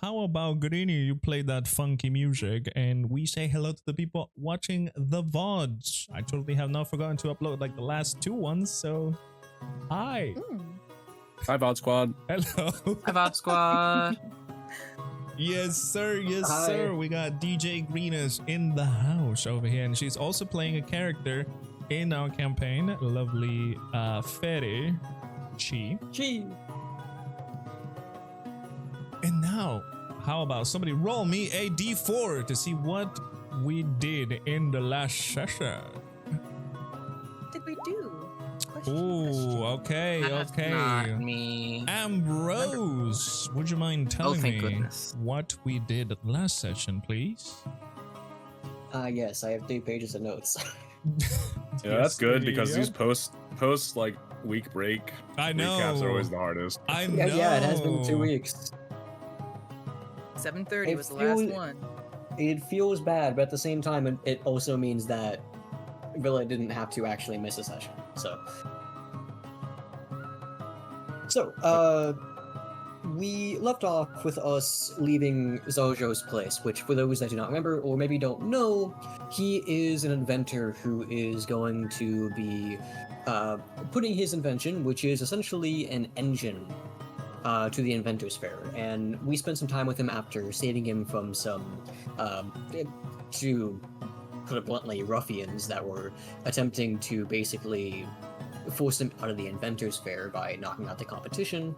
how about Crenia? You play that funky music, and we say hello to the people watching the VODs. I totally have not forgotten to upload like the last 2 ones, so hi. Hi, VOD Squad. Hello. Hi, VOD Squad. Yes, sir. Yes, Hi. sir. We got DJ Greeners in the house over here, and she's also playing a character in our campaign. Lovely Fairy Chi. And now, how about somebody roll me a d4 to see what we did in the last session? What did we do? Ooh, okay, That's okay. not me. Ambrose, would you mind telling thank me goodness. what we did last session, please? Yes, I have 3 pages of notes. Yeah, that's good because Yep. these post like week break I know. recaps are always the hardest. I know. Yeah, it has been 2 weeks. 7:30 It was the last feels- one. It feels bad, but at the same time, it also means that Villa didn't have to actually miss a session. So, we left off with us leaving Zojo's place, which for those that do not remember or maybe don't know, he is an inventor who is going to be putting his invention, which is essentially an engine, to the Inventor's Fair. And we spent some time with him after saving him from some, to put it bluntly, ruffians that were attempting to basically force him out of the Inventor's Fair by knocking out the competition.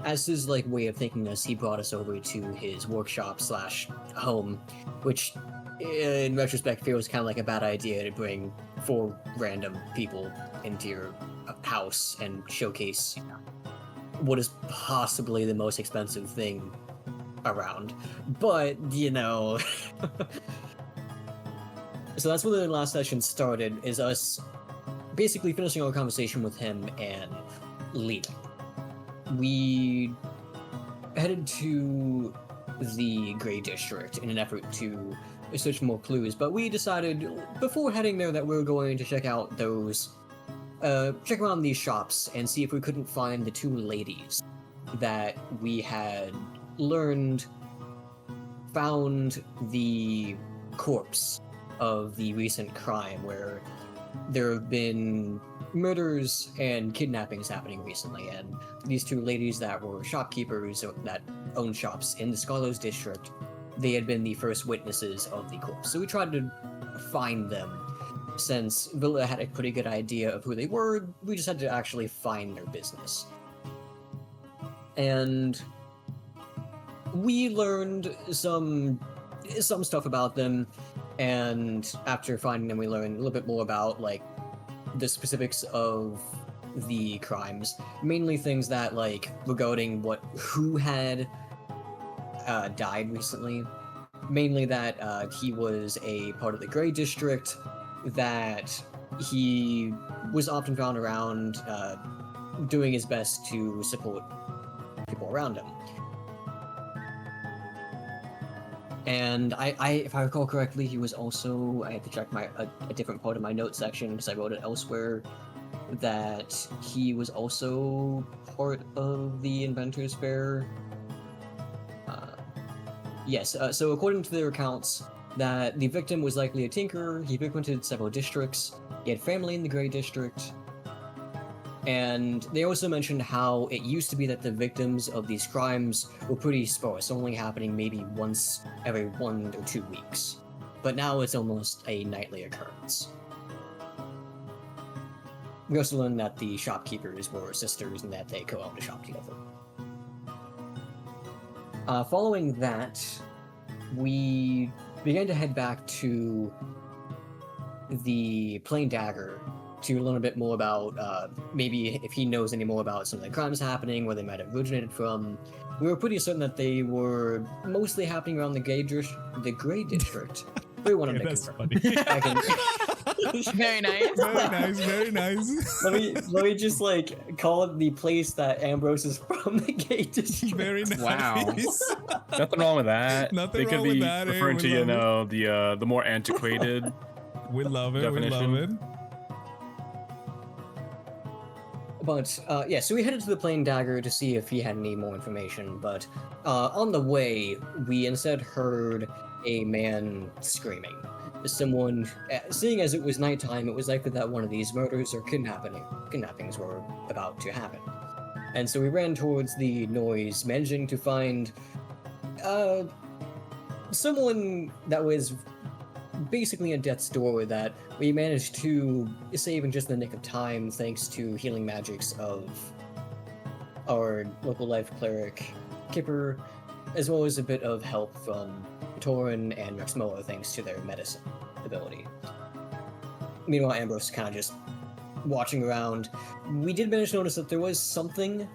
As his way of thanking us, he brought us over to his workshop / home, which in retrospect feels kind of like a bad idea to bring 4 random people into your house and showcase what is possibly the most expensive thing around. But, so that's where the last session started, is us basically finishing our conversation with him and leaving. We headed to the Grey District in an effort to search for more clues, but we decided before heading there that we were going to check out those, check around these shops and see if we couldn't find the 2 ladies that we had learned found the corpse of the recent crime where there have been murders and kidnappings happening recently, and these 2 ladies that were shopkeepers that owned shops in the Scarlo's district, they had been the first witnesses of the corpse. So we tried to find them. Since Villa had a pretty good idea of who they were, we just had to actually find their business. And we learned some stuff about them, and after finding them we learned a little bit more about the specifics of the crimes, mainly things that regarding who had died recently, mainly that he was a part of the Grey District, that he was often found around doing his best to support people around him. And if I recall correctly, he was also, I have to check a different part of my notes section because I wrote it elsewhere, that he was also part of the Inventor's Fair. Yes, so according to their accounts, that the victim was likely a tinkerer. He frequented several districts. He had family in the Grey District. And they also mentioned how it used to be that the victims of these crimes were pretty sparse, only happening maybe once every 1 or 2 weeks. But now it's almost a nightly occurrence. We also learned that the shopkeepers were sisters and that they co-owned a shop together. Following that, we began to head back to the Plain Dagger to learn a bit more about maybe if he knows any more about some of the crimes happening, where they might have originated from. We were pretty certain that they were mostly happening around the Grey District. We wanted to That's confirm. funny. Very nice. Very nice, very nice. Let me just call it the place that Ambrose is from, the Grey District. Very nice. Wow. Nothing wrong with that. Nothing they could wrong be with that, eh? referring We to love the more antiquated. We love it, Definition. we love it. But yeah, so we headed to the Plain Dagger to see if he had any more information. But on the way, we instead heard a man screaming. Someone, seeing as it was nighttime, it was likely that one of these murders or kidnappings were about to happen. And so we ran towards the noise, managing to find someone that was basically at death's door that we managed to save in just the nick of time thanks to healing magics of our local life cleric, Kipper, as well as a bit of help from Taurin and Rexmoa thanks to their medicine ability. Meanwhile, Ambrose kind of just watching around. We did manage to notice that there was something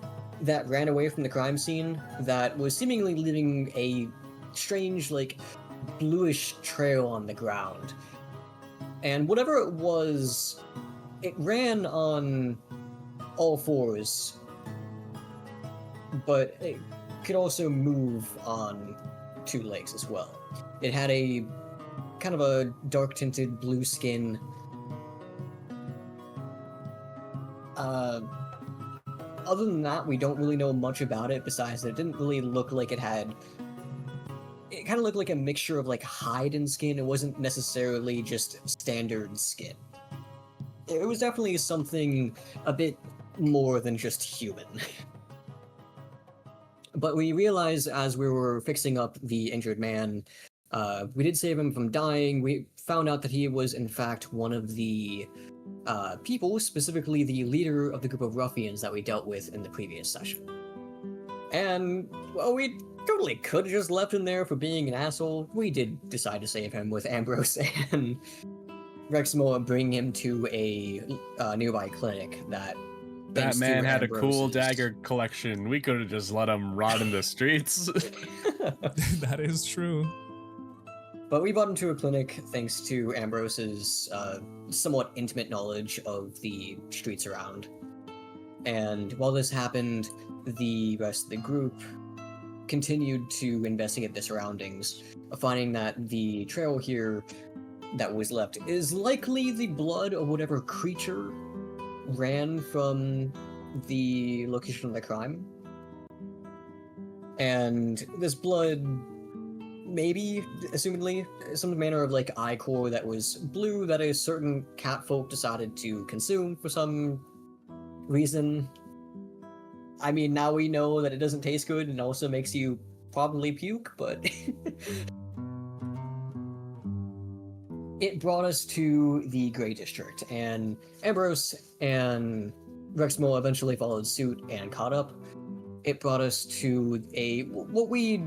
that ran away from the crime scene that was seemingly leaving a strange, like, bluish trail on the ground. And whatever it was, it ran on all fours, but it could also move on two legs as well. It had a kind of a dark tinted blue skin. Other than that, we don't really know much about it besides that it didn't really look like it had. It kind of looked like a mixture of like hide and skin. It wasn't necessarily just standard skin. It was definitely something a bit more than just human. But we realized as we were fixing up the injured man, we did save him from dying. We found out that he was in fact one of the people, specifically the leader of the group of ruffians that we dealt with in the previous session. And, well, we totally could have just left him there for being an asshole. We did decide to save him with Ambrose and Rexmoa bringing him to a nearby clinic that... That man had a cool Ambrose's- dagger collection. We could have just let him rot in the streets. That is true. But we brought him to a clinic thanks to Ambrose's somewhat intimate knowledge of the streets around. And while this happened, the rest of the group continued to investigate the surroundings, finding that the trail here that was left is likely the blood of whatever creature ran from the location of the crime. And this blood, maybe, assumedly, some manner of like ichor that was blue that a certain catfolk decided to consume for some reason. I mean, now we know that it doesn't taste good and also makes you probably puke, but it brought us to the Grey District, and Ambrose and Rexmoa eventually followed suit and caught up. It brought us to what we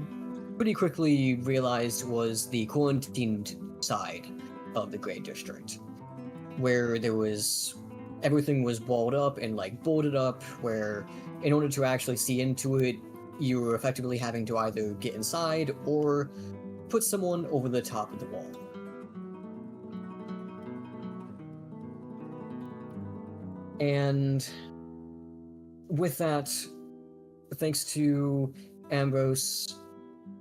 pretty quickly realized was the quarantined side of the Grey District, where everything was walled up and like boarded up, where in order to actually see into it, you were effectively having to either get inside or put someone over the top of the wall. And with that, thanks to Ambrose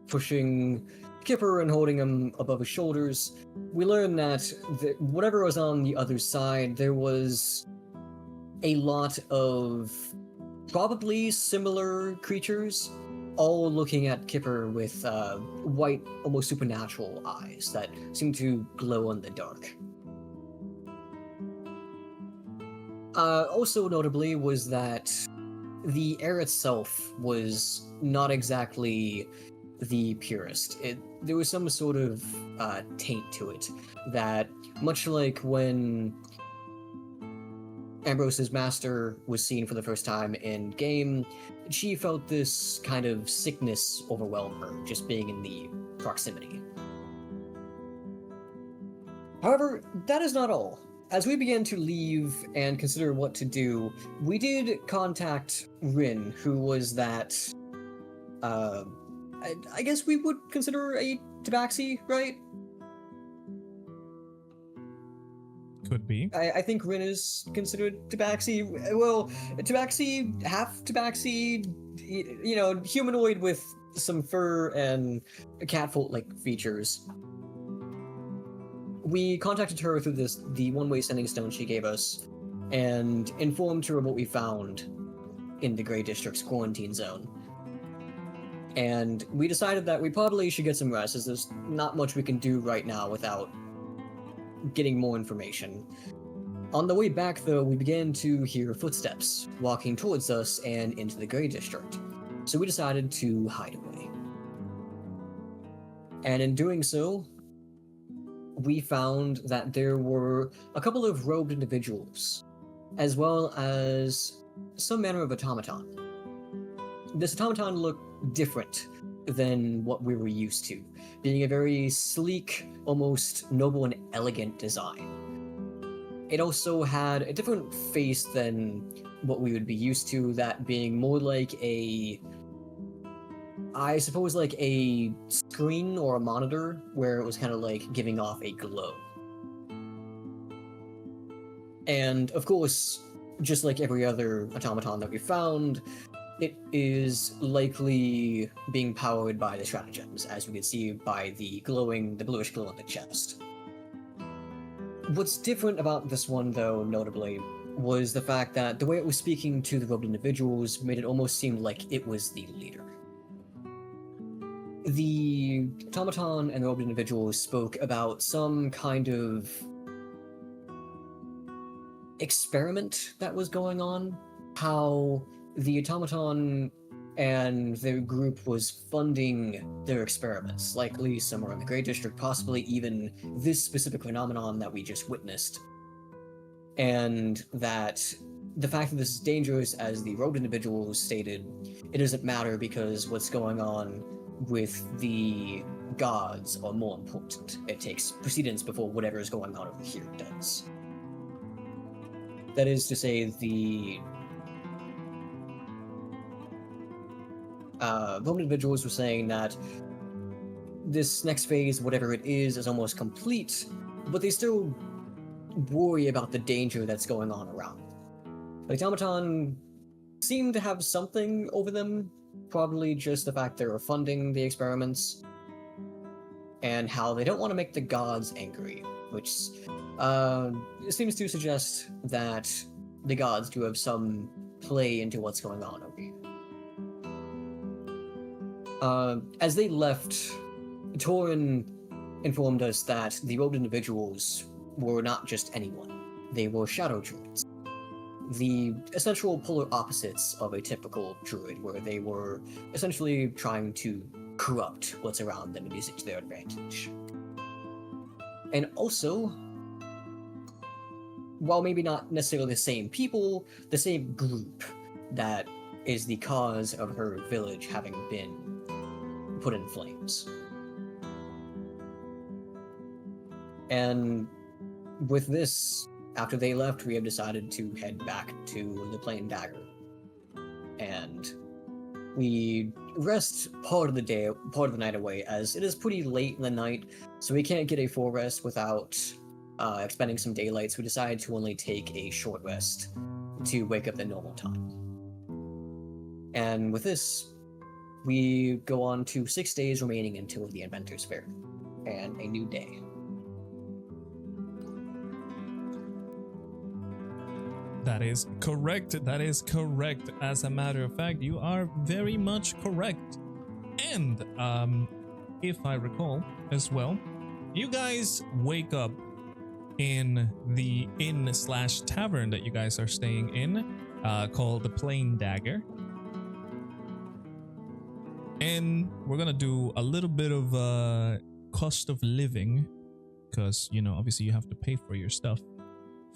pushing Kipper and holding him above his shoulders, we learned that whatever was on the other side, there was a lot of probably similar creatures, all looking at Kipper with white, almost supernatural eyes that seemed to glow in the dark. Also notably was that the air itself was not exactly the purest. There was some sort of taint to it that, much like when Ambrose's master was seen for the first time in game, she felt this kind of sickness overwhelm her, just being in the proximity. However, that is not all. As we began to leave and consider what to do, we did contact Rin, who was that, I guess we would consider a tabaxi, right? Could be. I think Rin is considered tabaxi. Well, tabaxi, half tabaxi, humanoid with some fur and catfolk-like features. We contacted her through the one-way sending stone she gave us, and informed her of what we found in the Grey District's quarantine zone. And we decided that we probably should get some rest, as there's not much we can do right now without getting more information. On the way back, though, we began to hear footsteps walking towards us and into the Grey District, so we decided to hide away. And in doing so, we found that there were a couple of robed individuals, as well as some manner of automaton. This automaton looked different than what we were used to, being a very sleek, almost noble and elegant design. It also had a different face than what we would be used to, that being more like I suppose like a screen or a monitor, where it was kind of like giving off a glow. And of course, just like every other automaton that we found, it is likely being powered by the stratagems, as we can see by the bluish glow on the chest. What's different about this one, though, notably, was the fact that the way it was speaking to the robed individuals made it almost seem like it was the leader. The automaton and the robed individuals spoke about some kind of experiment that was going on, how the automaton and their group was funding their experiments, likely somewhere in the Grey District, possibly even this specific phenomenon that we just witnessed. And that the fact that this is dangerous, as the robed individuals stated, it doesn't matter because what's going on with the gods are more important. It takes precedence before whatever is going on over here does. That is to say, the robed individuals were saying that this next phase, whatever it is almost complete, but they still worry about the danger that's going on around. The automaton seemed to have something over them, probably just the fact they were funding the experiments, and how they don't want to make the gods angry, which seems to suggest that the gods do have some play into what's going on over here. As they left, Taurin informed us that the robed individuals were not just anyone. They were shadow druids. The essential polar opposites of a typical druid, where they were essentially trying to corrupt what's around them and use it to their advantage. And also, while maybe not necessarily the same people, the same group that is the cause of her village having been put in flames. And with this, after they left, we have decided to head back to the Plain Dagger. And we rest part of the night away, as it is pretty late in the night, so we can't get a full rest without expending some daylight, so we decided to only take a short rest to wake up at normal time. And with this, we go on to 6 days remaining until the Inventor's Fair, and a new day. That is correct. That is correct. As a matter of fact, you are very much correct. And if I recall as well, you guys wake up in the inn/tavern that you guys are staying in, called the Plain Dagger. And we're gonna do a little bit of cost of living, because, you know, obviously you have to pay for your stuff,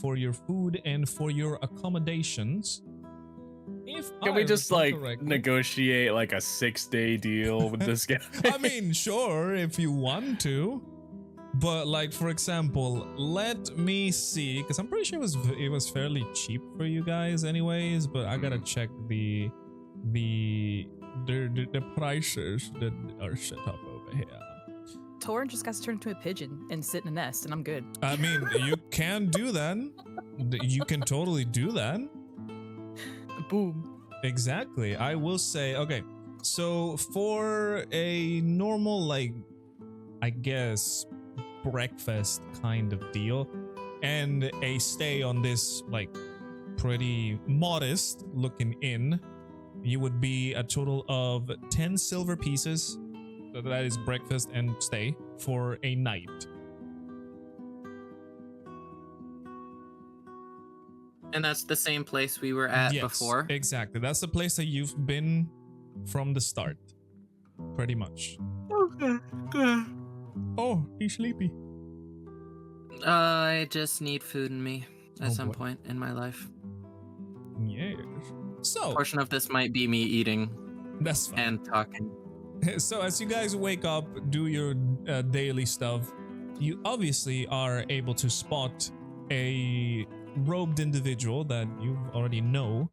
for your food and for your accommodations. Can we just like correctly, negotiate like a 6-day deal with this guy? I mean, sure, if you want to, but like, for example, let me see, because I'm pretty sure it was fairly cheap for you guys anyways, but I gotta check the prices that are set up over here. Taurin just got to turn into a pigeon and sit in a nest, and I'm good. I mean, you can do that. You can totally do that. Boom. Exactly. I will say, okay, so for a normal, like, I guess, breakfast kind of deal, and a stay on this, like, pretty modest looking inn. You would be a total of 10 silver pieces. So that is breakfast and stay for a night. And that's the same place we were at Yes, before. exactly. That's the place that you've been from the start. Pretty much. Okay, good. Oh, he's sleepy. I just need food in me at Oh, some boy. point in my life. Yes. So, Portion of this might be me eating that's fine. and talking. So as you guys wake up, do your daily stuff, you obviously are able to spot a robed individual that you already know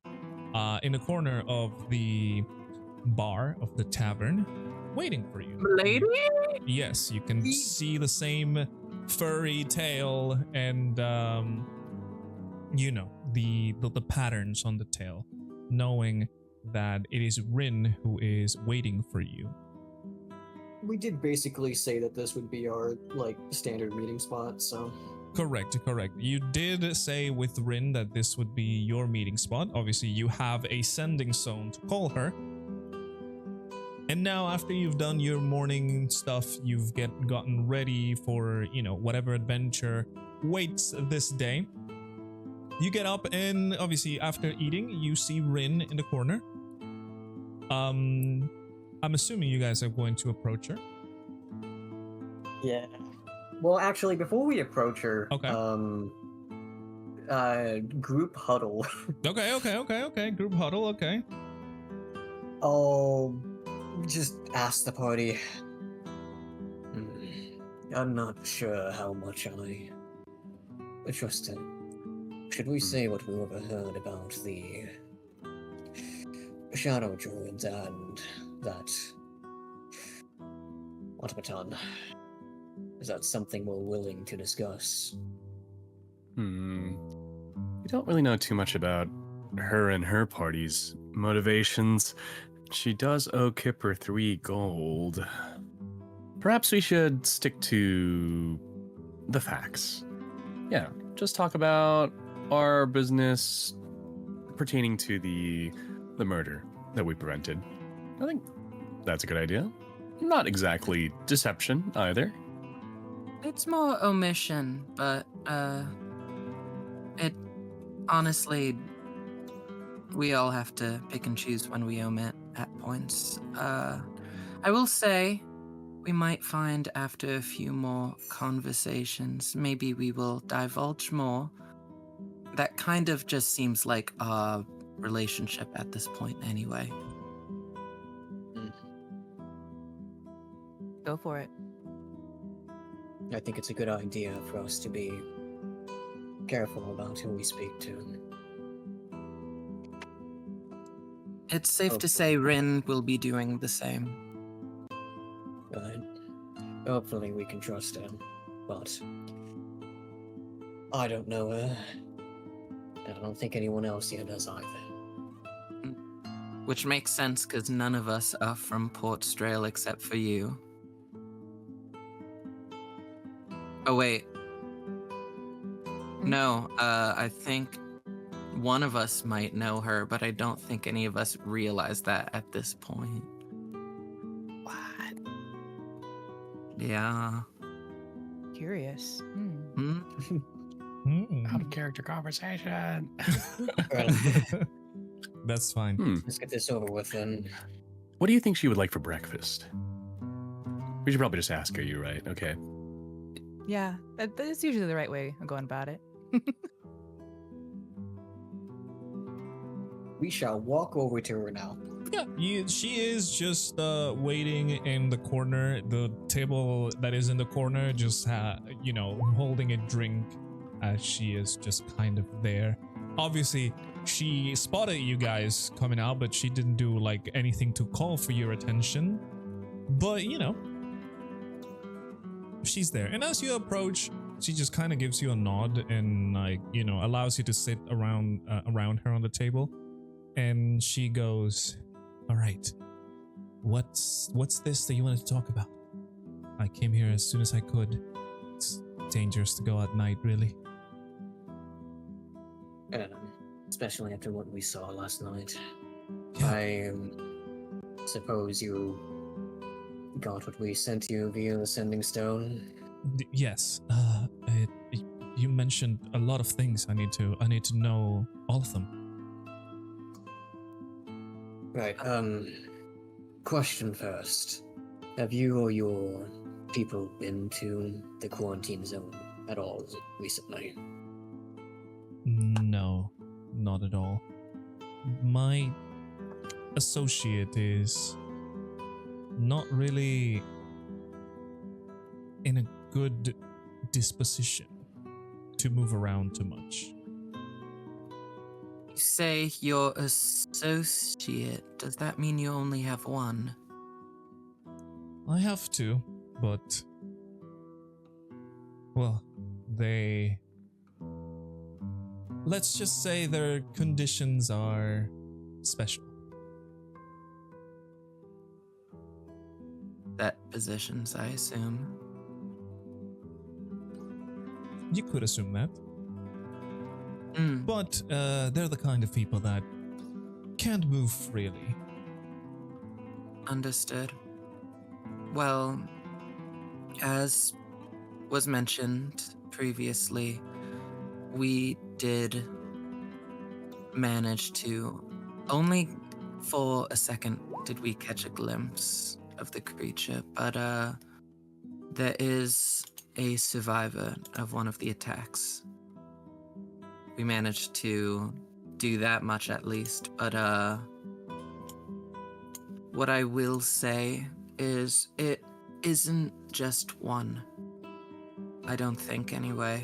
in the corner of the bar of the tavern, waiting for you. Lady? Yes, you can see the same furry tail and you know the patterns on the tail, knowing that it is Rin who is waiting for you. We did basically say that this would be our like standard meeting spot, so Correct. You did say with Rin that this would be your meeting spot. Obviously, you have a sending zone to call her. And now, after you've done your morning stuff, you've gotten ready for, you know, whatever adventure waits this day. You get up and obviously after eating, you see Rin in the corner. I'm assuming you guys are going to approach her. yeah. Well, actually, before we approach her, Okay. Group huddle. Okay. Group huddle, okay. I'll just ask the party. I'm not sure how much I trust him. Should we say what we overheard about the shadow druids and that automaton? Is that something we're willing to discuss? We don't really know too much about her and her party's motivations. She does owe Kipper 3 gold. Perhaps we should stick to the facts. Yeah, just talk about our business pertaining to the murder that we prevented. I think that's a good idea. Not exactly deception either. It's more omission, but it honestly, we all have to pick and choose when we omit at points. I will say we might find after a few more conversations, maybe we will divulge more. That kind of just seems like our relationship at this point anyway. Go for it. I think it's a good idea for us to be careful about who we speak to. It's safe to say Rin will be doing the same. But hopefully we can trust him. But I don't know her. I don't think anyone else here does either. Which makes sense because none of us are from Port Strail except for you. Oh, wait. No, I think one of us might know her, but I don't think any of us realize that at this point. What? Yeah. Curious. Hmm? Out of character conversation. That's fine. Let's get this over with then. What do you think she would like for breakfast? We should probably just ask her, you right? Okay. Yeah, that's usually the right way of going about it. We shall walk over to her now. Yeah, she is just waiting in the corner. The table that is in the corner, just you know, holding a drink as she is just kind of there. Obviously, she spotted you guys coming out, but she didn't do like anything to call for your attention. But you know, she's there. And as you approach, she just kind of gives you a nod and like, you know, allows you to sit around her on the table. And she goes, "All right, what's this that you wanted to talk about? I came here as soon as I could. It's dangerous to go at night, really." especially after what we saw last night. Yeah. I suppose you got what we sent you via the Sending Stone. Yes. You mentioned a lot of things. I need to know all of them. Right, question first. Have you or your people been to the quarantine zone at all recently? No, not at all. My associate is not really in a good disposition to move around too much. You say your associate. Does that mean you only have one? I have to, but well, let's just say their conditions are special. That positions, I assume. You could assume that. Hmm. But they're the kind of people that can't move freely. Understood. Well, as was mentioned previously, we did manage to, only for a second did we catch a glimpse of the creature, but there is a survivor of one of the attacks. We managed to do that much at least, but what I will say is it isn't just one. I don't think anyway.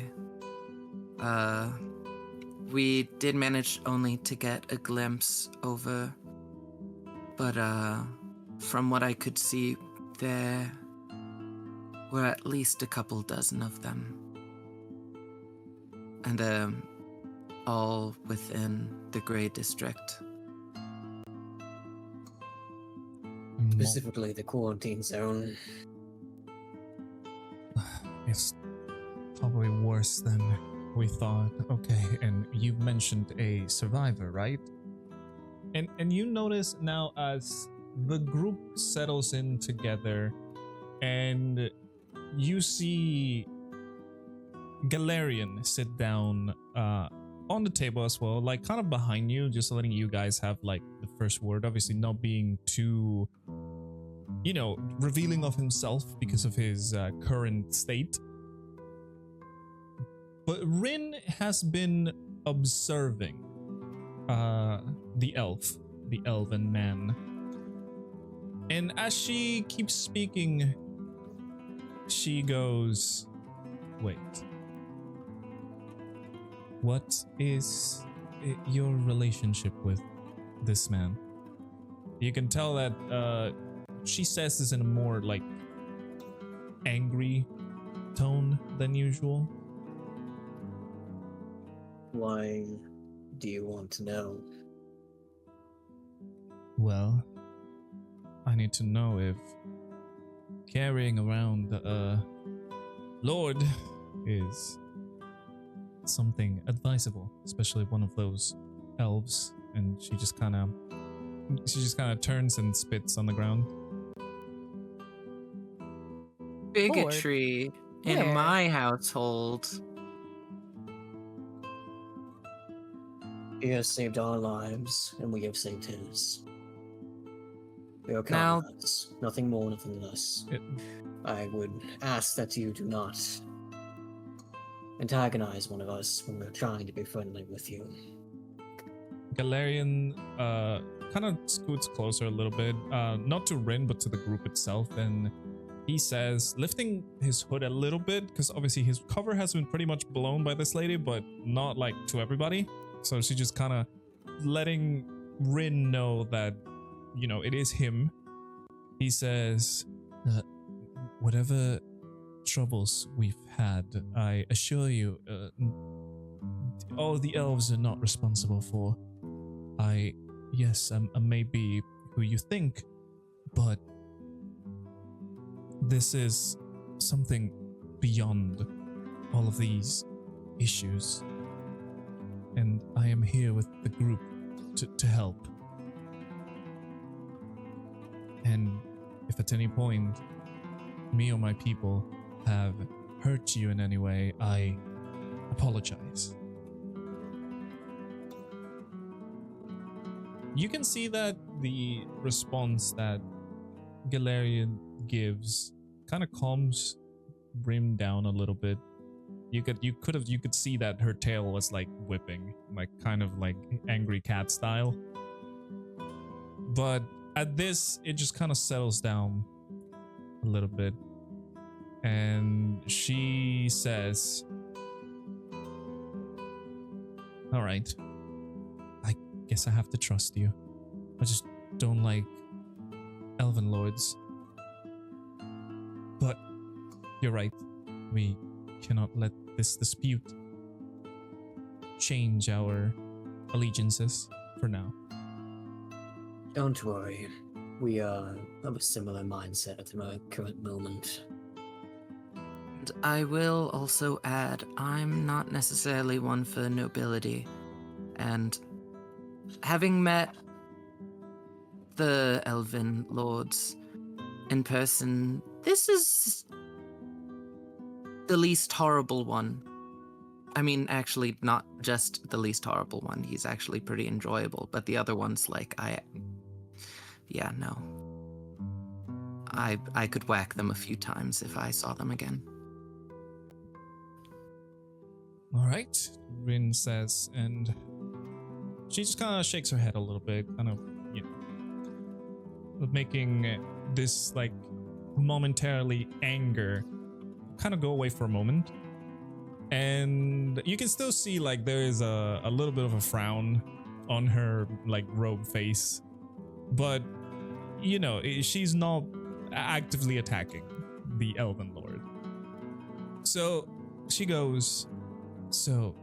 We did manage only to get a glimpse over, but from what I could see, there were at least a couple dozen of them. And all within the Grey District. Specifically the quarantine zone. It's probably worse than we thought. Okay, and you mentioned a survivor, right? And you notice now as the group settles in together and you see Galarian sit down on the table as well, like kind of behind you, just letting you guys have like the first word, obviously not being too, revealing of himself because of his current state. But Rin has been observing the elven man. And as she keeps speaking, she goes, wait. What is your relationship with this man? You can tell that she says this in a more like angry tone than usual. Why do you want to know? Well, I need to know if carrying around a lord is something advisable, especially one of those elves. And she just kind of turns and spits on the ground. Bigotry in Where? my household. He has saved our lives, and we have saved his. We are Now- comrades, nothing more, nothing less. I would ask that you do not antagonize one of us when we're trying to be friendly with you. Galarian kind of scoots closer a little bit, not to Rin, but to the group itself, and he says, lifting his hood a little bit, because obviously his cover has been pretty much blown by this lady, but not like to everybody. So she just kind of letting Rin know that, it is him. He says, whatever troubles we've had, I assure you, all the elves are not responsible for. Yes, I may be who you think, but this is something beyond all of these issues. and I am here with the group to help. And if at any point me or my people have hurt you in any way, I apologize. You can see that the response that Galarian gives kind of calms Brim down a little bit. You could see that her tail was like whipping, like kind of like angry cat style. But at this, it just kind of settles down a little bit. And she says, all right, I guess I have to trust you. I just don't like Elven Lords. But you're right, we cannot let this dispute change our allegiances for now. Don't worry. We are of a similar mindset at the current moment. And I will also add, I'm not necessarily one for nobility. And having met the Elven Lords in person, this is the least horrible one. I mean, actually, not just the least horrible one. He's actually pretty enjoyable. But the other ones, like, yeah, no. I could whack them a few times if I saw them again. All right, Rin says, and she just kind of shakes her head a little bit, kind of, you know, making this like momentarily anger kind of go away for a moment. And you can still see like there is a little bit of a frown on her like robe face, but you know, she's not actively attacking the Elven Lord. So she goes, so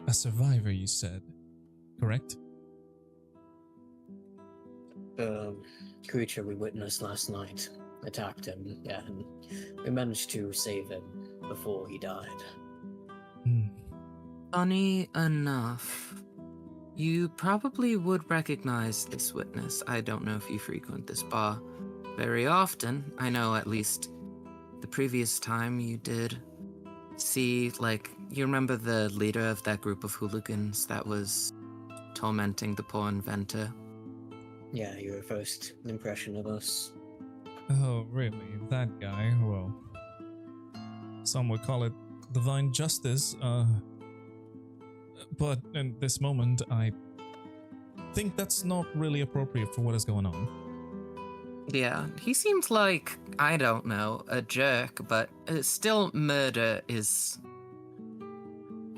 a survivor, you said, correct? The creature we witnessed last night attacked him, yeah, and we managed to save him before he died. Funny enough, you probably would recognize this witness. I don't know if you frequent this bar very often. I know at least the previous time you did see, like, you remember the leader of that group of hooligans that was tormenting the poor inventor? Yeah, your first impression of us. Oh, really? That guy? Well, some would call it divine justice, but in this moment, I think that's not really appropriate for what is going on. Yeah, he seemed like, I don't know, a jerk, but still murder is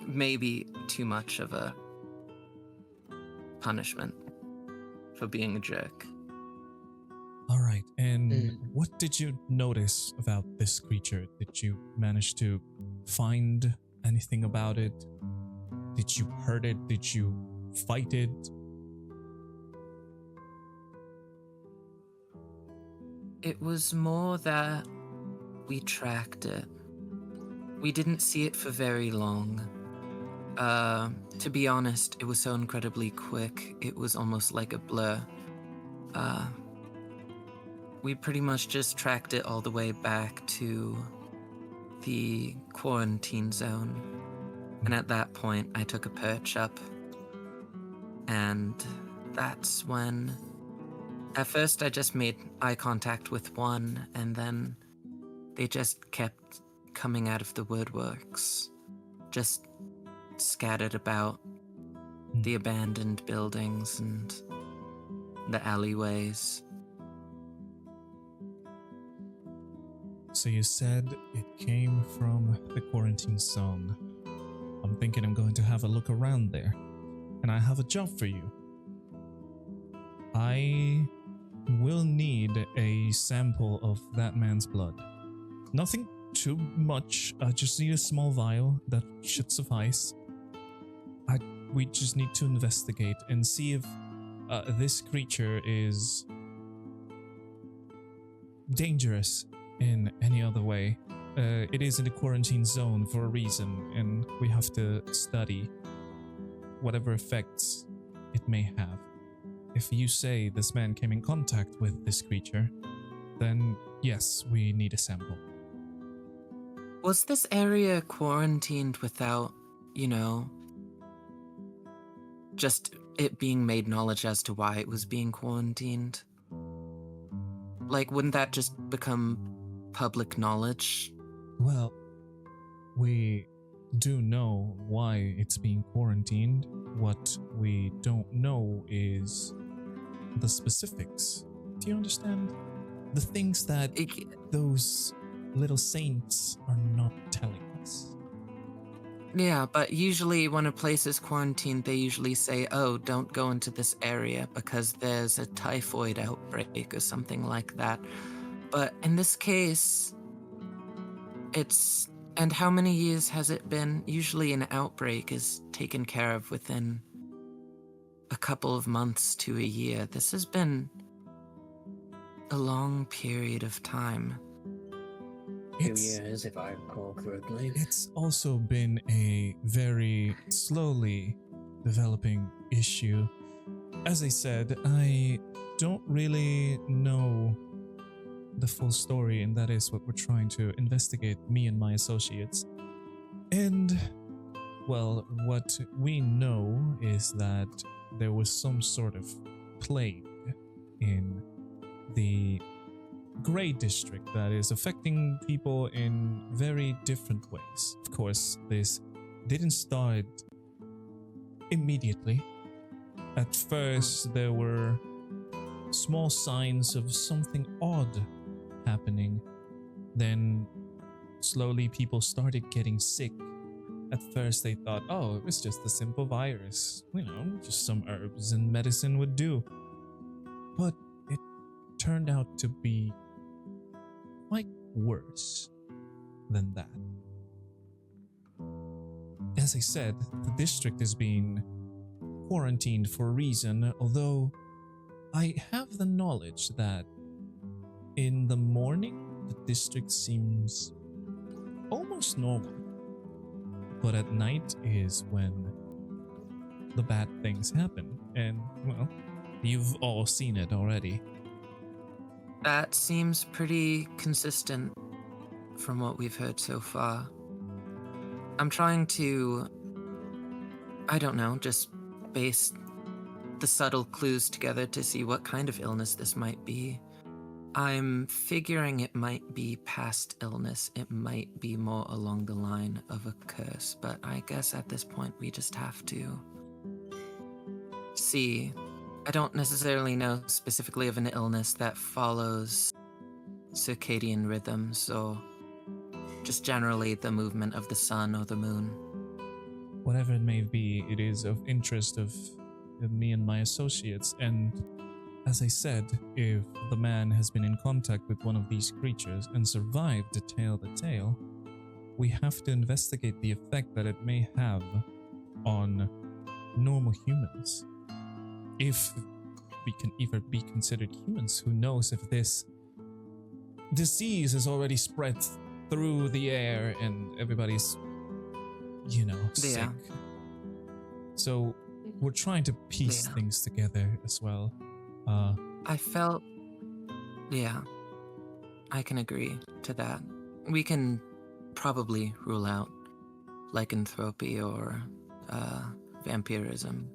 maybe too much of a punishment for being a jerk. All right, and what did you notice about this creature? Did you manage to find anything about it? Did you hurt it? Did you fight it? It was more that we tracked it. We didn't see it for very long. To be honest, it was so incredibly quick, it was almost like a blur. We pretty much just tracked it all the way back to the quarantine zone. And at that point, I took a perch up. And that's when... At first, I just made eye contact with one, and then they just kept coming out of the woodworks, just scattered about the abandoned buildings and the alleyways. So you said it came from the quarantine zone. I'm thinking I'm going to have a look around there. And I have a job for you. I will need a sample of that man's blood. Nothing too much. I just need a small vial. That should suffice. We just need to investigate and see if this creature is dangerous in any other way. It is in the quarantine zone for a reason, and we have to study whatever effects it may have. If you say this man came in contact with this creature, then yes, we need a sample. Was this area quarantined without, just it being made knowledge as to why it was being quarantined? Like, wouldn't that just become public knowledge? Well, we do know why it's being quarantined. What we don't know is the specifics. Do you understand? The things that those little saints are not telling us. Yeah, but usually when a place is quarantined, they usually say, oh, don't go into this area because there's a typhoid outbreak or something like that. But in this case, it's... And how many years has it been? Usually an outbreak is taken care of within a couple of months to a year. This has been a long period of time. 2 years, if I recall correctly. It's also been a very slowly developing issue. As I said, I don't really know the full story, and that is what we're trying to investigate, me and my associates. And, well, what we know is that there was some sort of plague in the Grey District that is affecting people in very different ways. Of course, this didn't start immediately. At first, there were small signs of something odd happening. Then, slowly, people started getting sick. At first, they thought, oh, it was just a simple virus. Just some herbs and medicine would do. But it turned out to be quite worse than that. As I said, the district is being quarantined for a reason, although I have the knowledge that in the morning, the district seems almost normal. But at night is when the bad things happen. And, well, you've all seen it already. That seems pretty consistent from what we've heard so far. I'm trying to, I don't know, just base the subtle clues together to see what kind of illness this might be. I'm figuring it might be past illness. It might be more along the line of a curse, but I guess at this point we just have to see. I don't necessarily know specifically of an illness that follows circadian rhythms or just generally the movement of the sun or the moon. Whatever it may be, it is of interest of me and my associates, and as I said, if the man has been in contact with one of these creatures and survived to tell the tale, we have to investigate the effect that it may have on normal humans. If we can even be considered humans, who knows if this disease is already spread through the air and everybody's, sick. Yeah. So we're trying to piece things together as well. I felt, I can agree to that. We can probably rule out lycanthropy or vampirism.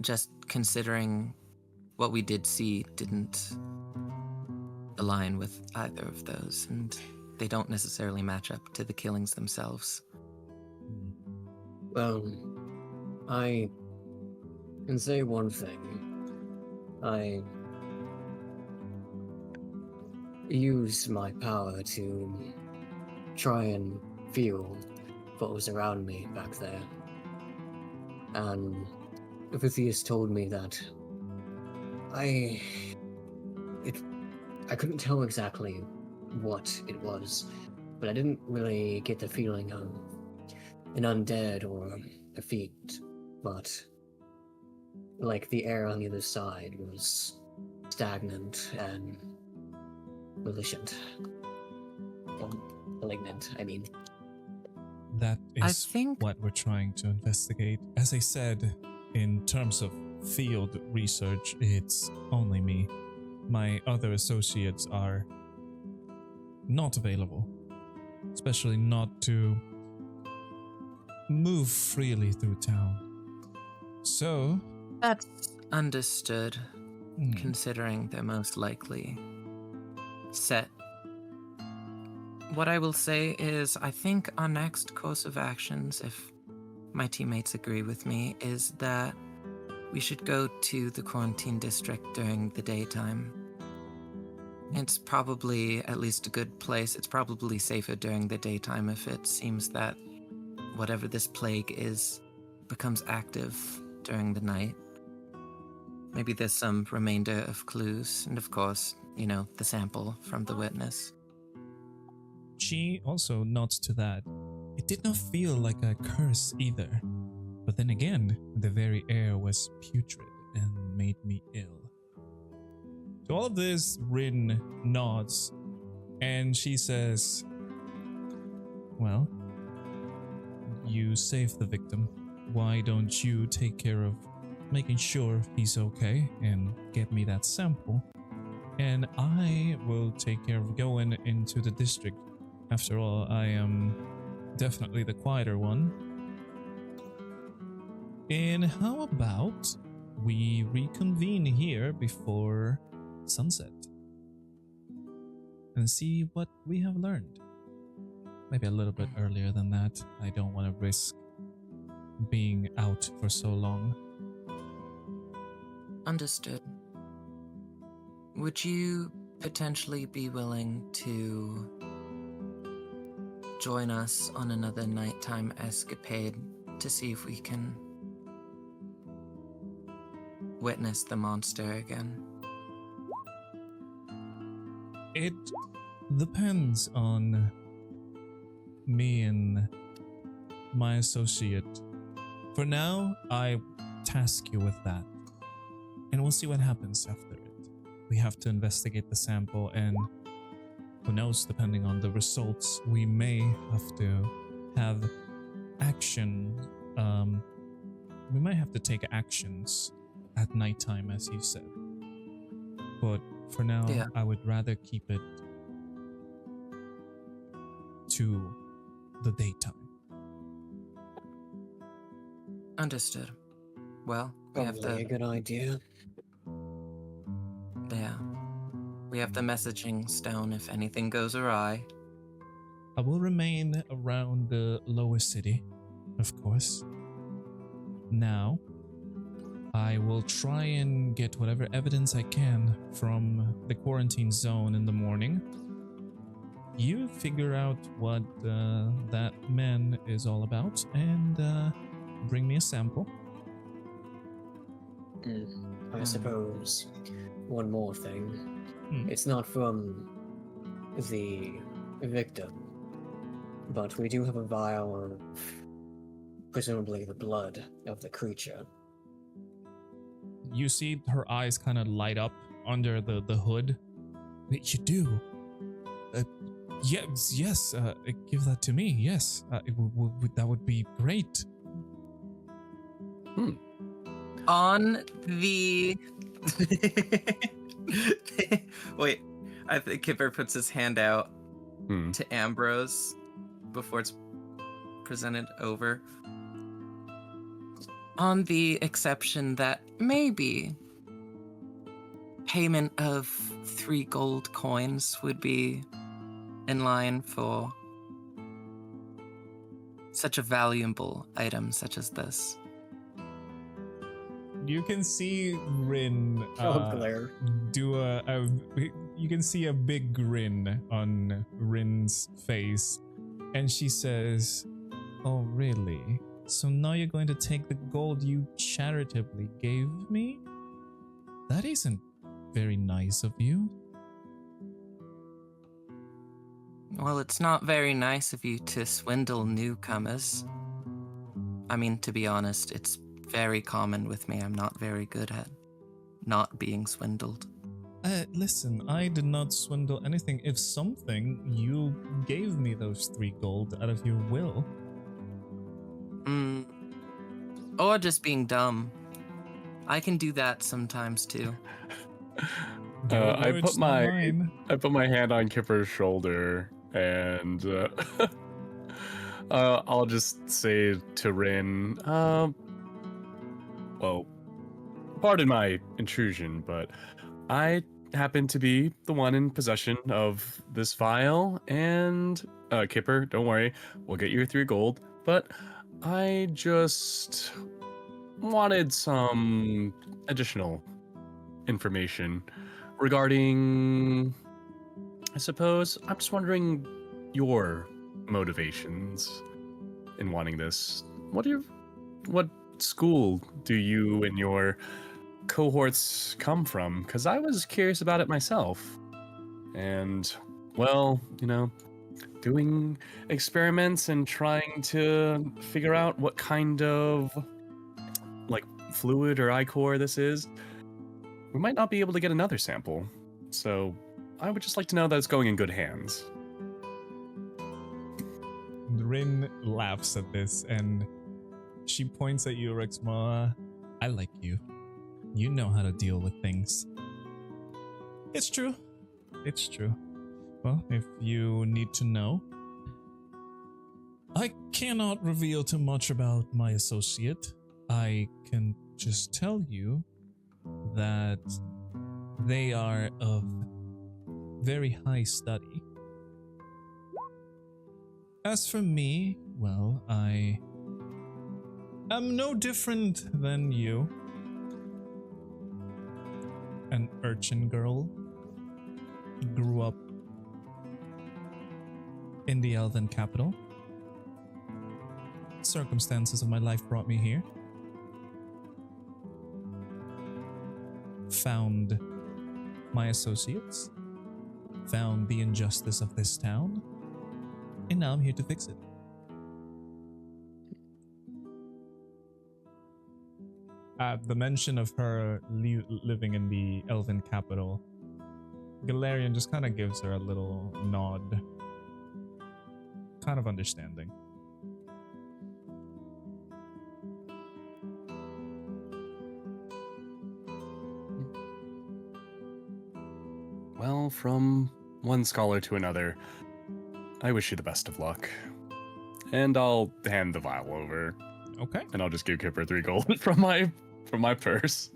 Just considering what we did see didn't align with either of those, and they don't necessarily match up to the killings themselves. Well, I can say one thing. I used my power to try and feel what was around me back there. And Vithius told me that I couldn't tell exactly what it was, but I didn't really get the feeling of an undead or a fiend, but like the air on the other side was stagnant and malignant, I mean. That is think- what we're trying to investigate. As I said, in terms of field research, it's only me. My other associates are not available, especially not to move freely through town. So, That's understood, hmm, considering they're most likely set. What I will say is, I think our next course of actions, if my teammates agree with me, is that we should go to the quarantine district during the daytime. It's probably at least a good place. It's probably safer during the daytime if it seems that whatever this plague is becomes active during the night. Maybe there's some remainder of clues, and of course, the sample from the witness. she also nods to that. It did not feel like a curse either. But then again, the very air was putrid and made me ill. To all of this, Rin nods, and she says, well, you saved the victim. Why don't you take care of making sure he's okay and get me that sample? And I will take care of going into the district. After all, I am definitely the quieter one. And how about we reconvene here before sunset and see what we have learned? Maybe a little bit earlier than that. I don't want to risk being out for so long. Understood. Would you potentially be willing to join us on another nighttime escapade to see if we can witness the monster again? It depends on me and my associate. For now, I task you with that. And we'll see what happens after it. We have to investigate the sample, and who knows, depending on the results, we may have to have action. We might have to take actions at nighttime, as you said. But for now, Yeah. I would rather keep it to the daytime. Understood. Well, we have Probably a good idea. we have the messaging stone if anything goes awry. I will remain around the lower city, of course. Now, I will try and get whatever evidence I can from the quarantine zone in the morning. You figure out what that man is all about and bring me a sample. I suppose one more thing. Hmm. It's not from the victim, but we do have a vial of presumably the blood of the creature. You see her eyes kind of light up under the hood. Wait, you do? Yes, give that to me, yes. That would be great. On the wait, I think Kipper puts his hand out to Ambrose before it's presented over. On the exception that maybe payment of 3 gold coins would be in line for such a valuable item such as this. You can see Rin Glare. do you can see a big grin on Rin's face, and she says, "Oh, really? So now you're going to take the gold you charitably gave me? That isn't very nice of you." Well, it's not very nice of you to swindle newcomers. I mean, to be honest, it's very common with me. I'm not very good at not being swindled. Listen, I did not swindle anything. If something, you gave me those 3 gold out of your will. Or just being dumb. I can do that sometimes too. Your I words, put not my mine. hand on Kipper's shoulder, and I'll just say to Rin, well, pardon my intrusion, but I happen to be the one in possession of this vial, and Kipper, don't worry, we'll get you 3 gold, but I just wanted some additional information regarding, I suppose, I'm just wondering your motivations in wanting this. What school do you and your cohorts come from? Because I was curious about it myself. And, well, doing experiments and trying to figure out what kind of, like, fluid or ichor this is, we might not be able to get another sample. So I would just like to know that it's going in good hands. Rin laughs at this and she points at you, Rexmoa. I like you. You know how to deal with things. It's true. It's true. Well, if you need to know, I cannot reveal too much about my associate. I can just tell you that they are of very high study. As for me, well, I am no different than you. An urchin girl. Grew up in the Elven capital. Circumstances of my life brought me here. Found my associates. Found the injustice of this town. And now I'm here to fix it. At the mention of her living in the Elven capital, Galarian just kind of gives her a little nod. Kind of understanding. Well, from one scholar to another, I wish you the best of luck. And I'll hand the vial over. Okay. And I'll just give Kipper 3 gold from my purse.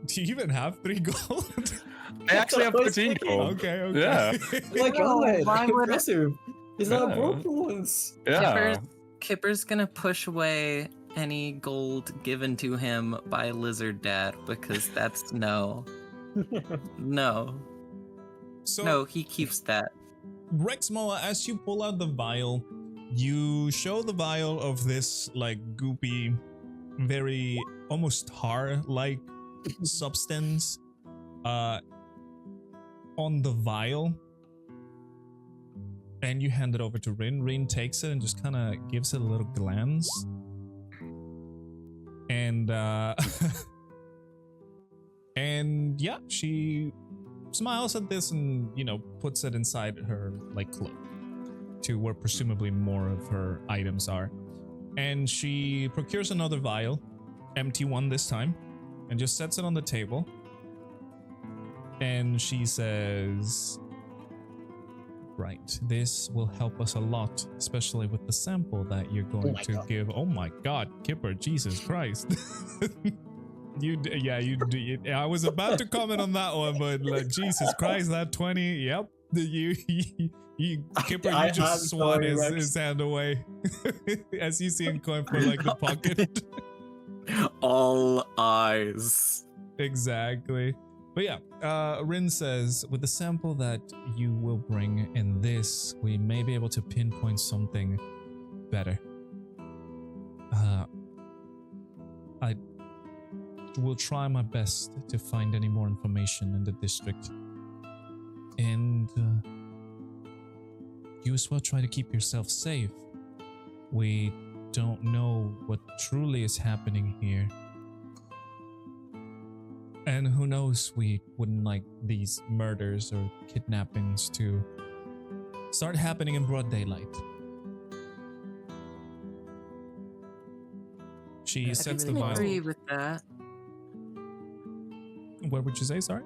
Do you even have 3 gold? I actually have I was 13 thinking. gold. Okay. Yeah. Oh my Oh, god, why would I- impressive. He's not Yeah. broke for once. Yeah. Kipper's gonna push away any gold given to him by Lizard Dad because that's no. So, No, he keeps that. Rexmoa, as you pull out the vial, you show the vial of this like goopy, very almost tar-like substance on the vial, and you hand it over to Rin. Rin takes it and just kind of gives it a little glance, and and yeah, she smiles at this and, puts it inside her like cloak to where presumably more of her items are. And she procures another vial, empty one this time, and just sets it on the table. And she says, right, this will help us a lot, especially with the sample that you're going to give. Oh my god, Kipper, Jesus Christ. You I was about to comment on that one, but like, Jesus Christ, that 20, yep. Kipper, you just swat his hand away as you see him going for like the pocket. All eyes. Exactly. But yeah, Rin says, with the sample that you will bring in this, we may be able to pinpoint something better. I will try my best to find any more information in the district. And you as well try to keep yourself safe. We don't know what truly is happening here. And who knows, we wouldn't like these murders or kidnappings to start happening in broad daylight. She I sets the really vial. agree with that. What would you say? Sorry.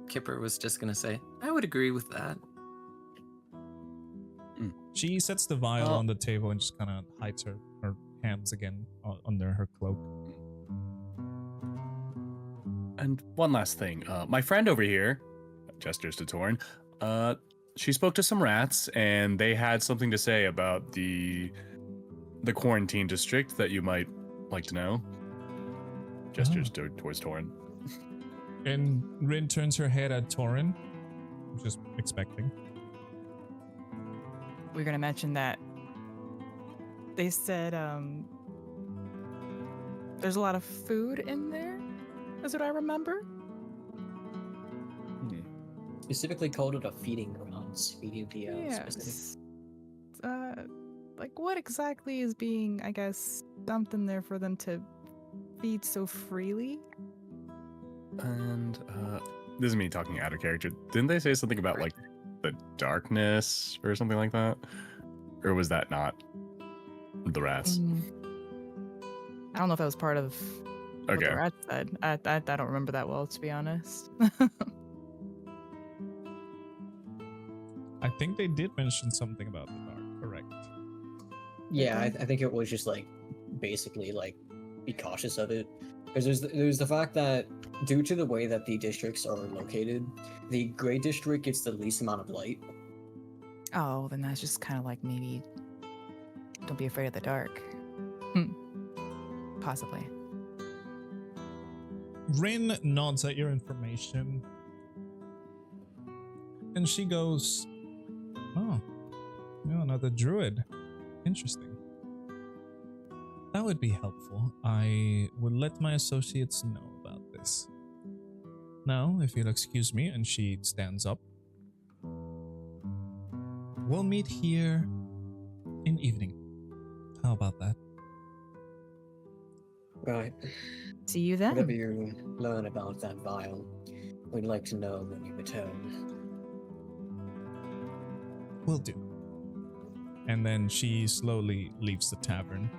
Kipper was just gonna say, I would agree with that. She sets the vial Oh. on the table and just kind of hides her hands again under her cloak. And one last thing. My friend over here, gestures to Taurin, she spoke to some rats, and they had something to say about the quarantine district that you might like to know. Gestures towards Taurin. And Rin turns her head at Taurin, just expecting. We're gonna mention that they said there's a lot of food in there. Is what I remember. Specifically called it a feeding grounds. Feeding the specific. Like what exactly is being, I guess, dumped in there for them to feed so freely? And this is me talking out of character. Didn't they say something about like the darkness or something like that? Or was that not the rats? I don't know if that was part of what Okay. the rat said. I don't remember that well, to be honest. I think they did mention something about the dark, correct? Yeah, I think it was just like basically like be cautious of it. Because there's the fact that due to the way that the districts are located, the gray district gets the least amount of light. Oh, then that's just kind of like maybe don't be afraid of the dark. Possibly. Rin nods at your information. And she goes, oh, another druid. Interesting. That would be helpful. I would let my associates know about this. Now, if you'll excuse me, and she stands up. We'll meet here in evening. How about that? Right. See you then. Whatever you learn about that vial, we'd like to know when you return. Will do. And then she slowly leaves the tavern.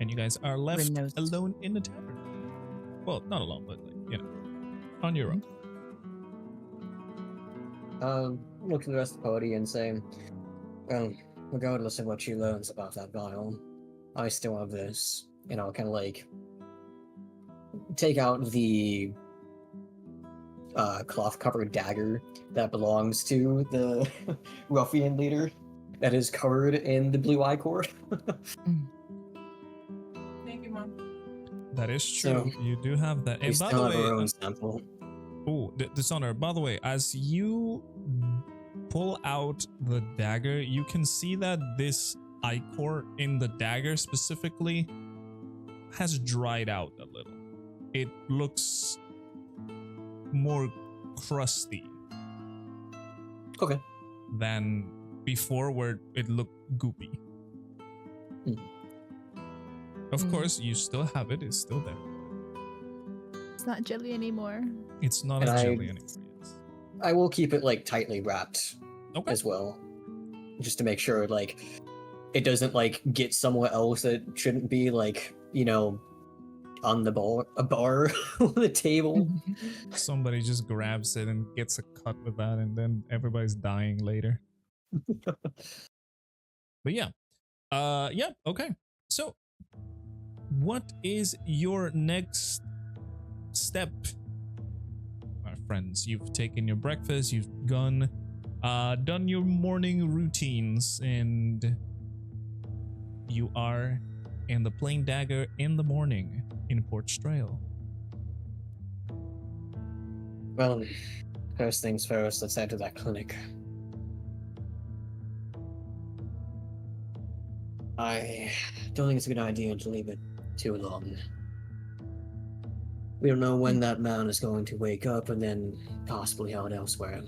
And you guys are left Rin knows. alone in the tavern. Well, not alone, but like, you know, on your own. Look at the rest of the party and say, regardless of what she learns about that vial, I still have this. You know, kind of like take out the cloth-covered dagger that belongs to the ruffian leader that is covered in the blue eye cord. Thank you, Mom. That is true. So, you do have that. We And by still the have our way, own sample. Dishonor, by the way, as you pull out the dagger, you can see that this ichor in the dagger specifically has dried out a little. It looks more crusty Okay. than before, where it looked goopy. Of course, you still have it. It's still there. It's not jelly anymore. It's not And as I- jelly anymore. Yes. I will keep it like tightly wrapped Okay. as well, just to make sure like it doesn't like get somewhere else that shouldn't be, like, you know, on the bar on the table. Somebody just grabs it and gets a cut with that, and then everybody's dying later. But yeah. Yeah, okay. So, what is your next step, my friends? You've taken your breakfast, you've done your morning routines, and you are in the Plain Dagger in the morning in Port Strail. Well, first things first, let's head to that clinic. I don't think it's a good idea to leave it too long. We don't know when that man is going to wake up and then possibly out elsewhere.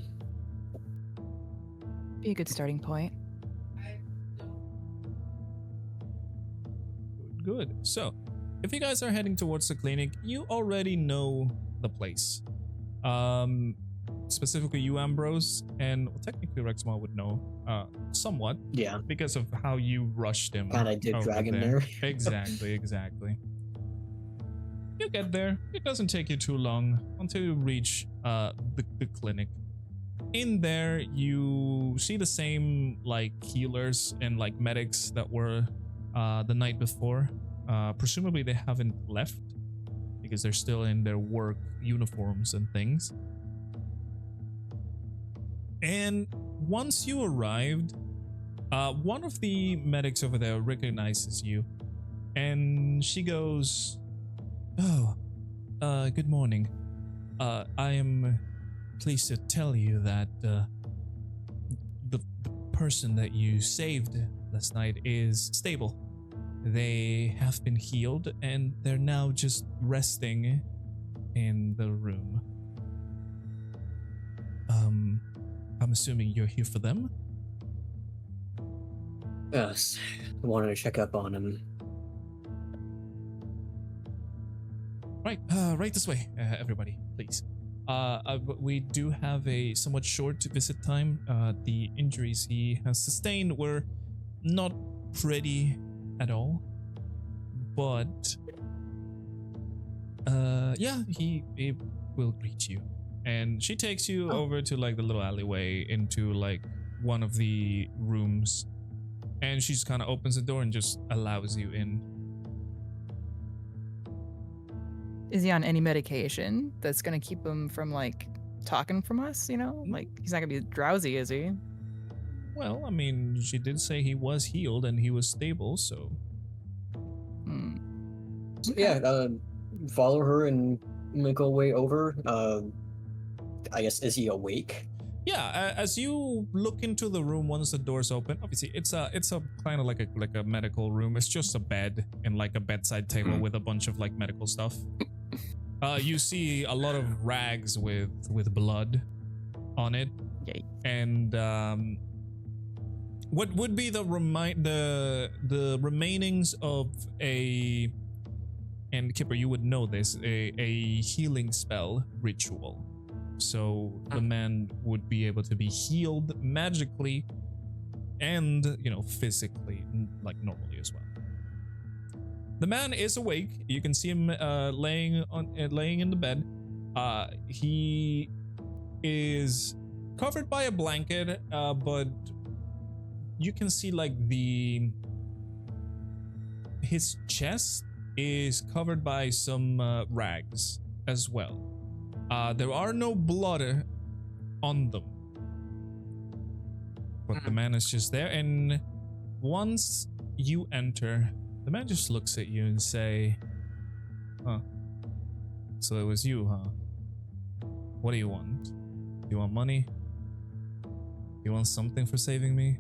Be a good starting point. Good. So, if you guys are heading towards the clinic, you already know the place. specifically you, Ambrose, and technically Rexmoa would know somewhat Yeah, because of how you rushed him. kind of did over drag him there. Exactly. You get there. It doesn't take you too long until you reach the clinic. In there, you see the same like healers and like medics that were the night before. Presumably they haven't left because they're still in their work uniforms and things. And once you arrived, one of the medics over there recognizes you, and she goes, "Oh, good morning. I am pleased to tell you that the person that you saved last night is stable. They have been healed, and they're now just resting in the room. I'm assuming you're here for them?" Yes, I wanted to check up on him. Right this way, everybody, please. We do have a somewhat short visit time. The injuries he has sustained were not pretty at all, but yeah, he will greet you. And she takes you over to like the little alleyway into like one of the rooms, and she just kind of opens the door and just allows you in. Is he on any medication that's gonna keep him from like talking from us? You know, like he's not gonna be drowsy, is he? Well, I mean, she did say he was healed and he was stable, so So, yeah, follow her and make our way over. I guess, is he awake? yeah. As you look into the room, once the doors open, obviously it's a kind of like a medical room. It's just a bed and like a bedside table with a bunch of like medical stuff. You see a lot of rags with blood on it. Yay. And what would be the remainings of a, and Kipper, you would know this, a healing spell ritual. So the man would be able to be healed magically and, you know, physically, like normally as well. The man is awake. You can see him laying in the bed. He is covered by a blanket, but you can see like his chest is covered by some rags as well. There are no blood on them, but the man is just there. And once you enter, the man just looks at you and say, "Huh, so it was you, huh? What do you want? You want money? You want something for saving me?"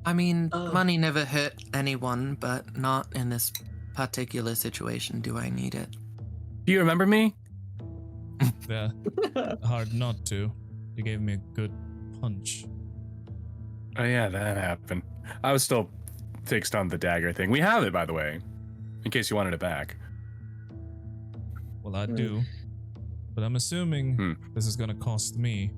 I mean, money never hurt anyone, but not in this particular situation do I need it. Do you remember me? Yeah, hard not to. You gave me a good punch. Oh yeah, that happened. I was still fixed on the dagger thing. We have it, by the way, in case you wanted it back. Well, I do, but I'm assuming this is gonna cost me.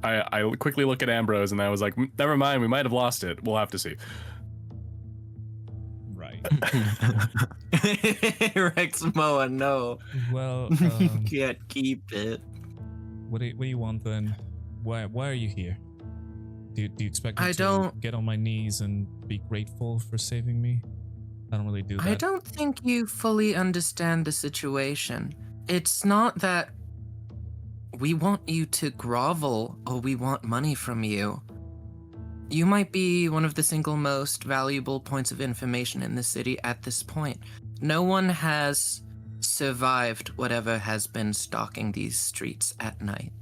I quickly look at Ambrose and I was like, never mind, we might have lost it. We'll have to see. Right. Rexmoa, no. Well, Can't keep it. what do you want then? Why are you here? Do you expect me I to don't- get on my knees and be grateful for saving me? I don't really do that. I don't think you fully understand the situation. It's not that we want you to grovel or we want money from you. You might be one of the single most valuable points of information in the city at this point. No one has survived whatever has been stalking these streets at night.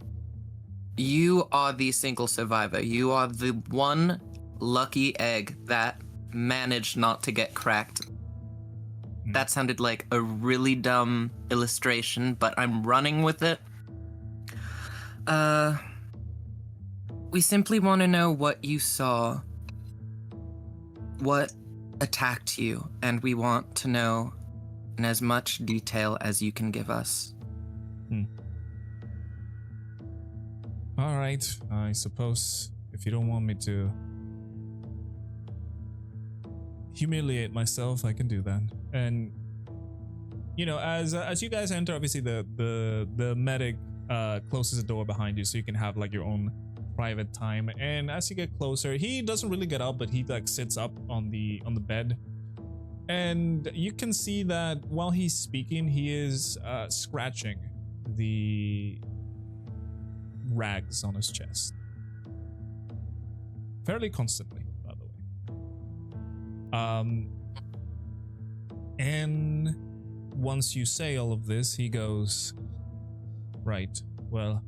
You are the single survivor. You are the one lucky egg that managed not to get cracked. That sounded like a really dumb illustration, but I'm running with it. We simply want to know what you saw, what attacked you, and we want to know in as much detail as you can give us. All right, I suppose if you don't want me to humiliate myself, I can do that. And you know, as you guys enter, obviously the medic closes the door behind you, so you can have like your own private time. And as you get closer, he doesn't really get up, but he like sits up on the bed, and you can see that while he's speaking, he is scratching the rags on his chest fairly constantly, by the way. And once you say all of this, he goes, right, well,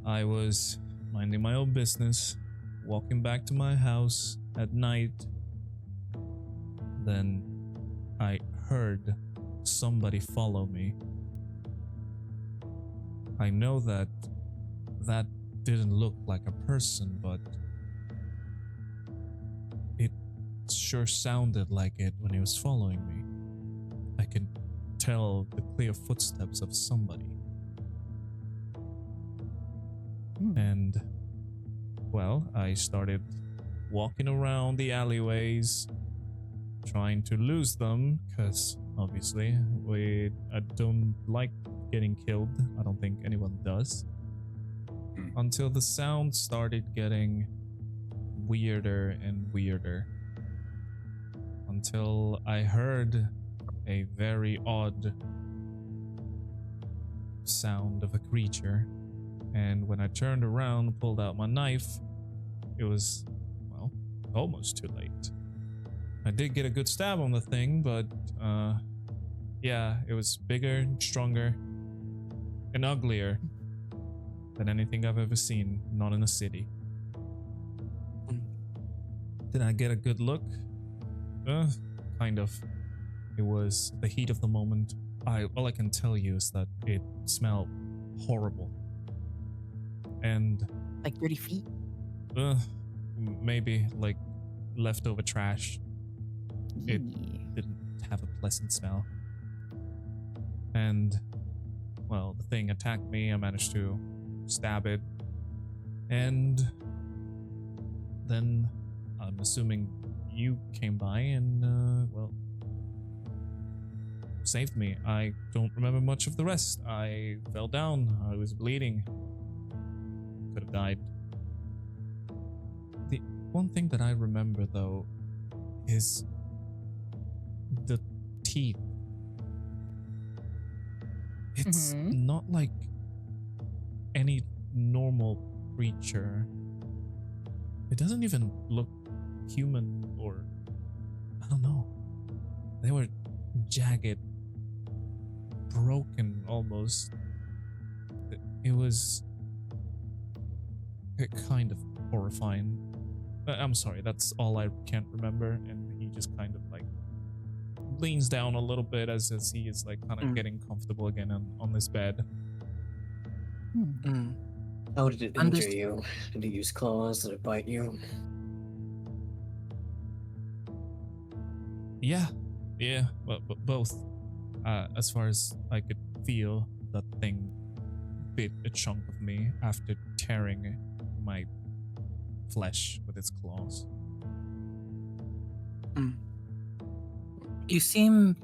I was minding my own business, walking back to my house at night. Then I heard somebody follow me. I know that didn't look like a person, but it sure sounded like it when he was following me. I could tell the clear footsteps of somebody. And, well, I started walking around the alleyways, trying to lose them, because obviously I don't like getting killed. I don't think anyone does. Until the sound started getting weirder and weirder. Until I heard a very odd sound of a creature. And when I turned around, pulled out my knife, it was, well, almost too late. I did get a good stab on the thing, but yeah, it was bigger, stronger, and uglier than anything I've ever seen, not in a city. Did I get a good look? Kind of. It was the heat of the moment. All I can tell you is that it smelled horrible. And Like dirty feet? maybe like leftover trash. It didn't have a pleasant smell. And, well, the thing attacked me. I managed to stab it. And then I'm assuming you came by and, well, saved me. I don't remember much of the rest. I fell down. I was bleeding. Could have died. The one thing that I remember, though, is the teeth. It's not like any normal creature. It doesn't even look human, or I don't know. They were jagged, broken almost. It was kind of horrifying. I'm sorry, that's all I can't remember. And he just kind of like leans down a little bit as he is like kind of getting comfortable again on this bed. How did it injure you? Did it use claws? Did it bite you? Yeah, but both. As far as I could feel, that thing bit a chunk of me after tearing my flesh with its claws. You seem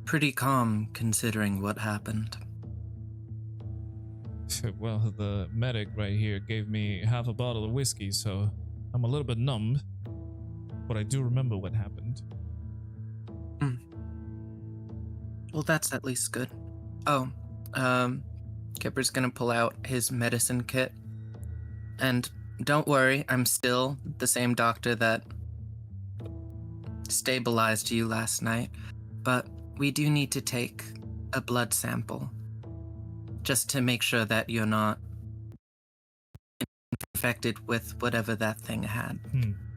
pretty calm considering what happened. Well, the medic right here gave me half a bottle of whiskey, so I'm a little bit numb, but I do remember what happened. Well, that's at least good. Oh, Kipper's gonna pull out his medicine kit. And don't worry, I'm still the same doctor that stabilized you last night, but we do need to take a blood sample just to make sure that you're not infected with whatever that thing had.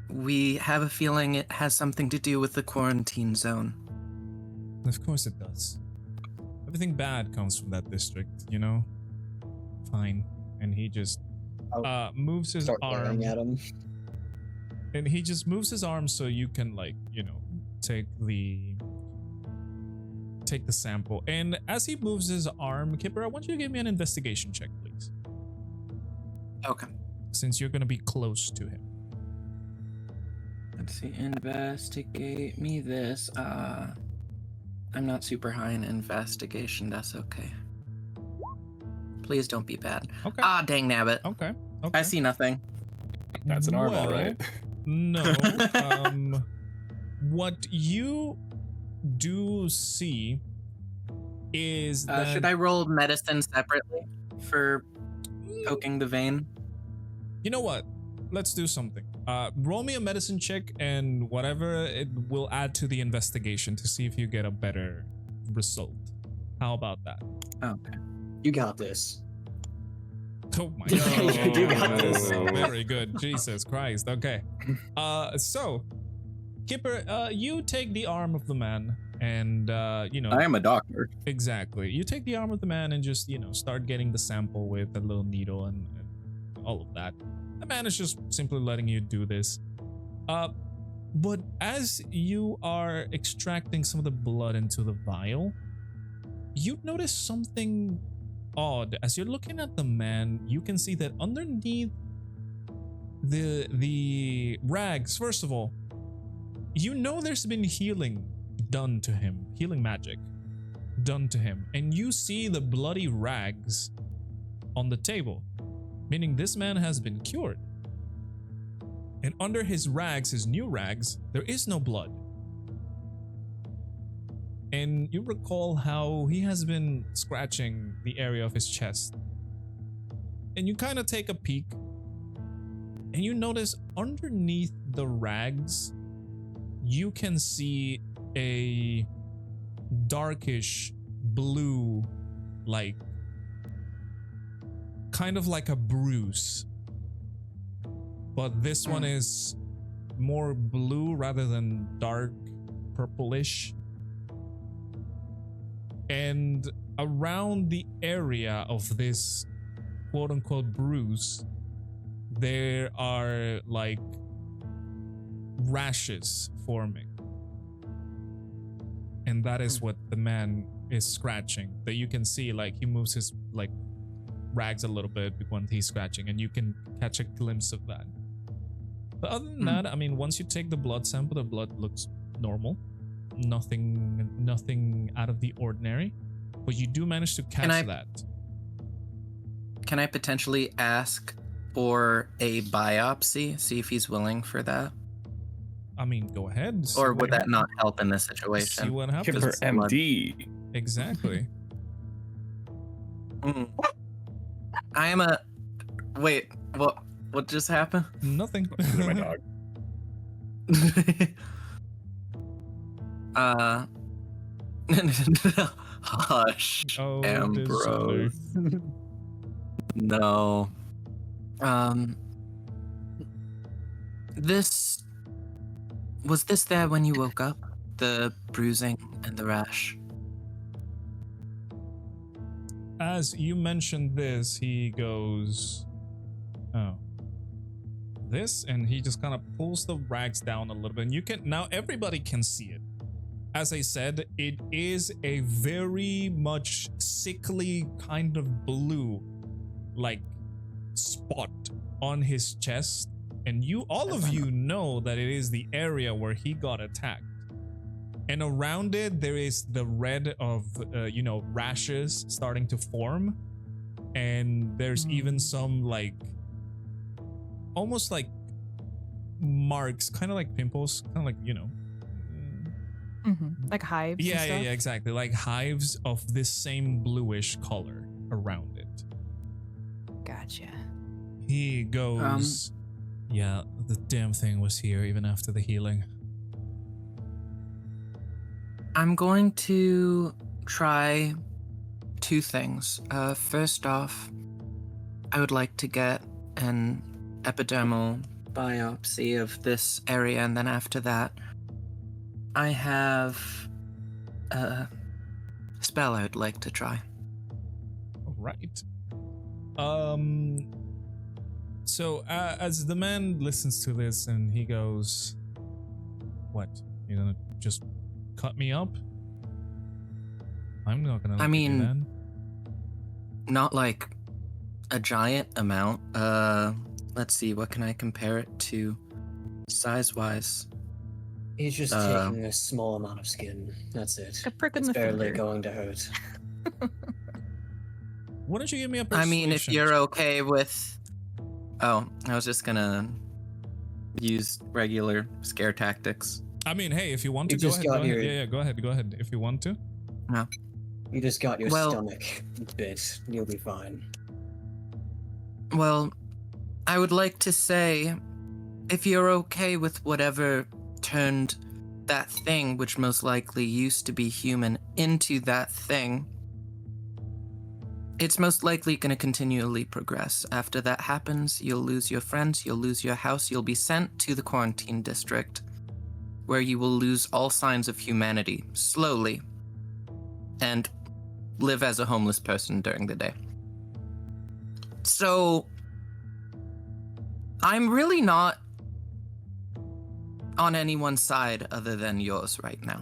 We have a feeling it has something to do with the quarantine zone. Of course it does. Everything bad comes from that district, you know? Fine. And he just moves his arm at him. And he just moves his arm so you can, like, you know, take the take the sample. And as he moves his arm, Kipper, I want you to give me an investigation check, please. Okay. Since you're going to be close to him. Let's see. Investigate me this. I'm not super high in investigation. That's okay. Please don't be bad. Okay. Ah, dang nabbit. Okay. I see nothing. That's an arm, all Well, right. No. What you do see is that... Should I roll medicine separately for poking the vein? You know what? Let's do something. Roll me a medicine check, and whatever it will add to the investigation to see if you get a better result. How about that? Okay. You got this. Oh my You got god. this. Very good. Jesus Christ. Okay. So Kipper, you take the arm of the man and you know, I am a doctor. exactly. You take the arm of the man and just, you know, start getting the sample with a little needle and all of that. The man is just simply letting you do this. But as you are extracting some of the blood into the vial, you notice something odd. As you're looking at the man, you can see that underneath the rags, first of all, you know there's been healing done to him, healing magic done to him, and you see the bloody rags on the table, meaning this man has been cured. And under his rags, his new rags, there is no blood. And you recall how he has been scratching the area of his chest. And you kind of take a peek, and you notice underneath the rags, you can see a darkish blue, like, kind of like a bruise. But this one is more blue rather than dark purplish. And around the area of this quote unquote bruise, there are like rashes forming. And that is what the man is scratching. That you can see, like, he moves his like rags a little bit when he's scratching, and you can catch a glimpse of that. But other than that, I mean, once you take the blood sample, the blood looks normal. Nothing out of the ordinary, but you do manage to catch that. Can I potentially ask for a biopsy? See if he's willing for that? I mean, go ahead. Or would that not help in this situation? See what happens. Kipper MD. Exactly. I am a... Wait, what just happened? Nothing. My dog. Hush, Oh, Ambrose. No. Was this there when you woke up? The bruising and the rash? As you mentioned this, he goes, oh, this, and he just kind of pulls the rags down a little bit, and you can, now everybody can see it. As I said, it is a very much sickly kind of blue, like, spot on his chest, and all of you know that it is the area where he got attacked. And around it, there is the red of, rashes starting to form. And there's even some, like, almost like marks, kind of like pimples, kind of like, Like hives. Yeah, and stuff? yeah, exactly. Like hives of this same bluish color around it. Gotcha. He goes, yeah, the damn thing was here even after the healing. I'm going to try two things. First off, I would like to get an epidermal biopsy of this area, and then after that, I have a spell I would like to try. All right. So as the man listens to this and he goes, what? You're gonna just cut me up? I'm not gonna. I let you do mean- that. Not like a giant amount. Let's see, what can I compare it to size-wise? He's just taking a small amount of skin. That's it. A prick in It's the barely finger. going to hurt. Why don't you give me a I persuasion? mean, if you're okay with... Oh, I was just gonna use regular scare tactics. I mean, hey, if you want to, You go just ahead. Go got ahead. your- Yeah, go ahead. Go ahead. If you want to. You just got your Well- stomach bit. You'll be fine. Well, I would like to say, if you're okay with whatever turned that thing, which most likely used to be human, into that thing, it's most likely going to continually progress. After that happens, you'll lose your friends, you'll lose your house, you'll be sent to the quarantine district, where you will lose all signs of humanity, slowly, and live as a homeless person during the day. So, I'm really not on anyone's side other than yours right now.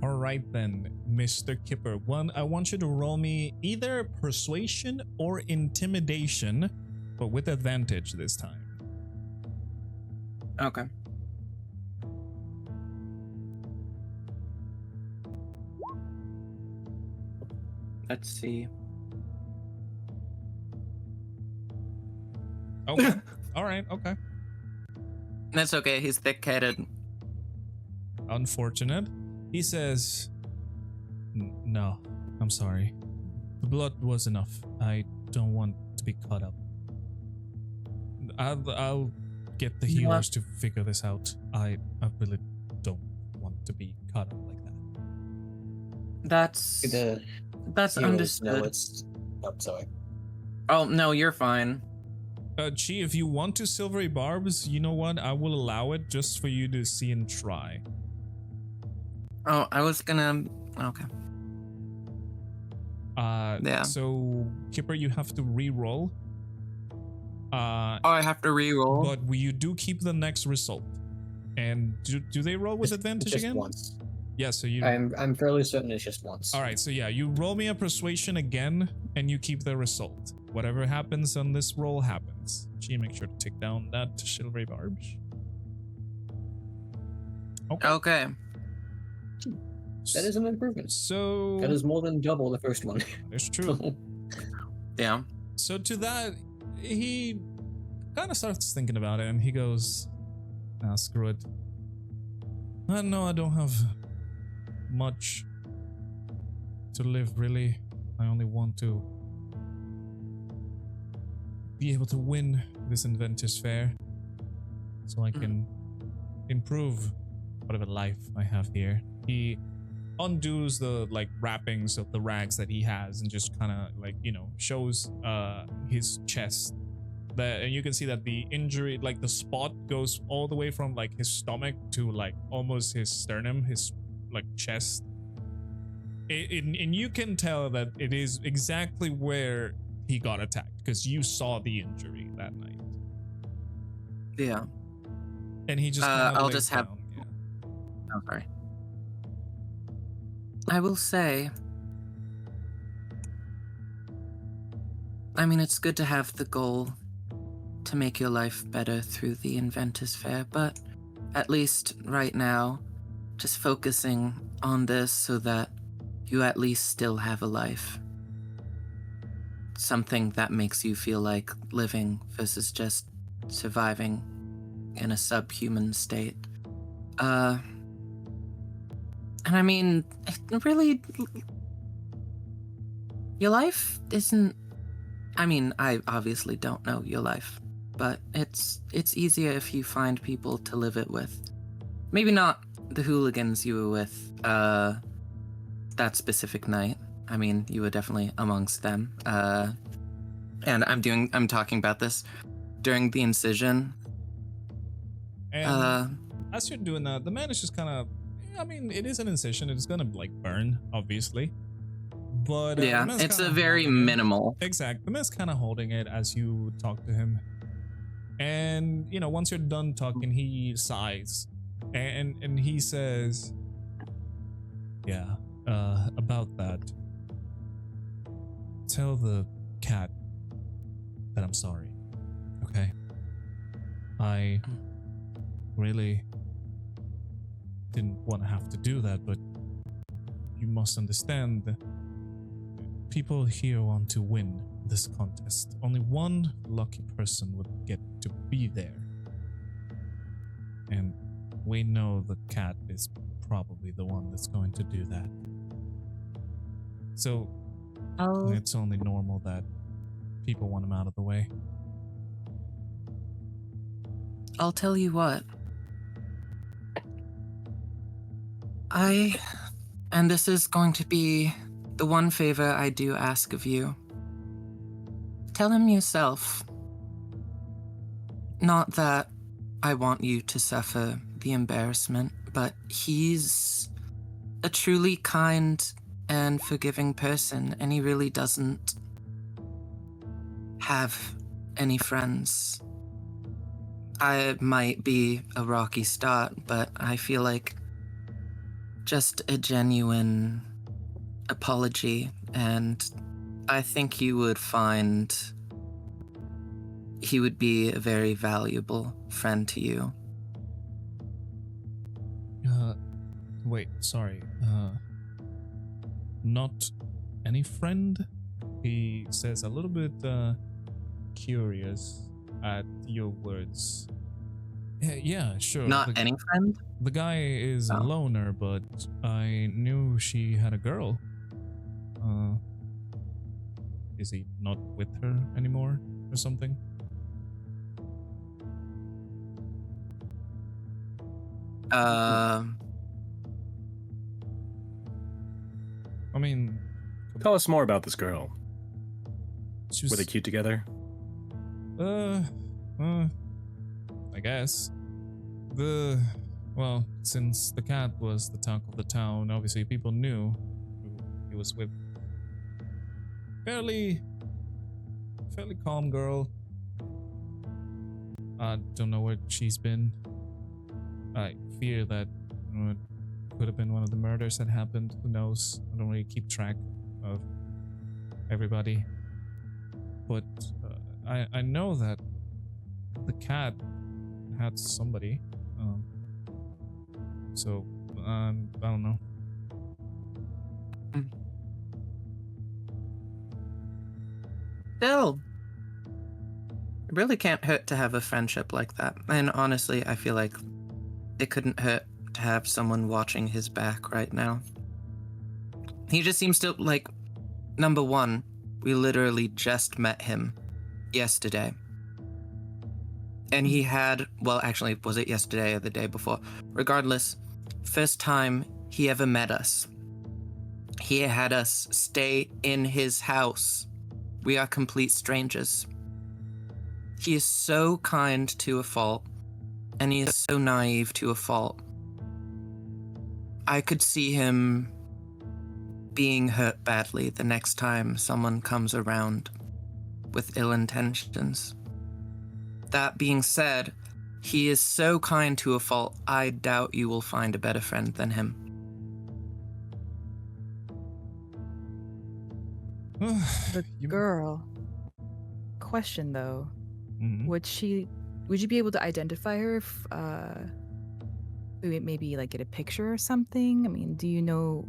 All right then, Mr. Kipper. I want you to roll me either persuasion or intimidation, but with advantage this time. Okay. Let's see. Okay. All right. Okay. That's okay, he's thick-headed. Unfortunate. He says, "No, I'm sorry. The blood was enough. I don't want to be caught up. I'll get the You know healers to figure this out. I really don't want to be caught up like that." That's The that's heroes understood. know it's. Oh, sorry. Oh, no, you're fine. Chi, if you want to silvery barbs, you know what? I will allow it just for you to see and try. Oh, I was gonna... Okay. Yeah. So, Kipper, you have to re-roll. Oh, I have to re-roll? But you do keep the next result. And do they roll with advantage just again? once. Yeah, so you... I'm fairly certain it's just once. All right, so yeah, you roll me a persuasion again, and you keep the result. Whatever happens on this roll happens. Chi, make sure to take down that silvery barbs. Okay. Okay. That is an improvement. So... That is more than double the first one. It's true. Yeah. So to that, he kind of starts thinking about it, and he goes, "Ah, screw it. I know I don't have much to live, really. I only want to be able to win this Inventors Fair so I can improve whatever life I have here." He undoes the wrappings of the rags that he has and just kind of shows his chest, and you can see that the injury, the spot, goes all the way from his stomach to almost his sternum, his chest. And you can tell that it is exactly where he got attacked because you saw the injury that night. Yeah. And he just I'll lays just have- down. Yeah. Oh, sorry. I will say, I mean, it's good to have the goal to make your life better through the Inventors Fair, but at least right now, just focusing on this so that you at least still have a life. Something that makes you feel like living versus just surviving in a subhuman state. And I mean, it really, your life isn't, I mean, I obviously don't know your life, but it's easier if you find people to live it with. Maybe not the hooligans you were with that specific night. I mean, you were definitely amongst them. And I'm talking about this during the incision. And as you're doing that, the man is just kind of, I mean, it is an incision. It's gonna burn, obviously. But the yeah, man's it's kinda a very holding it. minimal. Exact. The man's kind of holding it as you talk to him. And, once you're done talking, he sighs. And he says, "Yeah, about that. tell the cat that I'm sorry. Okay? I really didn't want to have to do that, but you must understand that people here want to win this contest. Only one lucky person would get to be there. And we know the cat is probably the one that's going to do that. So it's only normal that people want him out of the way. I'll tell you what. And this is going to be the one favor I do ask of you. Tell him yourself. Not that I want you to suffer the embarrassment, but he's a truly kind and forgiving person, and he really doesn't have any friends. I might be a rocky start, but I feel like just a genuine apology, and I think you would find he would be a very valuable friend to you. Wait, sorry. Not any friend? He says, a little bit curious at your words. Yeah, sure. Not any friend? The guy is a loner, but I knew she had a girl. Is he not with her anymore or something? I mean, Tell us more about this girl. she was, Were they cute together? I guess. Well, since the cat was the talk of the town, obviously people knew who he was with. Fairly calm girl. I don't know where she's been. I fear that it could have been one of the murders that happened. Who knows? I don't really keep track of everybody. But I know that the cat had somebody. So I don't know. Still, it really can't hurt to have a friendship like that. And honestly, I feel like it couldn't hurt to have someone watching his back right now. He just seems to, like, number one, we literally just met him yesterday. And he had, well, actually, was it yesterday or the day before? Regardless, first time he ever met us. He had us stay in his house. We are complete strangers. He is so kind to a fault, and he is so naive to a fault. I could see him being hurt badly the next time someone comes around with ill intentions. That being said, he is so kind to a fault, I doubt you will find a better friend than him. The girl. Question though, Mhm. would you be able to identify her if maybe like get a picture or something? I mean, do you know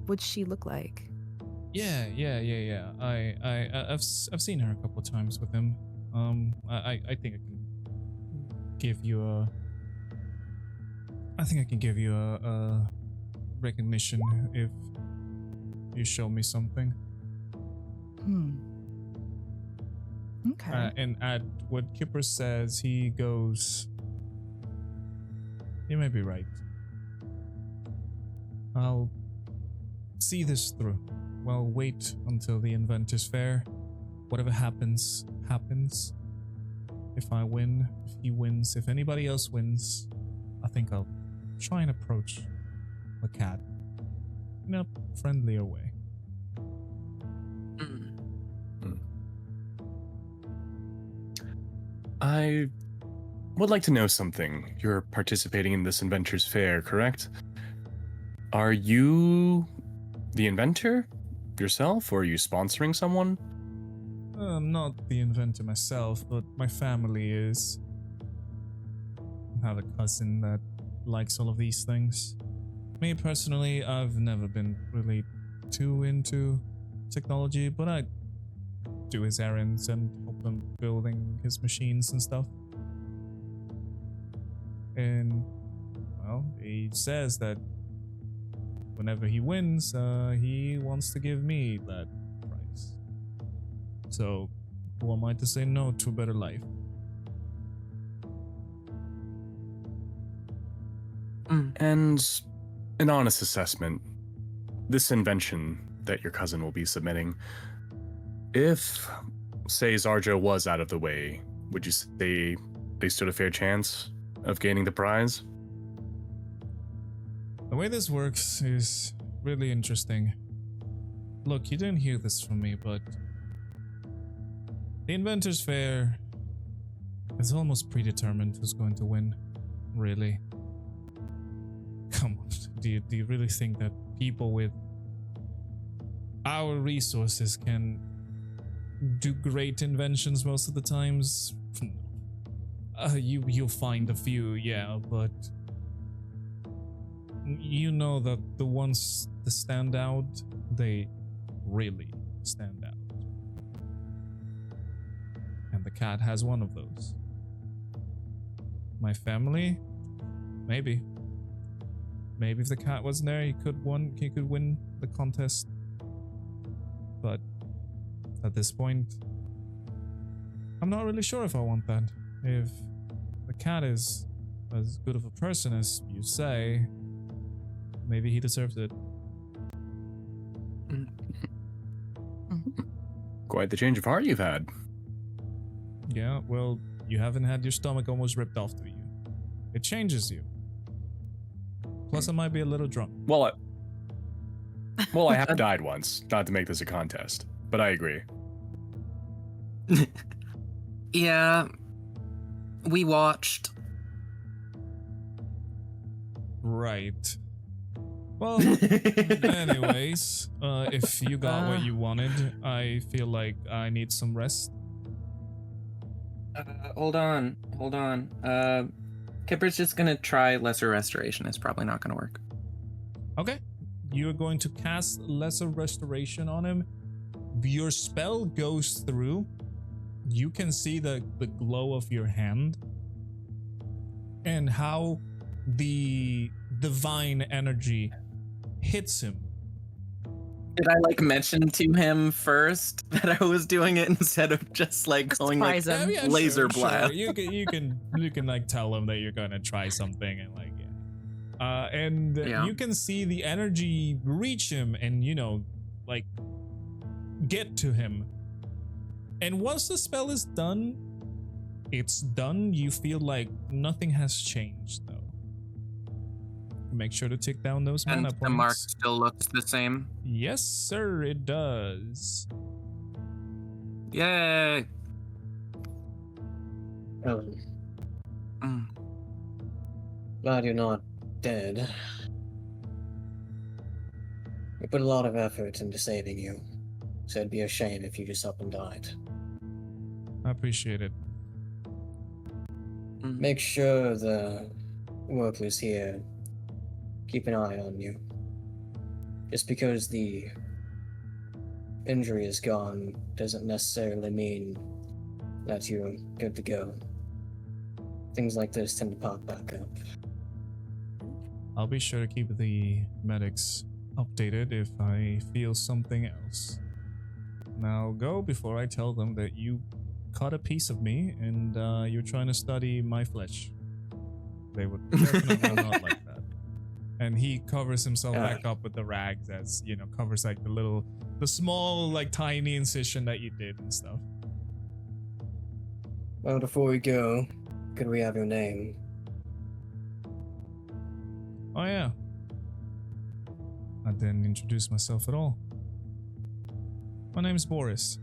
what she look like? Yeah. I've seen her a couple of times with him. I think I can give you a recognition if you show me something. Okay. And at what Kipper says, he goes, you may be right. I'll see this through. Well, wait until the Inventors Fair. Whatever happens, happens. If I win, if he wins, if anybody else wins, I think I'll try and approach the cat in a friendlier way. I would like to know something. You're participating in this Inventors Fair, correct? Are you the inventor? yourself, or are you sponsoring someone? I'm not the inventor myself, but my family is. I have a cousin that likes all of these things. Me personally, I've never been really too into technology, but I do his errands and help him building his machines and stuff. And, well, he says that whenever he wins, he wants to give me that prize. So, who am I to say no to a better life? And an honest assessment, this invention that your cousin will be submitting, if, say, Zarjo was out of the way, would you say they stood a fair chance of gaining the prize? The way this works is really interesting. Look, you didn't hear this from me, but the Inventors Fair is almost predetermined who's going to win, really. Come on, do you really think that people with our resources can do great inventions most of the times? You'll find a few, yeah, but you know that the ones that stand out, they really stand out. And the cat has one of those. My family? Maybe. Maybe if the cat wasn't there, he could win the contest. But at this point, I'm not really sure if I want that. If the cat is as good of a person as you say, maybe he deserves it. Quite the change of heart you've had. Yeah, well, you haven't had your stomach almost ripped off to you. It changes you. Plus, I might be a little drunk. Well, I have died once, not to make this a contest, but I agree. Yeah, we watched. Right. Well, anyways, if you got what you wanted, I feel like I need some rest. Hold on. Kipper's just gonna try Lesser Restoration. It's probably not gonna work. Okay. You're going to cast Lesser Restoration on him. Your spell goes through. You can see the glow of your hand and how the divine energy hits him. Did I mention to him first that I was doing it instead of just going surprise him. Yeah, laser sure. blast? You can tell him that you're gonna try something and and Yeah. you can see the energy reach him and get to him. And once the spell is done, it's done. You feel like nothing has changed though. Make sure to tick down those And mana the points. mark still looks the same. Yes, sir, it does. Yay! Glad you're not dead. We put a lot of effort into saving you, so it'd be a shame if you just up and died. I appreciate it. Make sure the workers here keep an eye on you. Just because the injury is gone doesn't necessarily mean that you're good to go. Things like this tend to pop back up. I'll be sure to keep the medics updated if I feel something else. Now go before I tell them that you cut a piece of me and you're trying to study my flesh. They would definitely not like that. And he covers himself back up with the rags as, covers the small, tiny incision that you did and stuff. Well, before we go, could we have your name? Oh yeah. I didn't introduce myself at all. My name's Boris.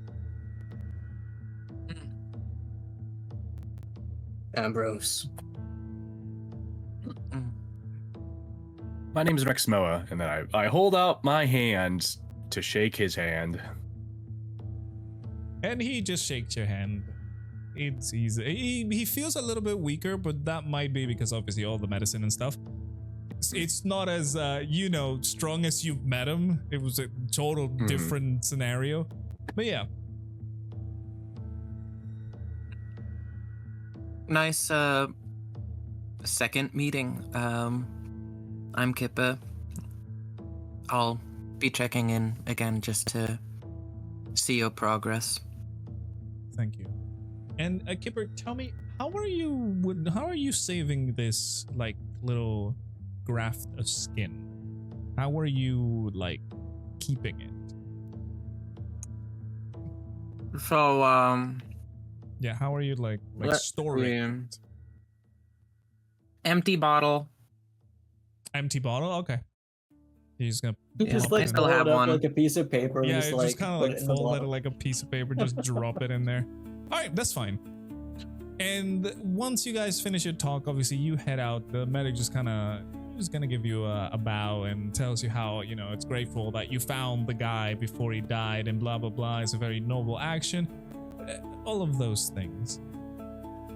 Ambrose. My name's Rexmoa, and then I hold out my hand to shake his hand. And he just shakes your hand. It's easy. He feels a little bit weaker, but that might be because obviously all the medicine and stuff. It's not as strong as you've met him. It was a total different scenario. But yeah. Nice second meeting. I'm Kipper. I'll be checking in again just to see your progress. Thank you. And Kipper, tell me, how are you saving this like little graft of skin? How are you like keeping it? So Yeah, how are you like storing it? Empty bottle. Empty bottle? Okay. You're just gonna Just plop like it in. still pull have it up one. like a piece of paper. Yeah, and just like kind of put like it in the fold it bottle. like a piece of paper, just drop it in there. All right, that's fine. And once you guys finish your talk, obviously you head out. The medic just gonna give you a bow and tells you how it's grateful that you found the guy before he died and blah blah blah. It's a very noble action. All of those things.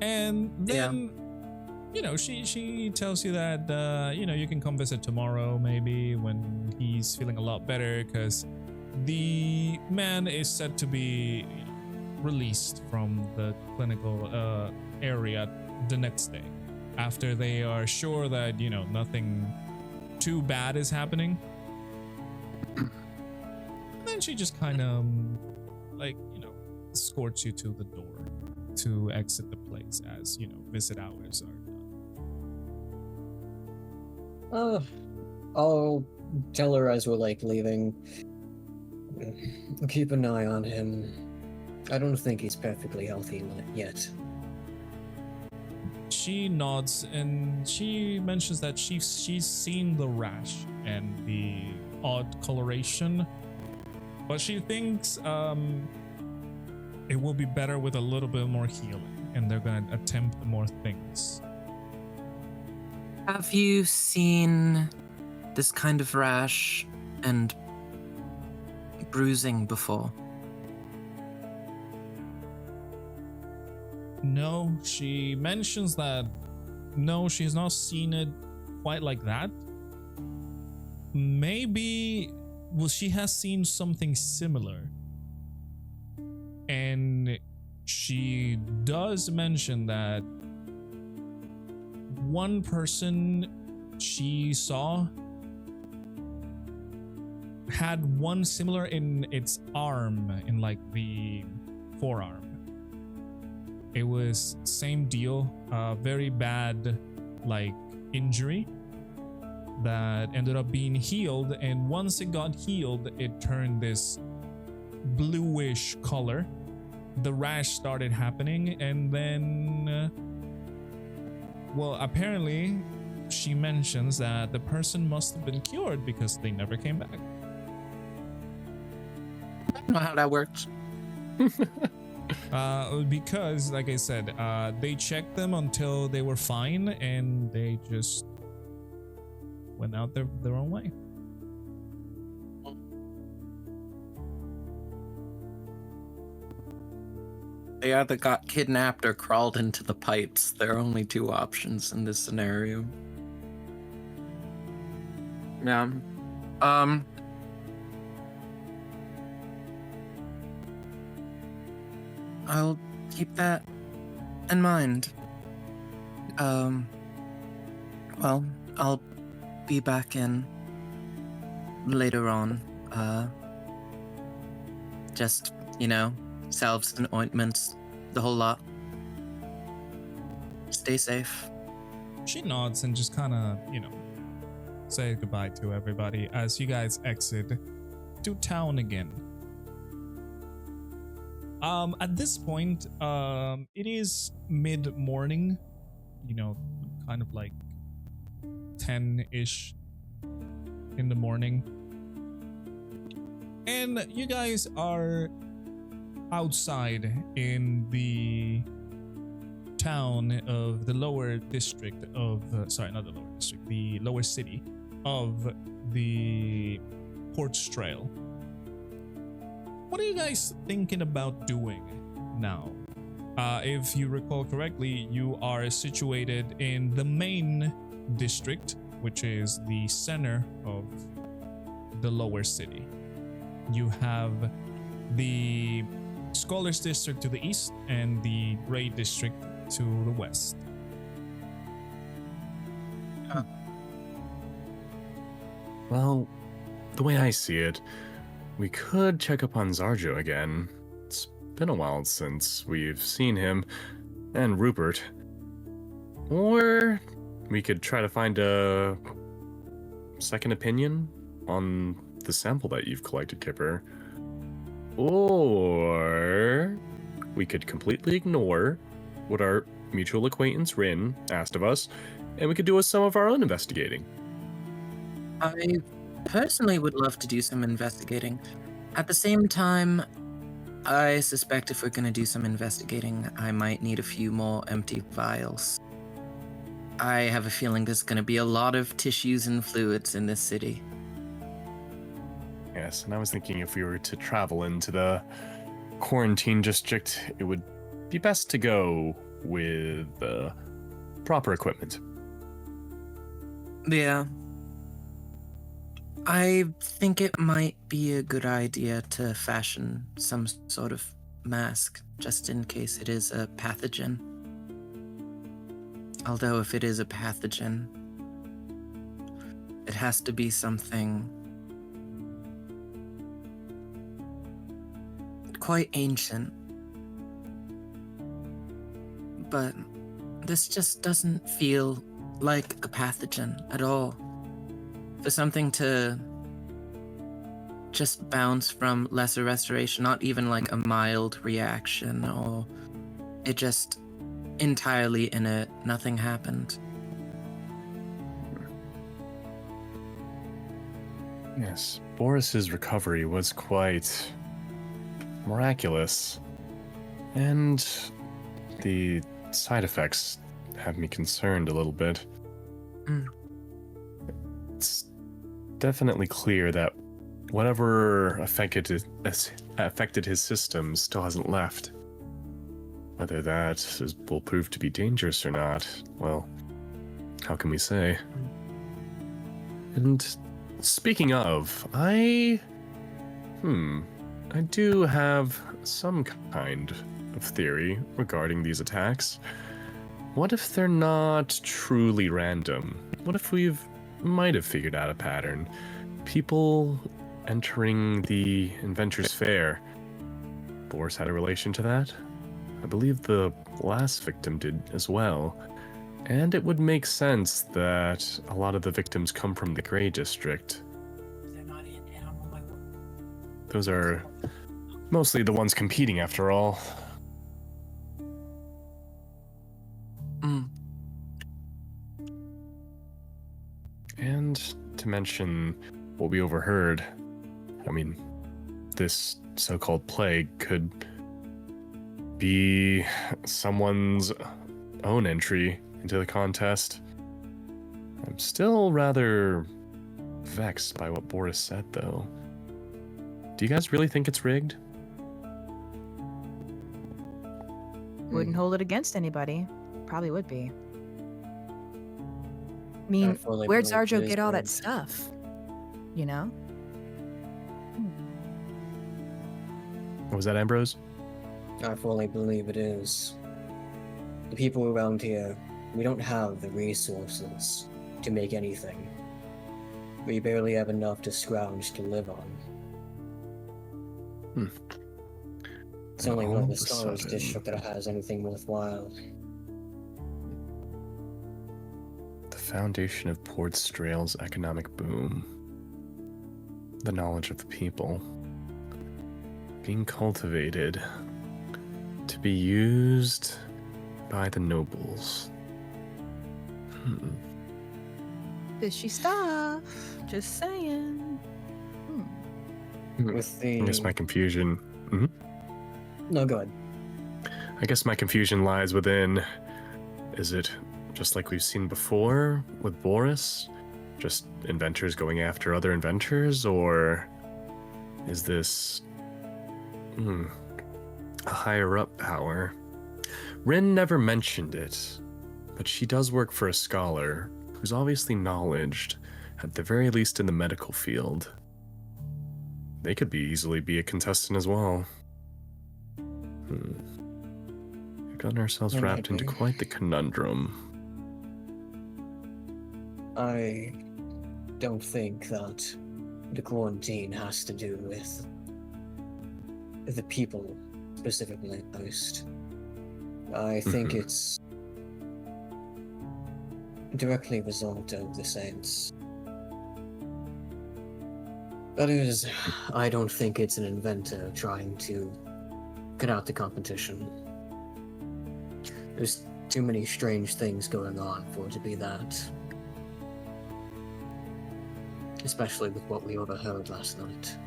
And then she tells you that you can come visit tomorrow maybe when he's feeling a lot better, because the man is said to be released from the clinical area the next day after they are sure that nothing too bad is happening. And then she just kind of escorts you to the door to exit the place as visit hours are done. I'll tell her as we're leaving. Keep an eye on him. I don't think he's perfectly healthy yet. She nods and she mentions that she's seen the rash and the odd coloration, but she thinks it will be better with a little bit more healing, and they're gonna attempt more things. Have you seen this kind of rash and bruising before? No, she mentions that no, she's not seen it quite like that. Maybe, she has seen something similar. And she does mention that one person she saw had one similar in its arm, in like the forearm. It was same deal, very bad like injury that ended up being healed, and once it got healed, it turned this bluish color. The rash started happening, and then apparently she mentions that the person must have been cured because they never came back. I don't know how that works. Because like I said, they checked them until they were fine, and they just went out their own way. They either got kidnapped or crawled into the pipes. There are only two options in this scenario. Yeah. I'll keep that in mind. Well, I'll be back in later on. Just, salves and ointments, the whole lot. Stay safe. She nods and just kind of, say goodbye to everybody as you guys exit to town again. At this point, it is mid-morning, kind of like 10-ish in the morning. And you guys are outside in the town of the lower district of, not the lower district, the lower city of the Porch Trail. what are you guys thinking about doing now? If you recall correctly, you are situated in the main district, which is the center of the lower city. You have the Scholars District to the east and the Gray District to the west. Well, the way I see it, we could check up on Zarjo again. It's been a while since we've seen him, and Rupert. Or we could try to find a second opinion on the sample that you've collected, Kipper. Or we could completely ignore what our mutual acquaintance Rin asked of us, and we could do some of our own investigating. I personally would love to do some investigating. At the same time, I suspect if we're going to do some investigating, I might need a few more empty vials. I have a feeling there's going to be a lot of tissues and fluids in this city. Yes, and I was thinking if we were to travel into the quarantine district, it would be best to go with proper equipment. Yeah. I think it might be a good idea to fashion some sort of mask, just in case it is a pathogen. Although if it is a pathogen, it has to be something quite ancient. But this just doesn't feel like a pathogen at all. For something to just bounce from lesser restoration, not even like a mild reaction, or it just entirely inert, nothing happened. Yes, Boris's recovery was quite miraculous, and the side effects have me concerned a little bit. It's definitely clear that whatever affected his system still hasn't left. Whether that will prove to be dangerous or not, well, how can we say? And speaking of, I do have some kind of theory regarding these attacks. What if they're not truly random? What if might have figured out a pattern? People entering the Inventors Fair. Boris had a relation to that? I believe the last victim did as well. And it would make sense that a lot of the victims come from the Gray District. Those are mostly the ones competing after all. And to mention what we overheard, I mean, this so-called plague could be someone's own entry into the contest. I'm still rather vexed by what Boris said, though. Do you guys really think it's rigged? Wouldn't hold it against anybody. Probably would be. I mean, where'd Zarjo get all that stuff? You know? What was that, Ambrose? I fully believe it is. The people around here, we don't have the resources to make anything. We barely have enough to scrounge to live on. It's only one of the Scholars District that has anything worthwhile. The foundation of Port Strail's economic boom. The knowledge of the people. Being cultivated to be used by the nobles. Fishy stuff. Just saying. With the... I guess my confusion... No, go ahead. I guess my confusion lies within... Is it just like we've seen before with Boris? Just inventors going after other inventors? Or is this A higher up power. Rin never mentioned it, but she does work for a scholar who's obviously knowledged, at the very least in the medical field. They could easily be a contestant as well. We've gotten ourselves wrapped into quite the conundrum. I don't think that the quarantine has to do with the people specifically most. I think it's directly a result of the Saints. That is, I don't think it's an inventor trying to cut out the competition. There's too many strange things going on for it to be that. Especially with what we overheard last night.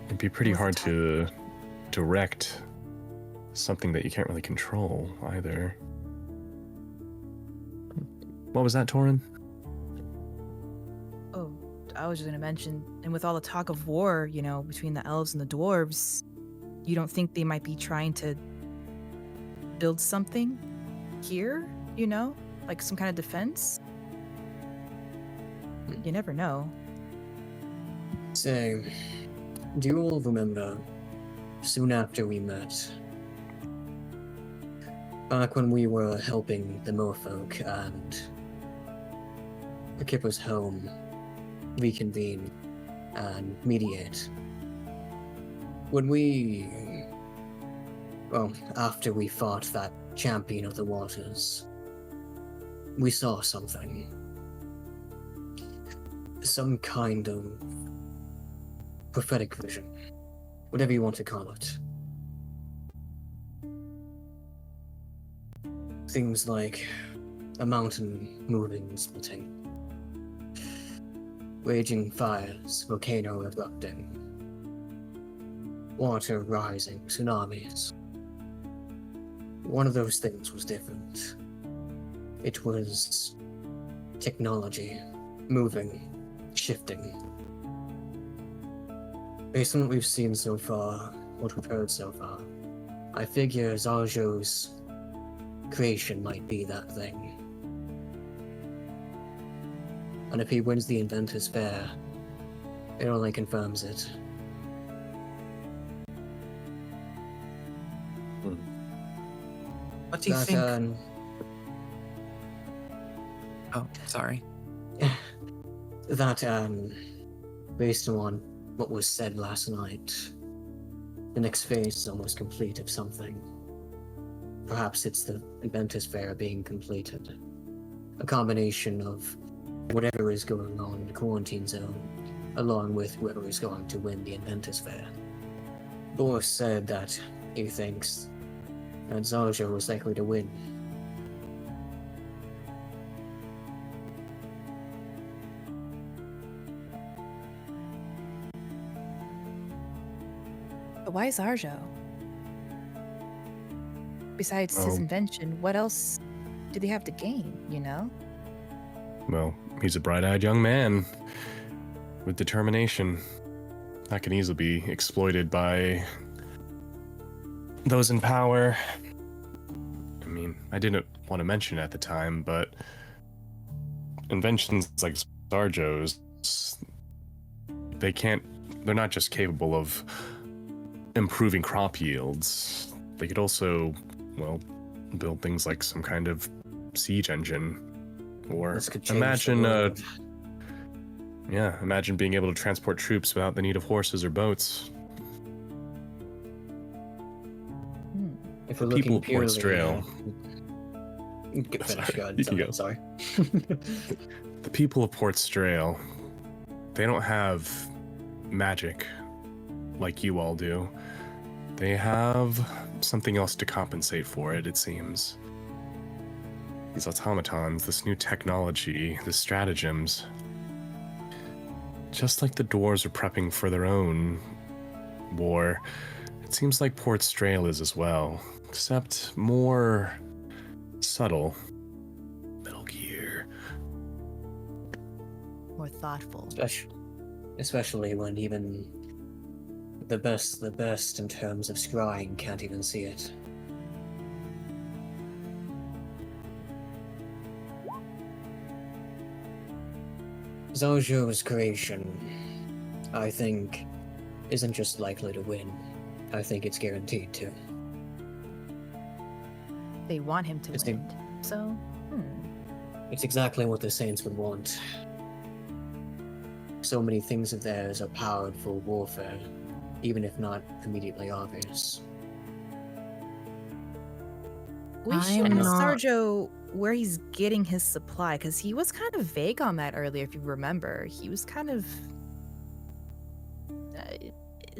It'd be pretty hard to direct something that you can't really control either. What was that, Taurin? Oh, I was just gonna mention, and with all the talk of war, you know, between the elves and the dwarves, you don't think they might be trying to build something here, you know? Like some kind of defense? You never know. So, do you all remember, soon after we met, back when we were helping the merfolk and the Kipper's home reconvene and mediate? When we... Well, after we fought that champion of the waters, we saw something. Some kind of prophetic vision. Whatever you want to call it. Things like a mountain moving and splitting. Raging fires, volcano erupting. Water rising, tsunamis. One of those things was different. It was technology, moving, shifting. Based on what we've seen so far, what we've heard so far, I figure Zarjo's creation might be that thing. And if he wins the Inventor's Fair, it only confirms it. What do you think? Oh, sorry. That, based on what was said last night, the next phase is almost complete of something. Perhaps it's the Inventor's Fair being completed. A combination of whatever is going on in the quarantine zone, along with whoever is going to win the Inventor's Fair. Boris said that he thinks that Zarjo was likely to win. But why Zarjo? Besides his invention, what else do they have to gain, you know? Well, he's a bright-eyed young man with determination that can easily be exploited by those in power. I mean, I didn't want to mention it at the time, but inventions like Zarjo's, they're not just capable of improving crop yields. They could also, well, build things like some kind of siege engine. Or imagine imagine being able to transport troops without the need of horses or boats. If we're People looking of Port Strail. Sorry. The people of Port Strail, they don't have magic like you all do. They have something else to compensate for it, it seems. These automatons, this new technology, the stratagems. Just like the dwarves are prepping for their own war, it seems like Port Strail is as well, except more subtle. Metal Gear. More thoughtful. Especially when even the best in terms of scrying can't even see it. Zhou's creation, I think, isn't just likely to win. I think it's guaranteed to. They want him to It's win. So, It's exactly what the Saints would want. So many things of theirs are powered for warfare, even if not immediately obvious. we I should am ask not- Sarjo where he's getting his supply, because he was kind of vague on that earlier, if you remember. He was kind of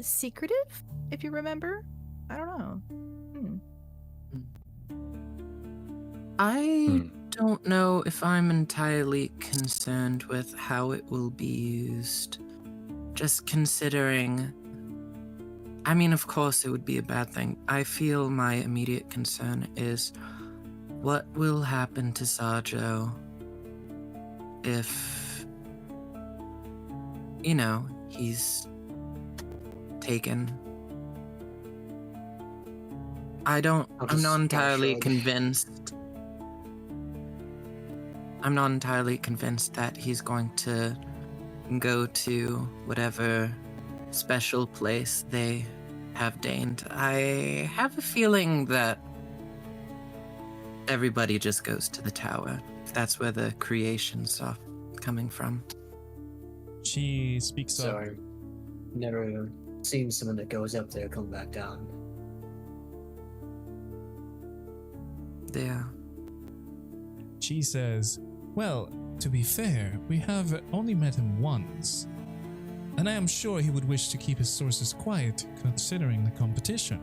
secretive, if you remember. I don't know. I don't know if I'm entirely concerned with how it will be used. Just considering. I mean, of course, it would be a bad thing. I feel my immediate concern is what will happen to Sarjo if, he's taken. I'm not entirely convinced. I'm not entirely convinced that he's going to go to whatever special place they have deigned. I have a feeling that everybody just goes to the tower. If that's where the creation stuff coming from. She speaks So up. I've never seen someone that goes up there come back down. Yeah. She says, well, to be fair, we have only met him once. And I am sure he would wish to keep his sources quiet, considering the competition.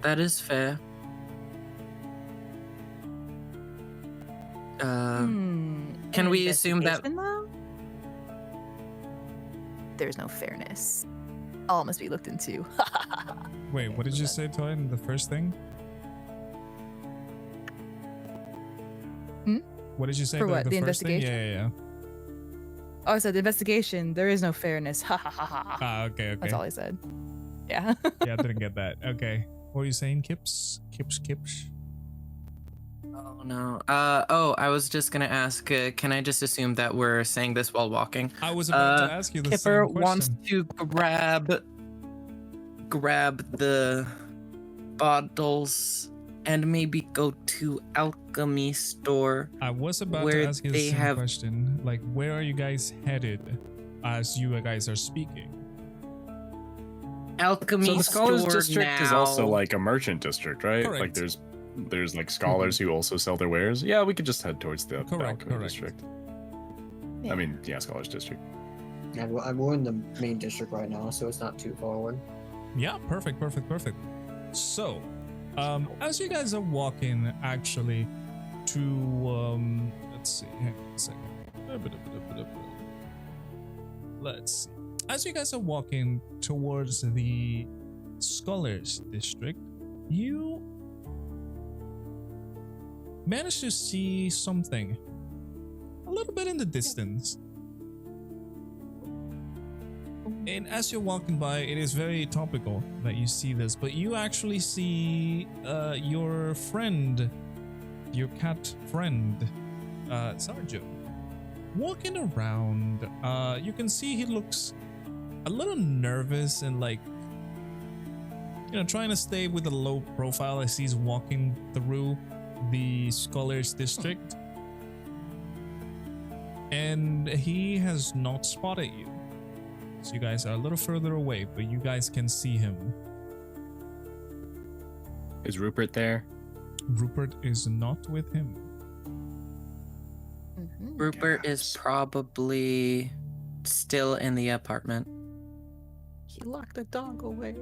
That is fair. Can we assume that- Investigation, though? There's no fairness. All must be looked into. Wait, what did you say, Taurin? The first thing? What did you say? For what, the first thing? investigation? Yeah. Oh, I said the investigation. There is no fairness. Ha ha ha ha. Ah, okay. That's all I said. Yeah. Yeah, I didn't get that. Okay. What were you saying, Kips? Kips? Oh no. I was just gonna ask, can I just assume that we're saying this while walking? I was about to ask you the Kipper same wants question. to grab the bottles and maybe go to alchemy store. I was about to where ask you the they same have- question. Like, where are you guys headed as you guys are speaking? Alchemy So the Scholars store District is now. also like a merchant district, right? Correct. Like there's like scholars who also sell their wares. Yeah, we could just head towards the Correct, Alchemy correct. District. Yeah. I mean, yeah, Scholars District. We're in the main district right now, so it's not too forward. Yeah, perfect. So, as you guys are walking, actually, to let's see, hang on a second. Let's see. As you guys are walking towards the Scholars District, you manage to see something a little bit in the distance. And as you're walking by, it is very topical that you see this, but you actually see your friend, your cat friend, Sarjo, walking around. You can see he looks a little nervous and like, trying to stay with a low profile as he's walking through the Scholars District. And he has not spotted you. So you guys are a little further away, but you guys can see him. Is Rupert there? Rupert is not with him. Mhm. Rupert is Yes. probably still in the apartment. He locked the dog away.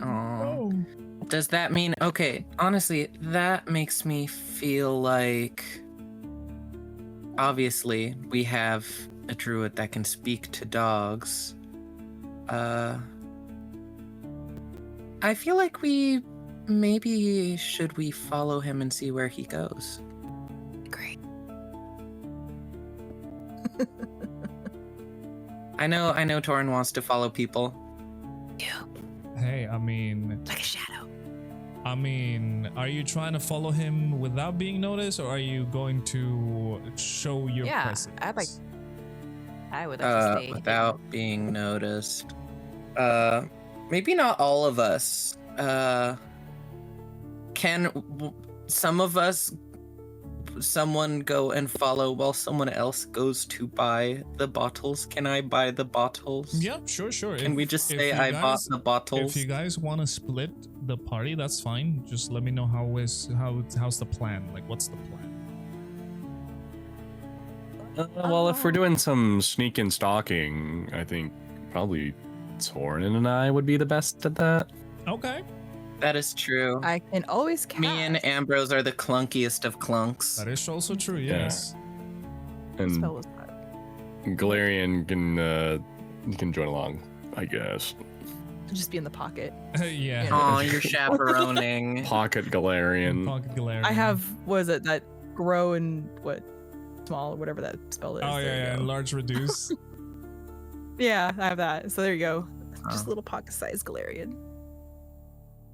Oh. Does that mean, okay, honestly, that makes me feel like obviously we have a druid that can speak to dogs. I feel like we should we follow him and see where he goes? Great. I know Taurin wants to follow people. Hey, I mean, Like a shadow. are you trying to follow him without being noticed, or are you going to show your Yeah, presence? I would like to stay Without being noticed. Maybe not all of us. Can some of us, someone go and follow while someone else goes to buy the bottles? Can I buy the bottles? Yeah, sure. Can we just say you I bought guys- the bottles? If you guys want to split the party, that's fine. Just let me know how's the plan. Like, what's the plan? Well, if we're doing some sneak and stalking, I think probably Taurin and I would be the best at that. Okay, That is true. I can always cast. Me and Ambrose are the clunkiest of clunks. that is also true. Yeah. Yes. And Spell was that. Galarian can join along, I guess. Just be in the pocket. Yeah. Oh, you're chaperoning. Pocket Galarian. Pocket Galarian. I have, was it that grow and what? Small or whatever that spell is. Oh There you yeah, go. large reduce. Yeah, I have that. So there you go. Just Oh. a little pocket-sized Galarian.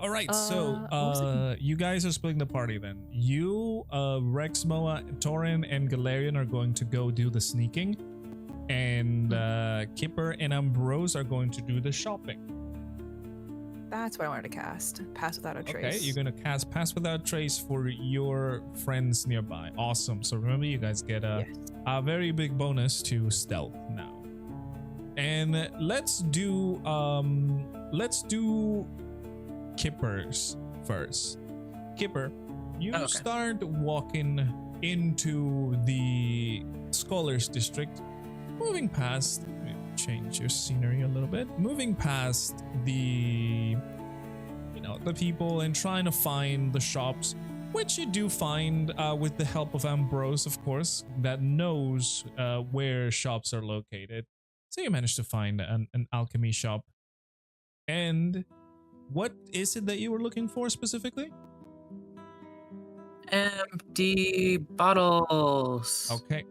All right, so what was you guys are splitting the party then. You, Rexmoa, Taurin, and Galarian are going to go do the sneaking, and Kipper and Ambrose are going to do the shopping. That's what I wanted to cast. Pass without a trace. Okay, you're gonna cast Pass Without Trace for your friends nearby. Awesome. So remember, you guys get a very big bonus to stealth now. And let's do Kippers first. Kipper, you Okay. start walking into the Scholars District, moving past. Let me change your scenery a little bit. Moving past the people and trying to find the shops, which you do find with the help of Ambrose, of course, that knows where shops are located. So you managed to find an alchemy shop. And what is it that you were looking for specifically? Empty bottles. Okay,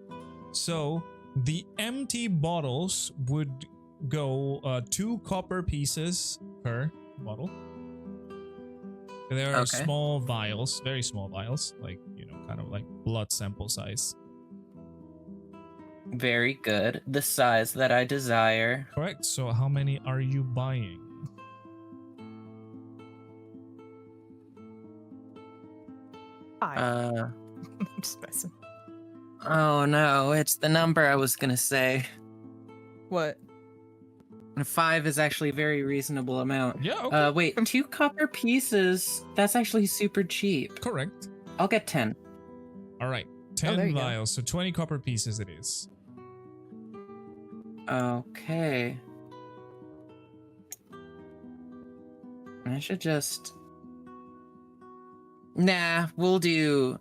so the empty bottles would go 2 copper pieces per bottle. There are Okay. small vials, very small vials, like, kind of like blood sample size. Very good. The size that I desire. Correct. So how many are you buying? I'm just messing. Oh no, it's the number I was gonna say. What? 5 is actually a very reasonable amount. Yeah, okay. Wait, 2 copper pieces? That's actually super cheap. Correct. I'll get 10. All right. there 10 you go. vials, so 20 copper pieces it is. Okay. I should just... Nah, we'll do...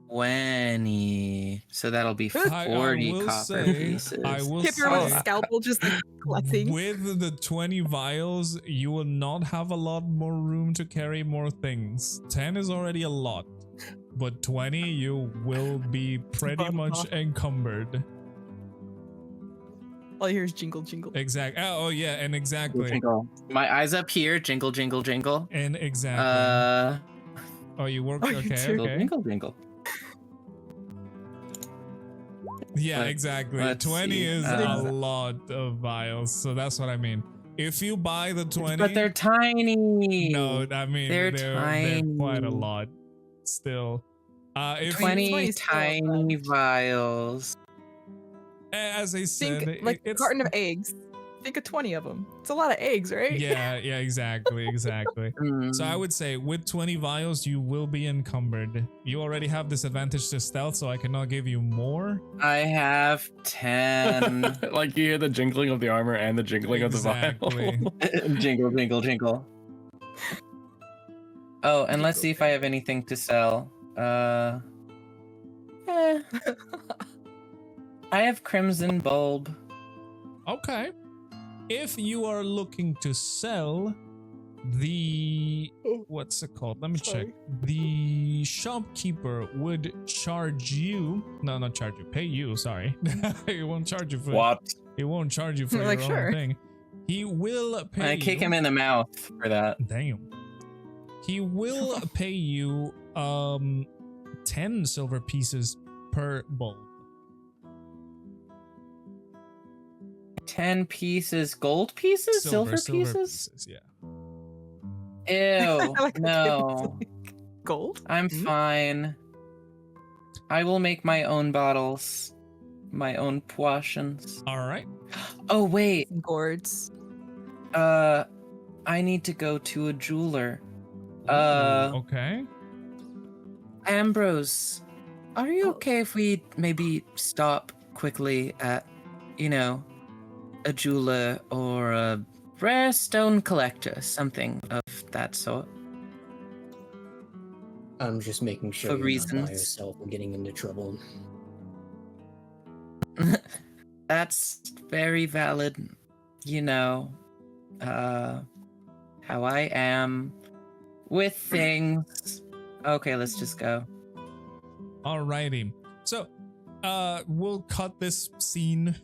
20. So that'll be 40 I will copper say, pieces. I will Kipper with say, a scalpel just like collecting. with the 20 vials, you will not have a lot more room to carry more things. 10 is already a lot, but 20, you will be pretty much encumbered. All you hear is jingle, jingle. Exactly. Oh yeah, and exactly. Jingle. My eyes up here. Jingle, jingle, jingle. And exactly. Oh, you work. Oh, you Okay, do. Jingle, okay. jingle, jingle. Yeah, Let- exactly. let's 20 see. is a lot of vials, so that's what I mean. If you buy the 20, But they're tiny. no, I mean They're they're quite a tiny. lot. Still, if 20 20 is still tiny vials. as I said, Think like a it's carton of eggs. Think of 20 of them. It's a lot of eggs, right? yeah, exactly. So I Mm. would say with 20 vials, you will be encumbered. You already have disadvantage to stealth, so I cannot give you more. I have 10. Like you hear the jingling of the armor and the jingling Exactly. of the vial. Jingle, jingle, jingle. Oh, and let's see if I have anything to sell. I have Crimson Bulb. Okay. If you are looking to sell the what's it called? Let me Sorry. check. The shopkeeper would charge you. No, not charge you. Pay you. Sorry. He won't charge you for. What? He won't charge you for Like, your sure. own thing. He will pay I kick you. him in the mouth for that. Damn. He will pay you 10 silver pieces per bulb. 10 pieces, gold pieces, silver pieces. Yeah. Ew, I like the kid no. that's like, gold? I'm fine. I will make my own bottles, my own potions. All right. Oh wait, Gourds. I need to go to a jeweler. Okay. Ambrose, are you Oh. okay if we maybe stop quickly at, a jeweler or a rare stone collector, something of that sort? I'm just making sure For you're not reasons. by yourself and getting into trouble. That's very valid. How I am with things. Okay, let's just go. Alrighty. So, we'll cut this scene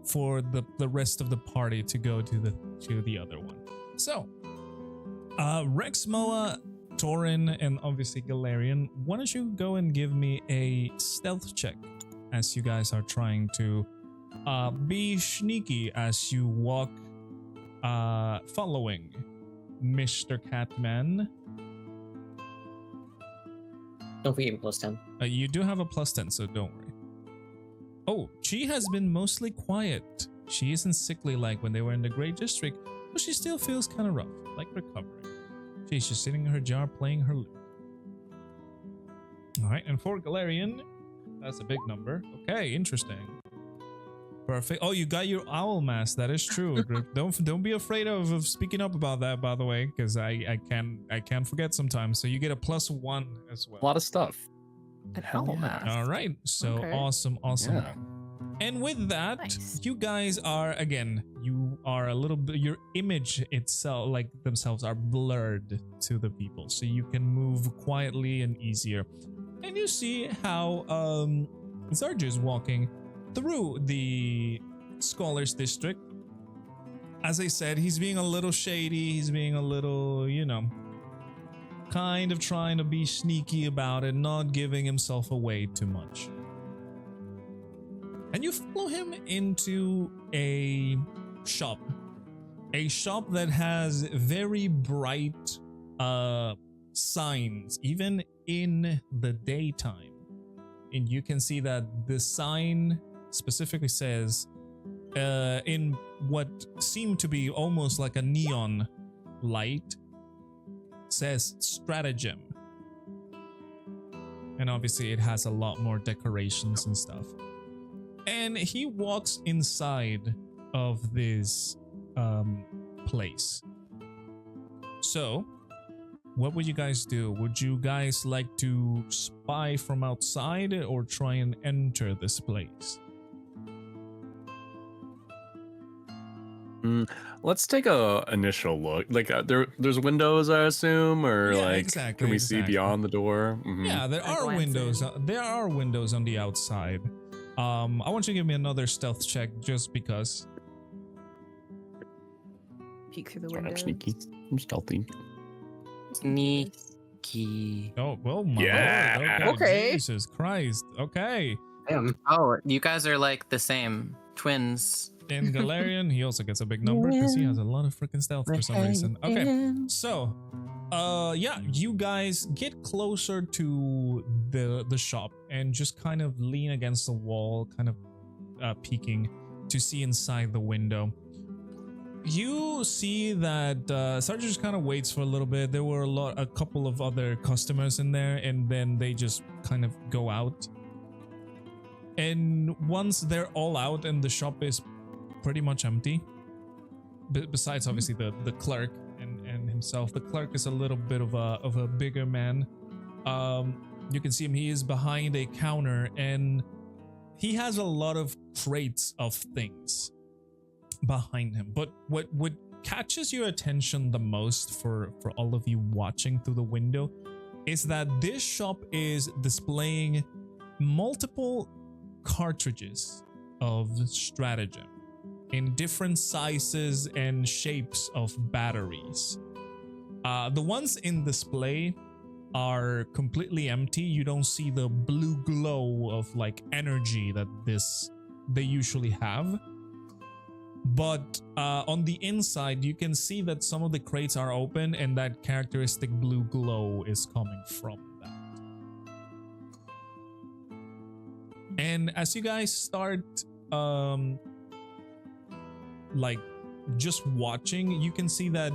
for the rest of the party to go to the other one. So, Rexmoa, Taurin, and obviously Galarian, why don't you go and give me a stealth check as you guys are trying to be sneaky as you walk following Mr. Catman. Don't forget plus 10. You do have a plus 10, so don't worry. Oh, she has been mostly quiet. She isn't sickly like when they were in the Great District, but she still feels kind of rough, like recovering. She's just sitting in her jar playing her lute. Alright, and for Galarian, that's a big number. Okay, interesting. Perfect. Oh, you got your owl mask. That is true. Don't be afraid of speaking up about that, by the way, because I can forget sometimes. So you get a +1 as well. A lot of stuff. An Hell owl yeah. mask. All right. So Okay. awesome. Yeah. And with that, Nice. you guys are you are a little bit, your image itself, like themselves, are blurred to the people, so you can move quietly and easier. And you see how Zarja is walking through the Scholars District. As I said, he's being a little shady. He's being a little, kind of trying to be sneaky about it, not giving himself away too much. And you follow him into a shop that has very bright signs, even in the daytime. And you can see that the sign specifically says, in what seemed to be almost like a neon light, says stratagem. And obviously it has a lot more decorations and stuff. And he walks inside of this place. So, what would you guys do? Would you guys like to spy from outside or try and enter this place? Let's take a initial look. Like there's windows, I assume, or Yeah, like exactly, can we see exactly. beyond the door? Mhm. Yeah, there I are glance windows. in. There are windows on the outside. I want you to give me another stealth check just because. Peek through the I'm window. sneaky. I'm stealthy. Sneaky. Oh, well, my Yeah. lord. Okay. Jesus Christ. Okay. Oh, you guys are like the same twins. In Galarian, he also gets a big number because he has a lot of freaking stealth for some reason. Okay. So, yeah, you guys get closer to the shop and just kind of lean against the wall, kind of peeking to see inside the window. You see that Sarge just kind of waits for a little bit. There were a couple of other customers in there, and then they just kind of go out. And once they're all out and the shop is pretty much empty, besides obviously the clerk and himself. The clerk is a little bit of a bigger man. You can see him. He is behind a counter and he has a lot of crates of things behind him. But what would catches your attention the most for all of you watching through the window is that this shop is displaying multiple cartridges of stratagem in different sizes and shapes of batteries. The ones in display are completely empty. You don't see the blue glow of like energy that they usually have. But on the inside, you can see that some of the crates are open and that characteristic blue glow is coming from that. And as you guys start like just watching, you can see that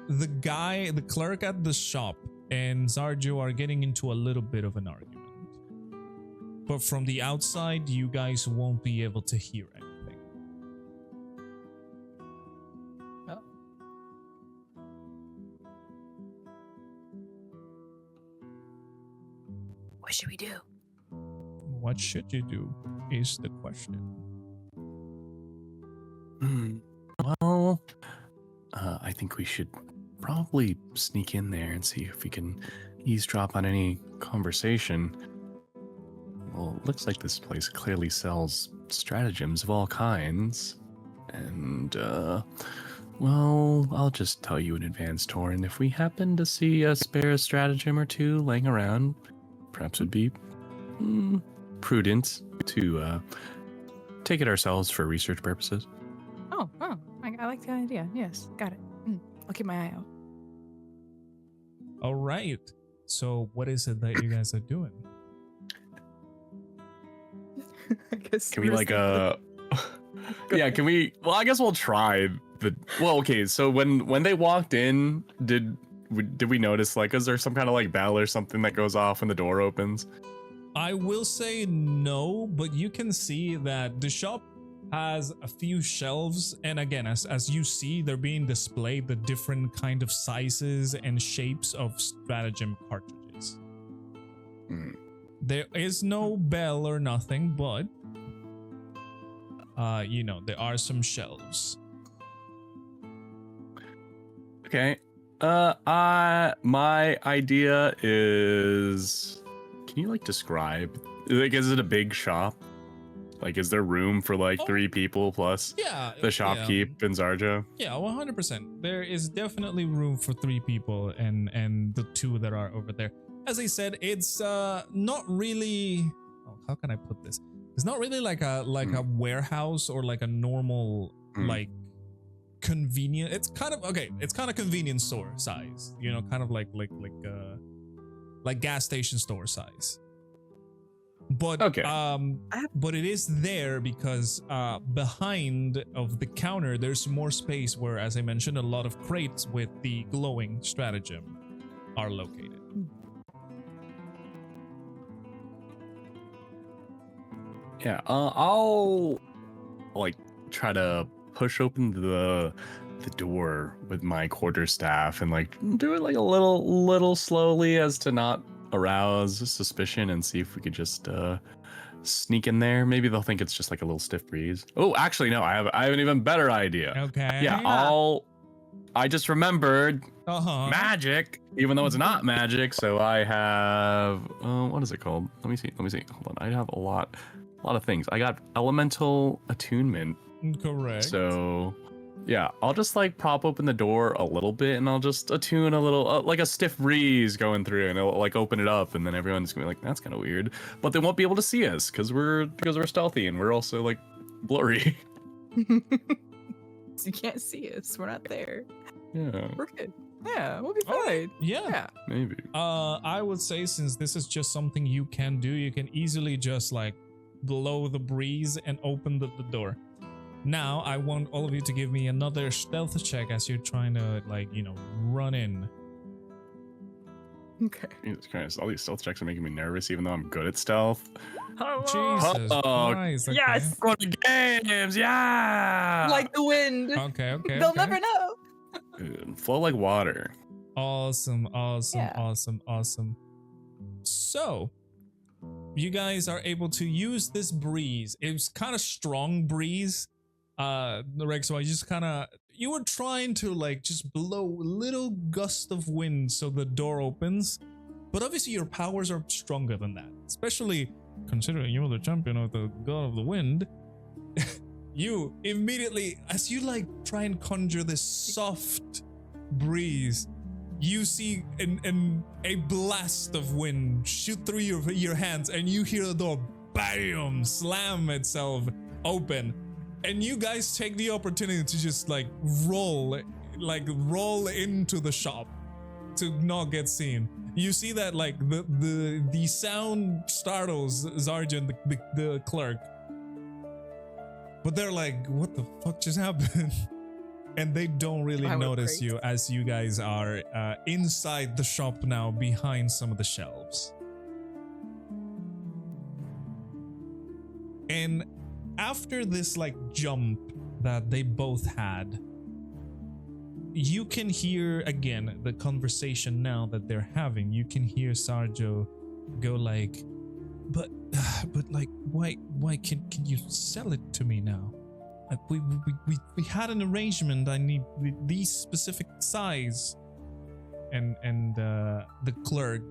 the clerk at the shop and Zarjo are getting into a little bit of an argument. But from the outside, you guys won't be able to hear anything. What should we do? What should you do is the question. Well, I think we should probably sneak in there and see if we can eavesdrop on any conversation. Well, it looks like this place clearly sells stratagems of all kinds. And, well, I'll just tell you in advance, Taurin, if we happen to see a spare stratagem or two laying around, perhaps it'd be prudent to take it ourselves for research purposes. Oh, I like the idea. Yes, got it. I'll keep my eye out. All right. So what is it that you guys are doing? I guess. Can we like yeah, can we? Well, I guess we'll try the. Well, okay. So when they walked in, did we notice like is there some kind of like bell or something that goes off when the door opens? I will say no, but you can see that the shop has a few shelves, and again, as you see, they're being displayed the different kind of sizes and shapes of stratagem cartridges. There is no bell or nothing, but you know, there are some shelves. Okay. My idea is, can you like describe? Like, is it a big shop? Like, is there room for like 3 people plus the shopkeep and Zarjo? Yeah, 100%. There is definitely room for 3 people and the 2 that are over there. As I said, it's not really. Oh, how can I put this? It's not really like a warehouse or like a normal like convenient. It's kind of okay. It's kind of convenience store size. You know, kind of like gas station store size. But okay. But it is there because behind of the counter there's more space where, as I mentioned, a lot of crates with the glowing stratagem are located. Yeah, I'll like try to push open the door with my quarterstaff and like do it like a little slowly as to not arouse suspicion, and see if we could just sneak in there. Maybe they'll think it's just like a little stiff breeze. Oh, actually no, I have an even better idea. Okay. Yeah, I just remembered magic, even though it's not magic. So I have what is it called? Let me see. Hold on, I have a lot of things. I got elemental attunement. Correct. So yeah, I'll just like prop open the door a little bit and I'll just attune a little, like a stiff breeze going through, and it'll like open it up, and then everyone's gonna be like, that's kind of weird. But they won't be able to see us because we're stealthy and we're also like blurry. So you can't see us. We're not there. Yeah. We're good. Yeah, we'll be fine. Right. Yeah. Maybe. I would say, since this is just something you can do, you can easily just like blow the breeze and open the door. Now, I want all of you to give me another stealth check as you're trying to, like, you know, run in. Okay. Jesus Christ, all these stealth checks are making me nervous, even though I'm good at stealth. Jesus Christ. Okay. Yes. Go to games, yeah! Like the wind. Okay. They'll never know. Dude, flow like water. Awesome. Yeah. Awesome. So, you guys are able to use this breeze. It was kind of strong breeze. The Rexmoa, you just kind of, you were trying to like just blow a little gust of wind so the door opens, but obviously your powers are stronger than that, especially considering you're the champion of the god of the wind. You immediately, as you like try and conjure this soft breeze, you see a blast of wind shoot through your hands, and you hear the door bam slam itself open, and you guys take the opportunity to just like roll into the shop to not get seen. You see that like the sound startles Sergeant, the clerk, but they're like, what the fuck just happened? And they don't really notice you as you guys are inside the shop now, behind some of the shelves. And after this like jump that they both had, you can hear again the conversation now that they're having. You can hear Sarjo go like, but like, why can you sell it to me now? We had an arrangement. I need these specific size. And the clerk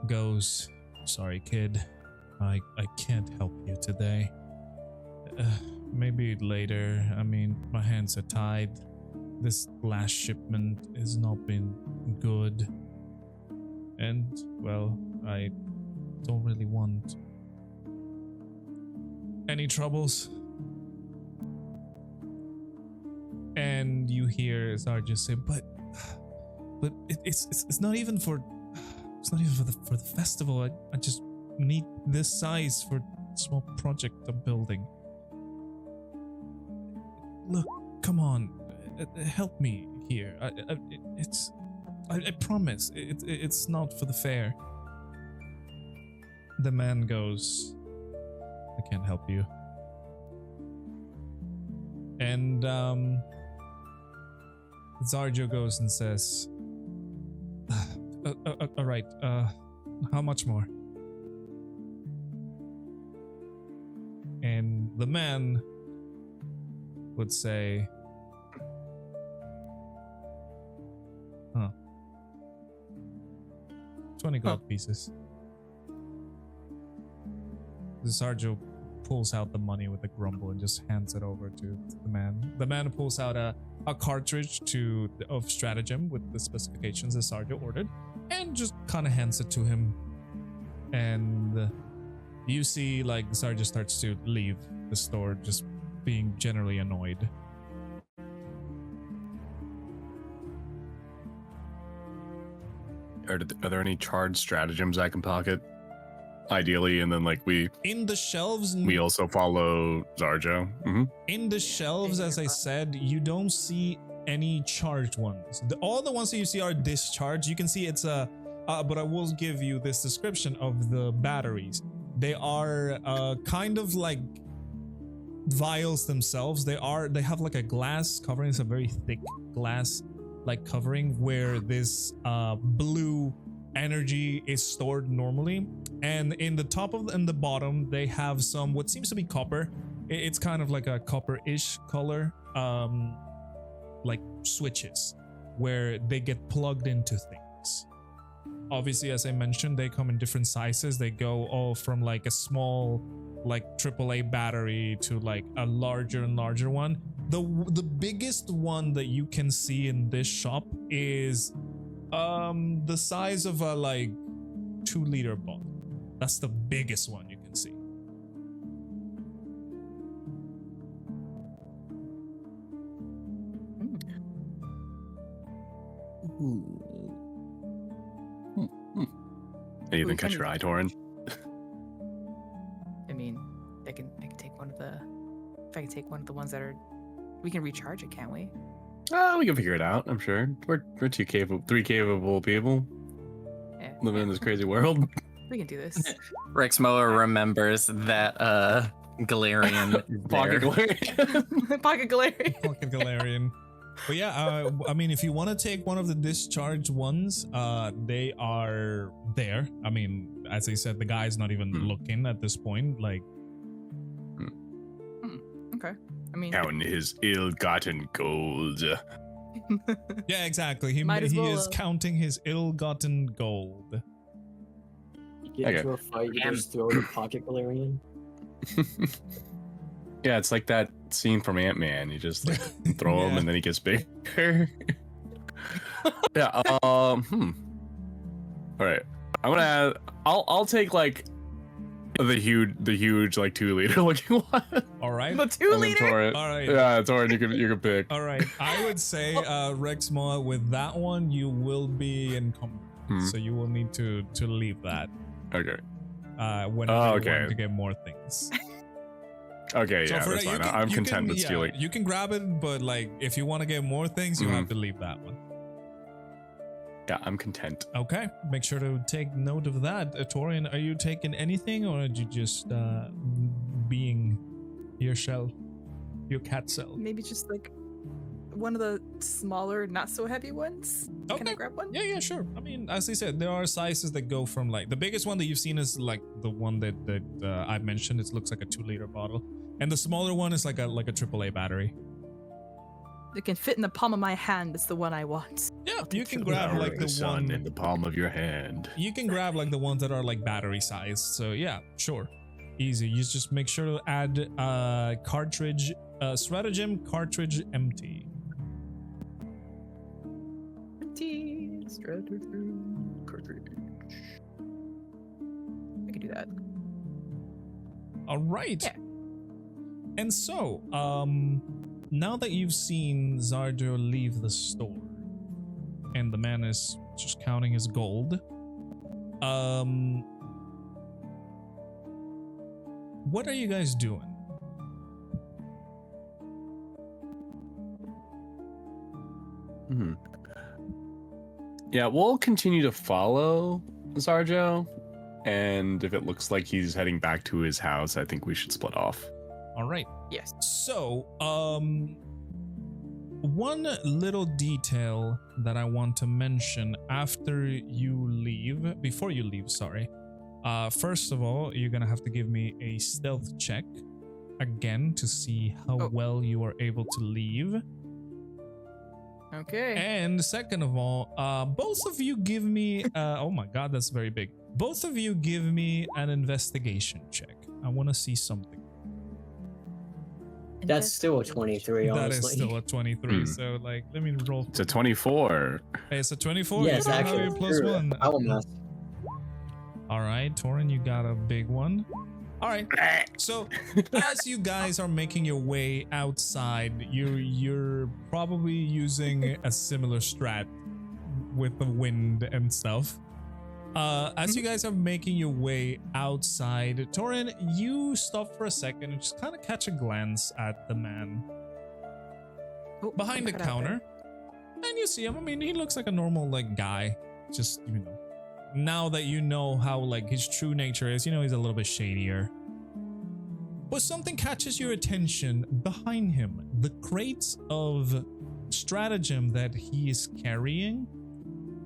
goes, sorry kid, I can't help you today. Maybe later. I mean, my hands are tied. This last shipment has not been good. And, well, I don't really want any troubles. And you hear Sergeant say, but it's not even for the festival. I just need this size for a small project I'm building. Look, come on, help me here. I promise it's not for the fair. The man goes, I can't help you. And Zarjo goes and says, all right, how much more? And the man would say, 20 gold pieces. Zarjo pulls out the money with a grumble and just hands it over to the man. The man pulls out a cartridge of stratagem with the specifications that Sarjo ordered and just kind of hands it to him. And you see like Sarjo starts to leave the store, just being generally annoyed. Are there any charged stratagems I can pocket? Ideally, and then like in the shelves, we also follow Zarjo. Mm-hmm. In the shelves, as I said, you don't see any charged ones. All the ones that you see are discharged. You can see it's a but I will give you this description of the batteries. They are kind of like vials themselves. They have like a glass covering. It's a very thick glass like covering where this blue energy is stored normally, and in the top of and the bottom they have some what seems to be copper. It's kind of like a copper-ish color, like switches where they get plugged into things. Obviously, as I mentioned, they come in different sizes. They go all from like a small like AAA battery to like a larger and larger one. The biggest one that you can see in this shop is the size of a like 2-liter bottle. That's the biggest one you can see. Anything catch your eye, Taurin? I mean, I can take one of the. If I can take one of the ones that are, we can recharge it, can't we? Oh, we can figure it out. I'm sure we're three capable people living in this crazy world. We can do this. Rexmoa remembers that Galarian Pocket Galarian. Pocket Galarian. Pocket Galarian. But yeah, I mean, if you want to take one of the discharged ones, they are there. I mean, as I said, the guy's not even looking at this point. Like, Okay. I mean, Counting his ill-gotten gold. Yeah, exactly. He Might as he well, is counting his ill-gotten gold. You get Okay. into a fight, you just throw the pocket Galarian. Yeah, it's like that scene from Ant-Man. You just like throw him Yeah. and then he gets bigger. Yeah. All right. I'm gonna add. I'll take like the huge like 2 liter looking one. All right. the 2 liter. Taurin. All right. Yeah, Taurin, you can pick. All right. I would say, Rexmoa, with that one, you will be encumbered. So you will need to leave that Okay. whenever you okay. want to get more things. Okay, So yeah, for that's that, fine. I'm you content with yeah, stealing. You can grab it, but like if you want to get more things, you have to leave that one. Yeah, I'm content. Okay. Make sure to take note of that. Taurin, are you taking anything, or are you just being your shell, your cat cell? Maybe just like one of the smaller, not so heavy ones. Can I Okay. grab one? Yeah, sure. I mean, as I said, there are sizes that go from like the biggest one that you've seen is like the one that I mentioned. It looks like a 2 liter bottle, and the smaller one is like a AAA battery. It can fit in the palm of my hand. It's the one I want. Yeah, I'll take you can the grab Lowering like the sun one. in the palm of your hand. You can grab like the ones that are like battery sized. So yeah, sure, easy. You just make sure to add cartridge, stratagem cartridge empty. Cartridge. I can do that. All right. Yeah. And so, now that you've seen Zardo leave the store, and the man is just counting his gold, what are you guys doing? Yeah, we'll continue to follow Zarjo, and if it looks like he's heading back to his house, I think we should split off. All right. Yes. So, one little detail that I want to mention after you leave, before you leave, sorry. First of all, you're gonna have to give me a stealth check again to see how well you are able to leave. Okay. And second of all, both of you give me, oh my god, that's very big. Both of you give me an investigation check. I want to see something. That's still a 23, honestly. That is still a 23, so like, let me roll. It's a 24. Hey, it's a 24? Yes, You don't have actually. your plus Sure. one. I will mess. All right, Taurin, you got a big one. All right, so as you guys are making your way outside, you're probably using a similar strat with the wind and stuff. As you guys are making your way outside, Taurin, you stop for a second and just kind of catch a glance at the man behind the cut out counter, and you see him. I mean, he looks like a normal like guy. Just, you know, now that you know how like his true nature is, you know he's a little bit shadier. But something catches your attention behind him. The crates of stratagem that he is carrying.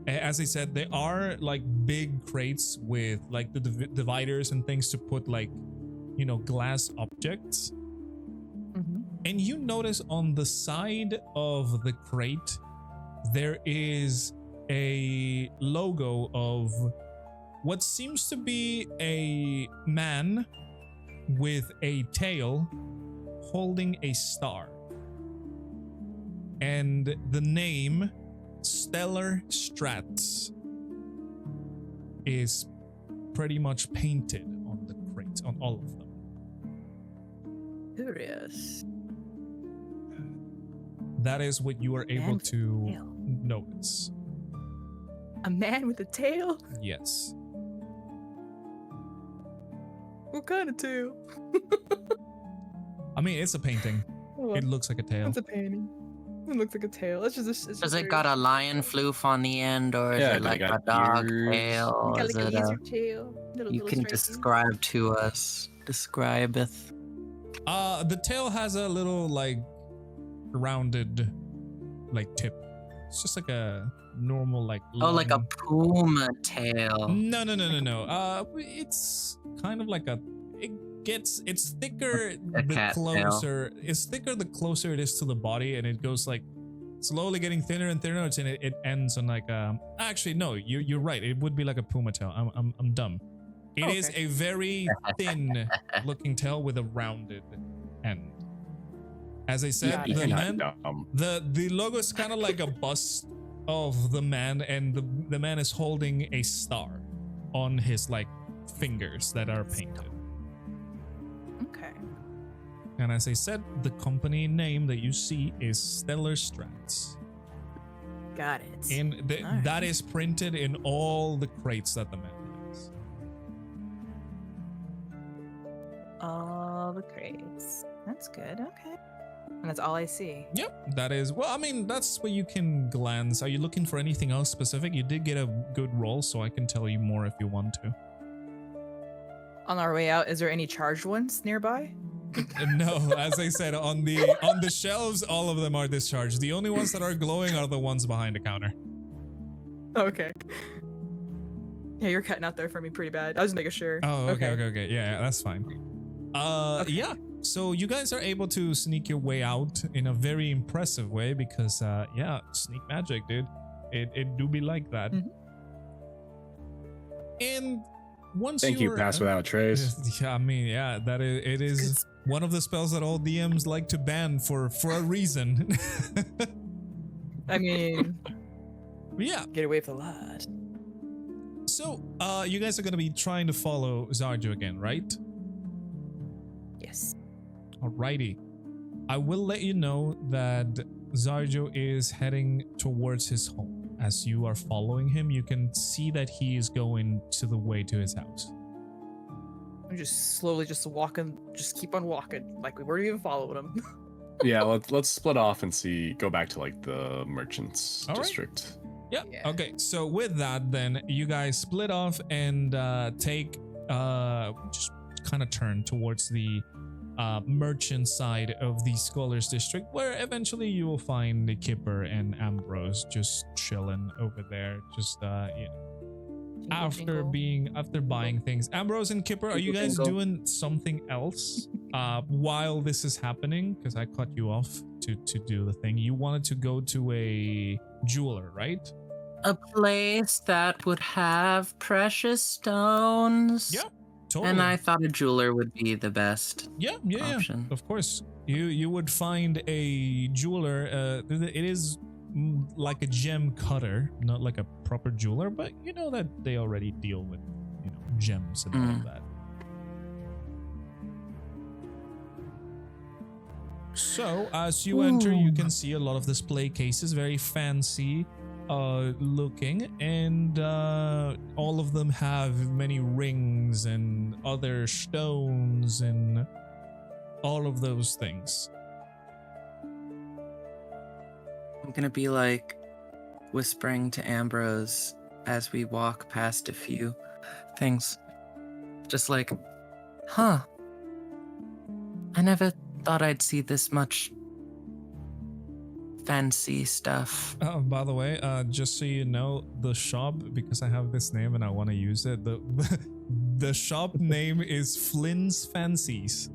As I said, they are like big crates with like the dividers and things to put like, you know, glass objects. Mhm. And you notice on the side of the crate, there is a logo of what seems to be a man with a tail holding a star. And the name Stellar Strats is pretty much painted on the crates, on all of them. Curious. That is what you are able with a to tail. notice. A man with a tail? Yes. What kind of tail? I mean, it's a painting. Oh, It looks like a tail. it's a painting. It looks like a tail. It's just. Does it got a lion floof on the end, or is Yeah, it like they a got dog ears. tail? got Is like a it lizard tail. you can describe to us. Describeth. The tail has a little like rounded like tip. It's just like a normal like Oh, like a long- puma tail. No. It's kind of like it it's thicker A the cat tail. closer it's thicker the closer it is to the body, and it goes like slowly getting thinner and thinner, and it ends on like actually no, you're right, it would be like a puma tail. I'm dumb. It is Okay. a very thin looking tail with a rounded end. As I said, Got it. the You're man, not dumb. the logo is kind of like a bust of the man, and the man is holding a star on his like fingers that are painted. Okay. And as I said, the company name that you see is Stellar Strats. Got it. And Alright. that is printed in all the crates that the man has. All the crates. That's good. Okay. And that's all I see. Yep, that is, well, I mean, that's where you can glance. Are you looking for anything else specific? You did get a good roll, so I can tell you more if you want to. On our way out, is there any charged ones nearby? No, as I said, on the shelves, all of them are discharged. The only ones that are glowing are the ones behind the counter. Okay. Yeah, you're cutting out there for me pretty bad. I was just making sure. Oh, okay. Yeah, that's fine. Okay. Yeah. So you guys are able to sneak your way out in a very impressive way because, yeah, sneak magic, dude. It do be like that. Mhm. And once Thank you, you're- pass without a trace. Yeah, I mean, yeah, that it is one of the spells that all DMs like to ban for a reason. I mean, Yeah. get away with a lot. So, you guys are gonna be trying to follow Zarjo again, right? Yes. Alrighty. I will let you know that Zarjo is heading towards his home. As you are following him, you can see that he is going to the way to his house. I'm just slowly just walking, just keep on walking. Like we weren't even following him. Yeah, let's split off and go back to like the merchants All right. district. Yeah. Yeah. Okay. So with that, then you guys split off and take just kind of turn towards the merchant side of the Scholars District, where eventually you will find the Kipper and Ambrose just chilling over there, just after buying things. Ambrose and Kipper, are you guys Jingle. doing something else while this is happening? Because I cut you off to do the thing. You wanted to go to a jeweler, right? A place that would have precious stones. Yeah, totally. And I thought a jeweler would be the best Yeah, option. of course. You would find a jeweler. It is like a gem cutter, not like a proper jeweler, but you know that they already deal with, gems and all of that. So as you enter, you can see a lot of display cases, very fancy looking, and all of them have many rings and other stones and all of those things. I'm gonna be like whispering to Ambrose as we walk past a few things. Just like, huh. I never thought I'd see this much fancy stuff. Oh, by the way, just so you know, the shop, because I have this name and I want to use it, the shop name is Flynn's Fancies.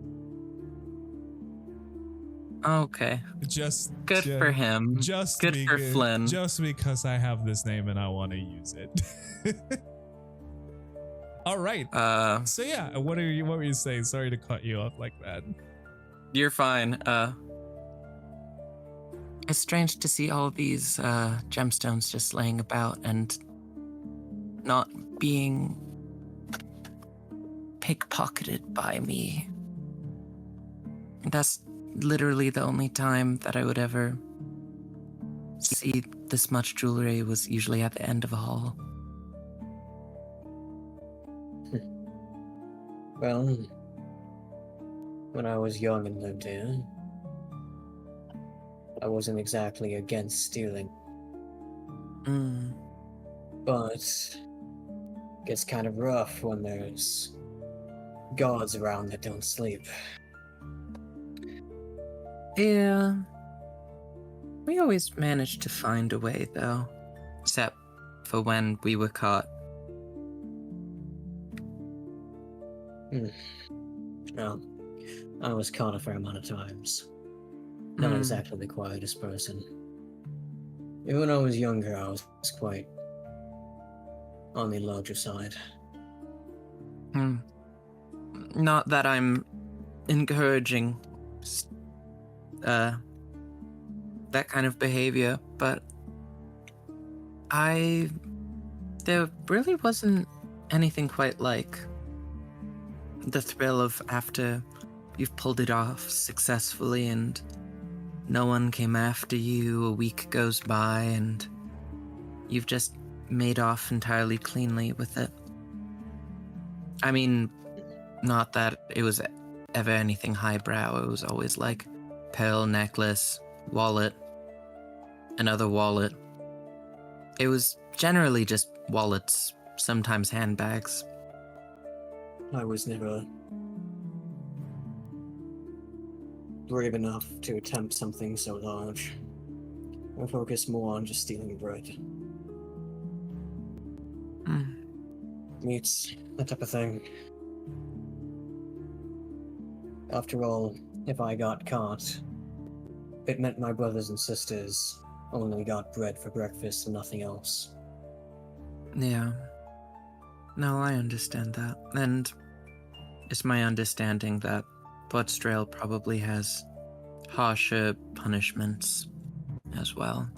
Okay. Just Good for him. Just Good for because- Flynn. Just because I have this name and I want to use it. All right. So yeah, what were you saying? Sorry to cut you off like that. You're fine. It's strange to see all these gemstones just laying about and not being pickpocketed by me. That's literally the only time that I would ever see this much jewelry was usually at the end of a hall. Well, when I was young and lived here, I wasn't exactly against stealing, Mm. but it gets kind of rough when there's gods around that don't sleep. Yeah. We always managed to find a way, though. Except for when we were caught. Well, I was caught a fair amount of times. Not Mm. exactly the quietest person. Even when I was younger, I was quite on the larger side. Hmm. Not that I'm encouraging that kind of behavior, but there really wasn't anything quite like the thrill of after you've pulled it off successfully and no one came after you, a week goes by and you've just made off entirely cleanly with it. I mean, not that it was ever anything highbrow. It was always like pearl necklace, wallet, another wallet. It was generally just wallets, sometimes handbags. I was never brave enough to attempt something so large. I focused more on just stealing bread. Mm. Meats, that type of thing. After all, if I got caught, it meant my brothers and sisters only got bread for breakfast and nothing else. Yeah. No, I understand that. And it's my understanding that Bloodstrail probably has harsher punishments as well.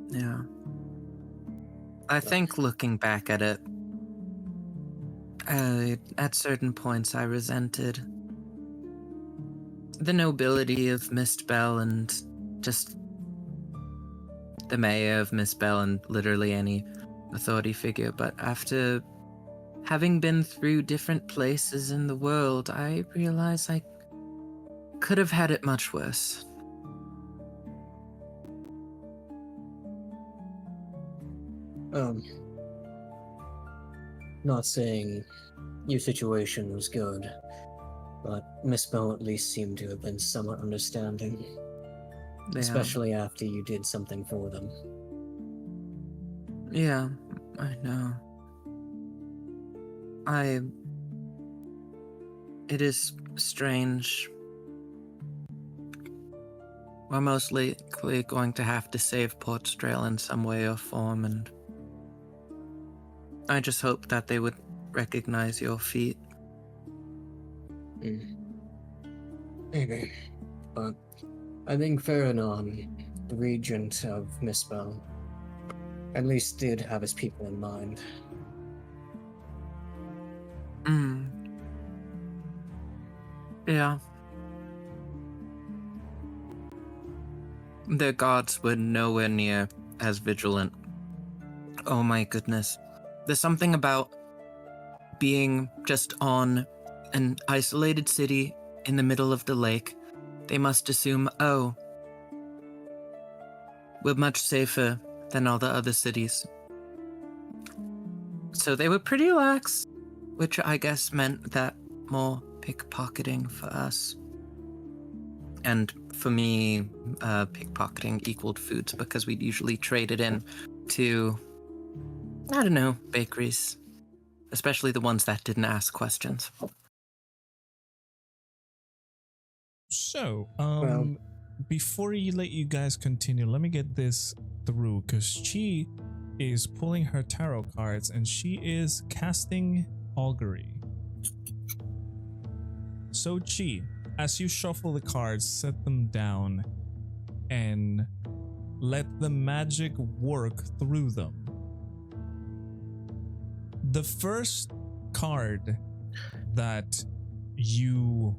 Yeah. I think looking back at it, at certain points I resented the nobility of Mistbell and just the mayor of Mistbell and literally any authority figure, but after having been through different places in the world, I realize I could have had it much worse. Not saying your situation was good, but Miss Bell at least seemed to have been somewhat understanding, Yeah. especially after you did something for them. Yeah, I know. It is strange. We're most likely going to have to save Portstrail in some way or form, and I just hope that they would recognize your feat. Maybe. But I think Faranon, the regent of Mistbell, at least did have his people in mind. Yeah. Their guards were nowhere near as vigilant. Oh my goodness. There's something about being just on an isolated city in the middle of the lake. They must assume, oh, we're much safer than all the other cities. So they were pretty lax, which I guess meant that more pickpocketing for us. And for me, pickpocketing equaled foods because we'd usually trade it in to, I don't know, bakeries. Especially the ones that didn't ask questions. So, Well- before you let you guys continue, let me get this through, because she is pulling her tarot cards and she is casting augury. So Chi, as you shuffle the cards, set them down and let the magic work through them. The first card that you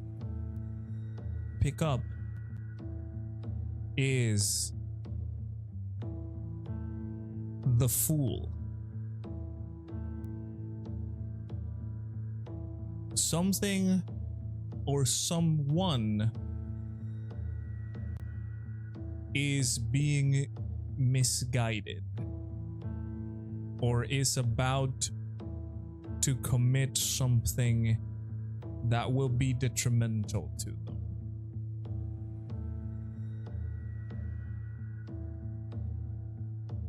pick up is the Fool. Something or someone is being misguided or is about to commit something that will be detrimental to them.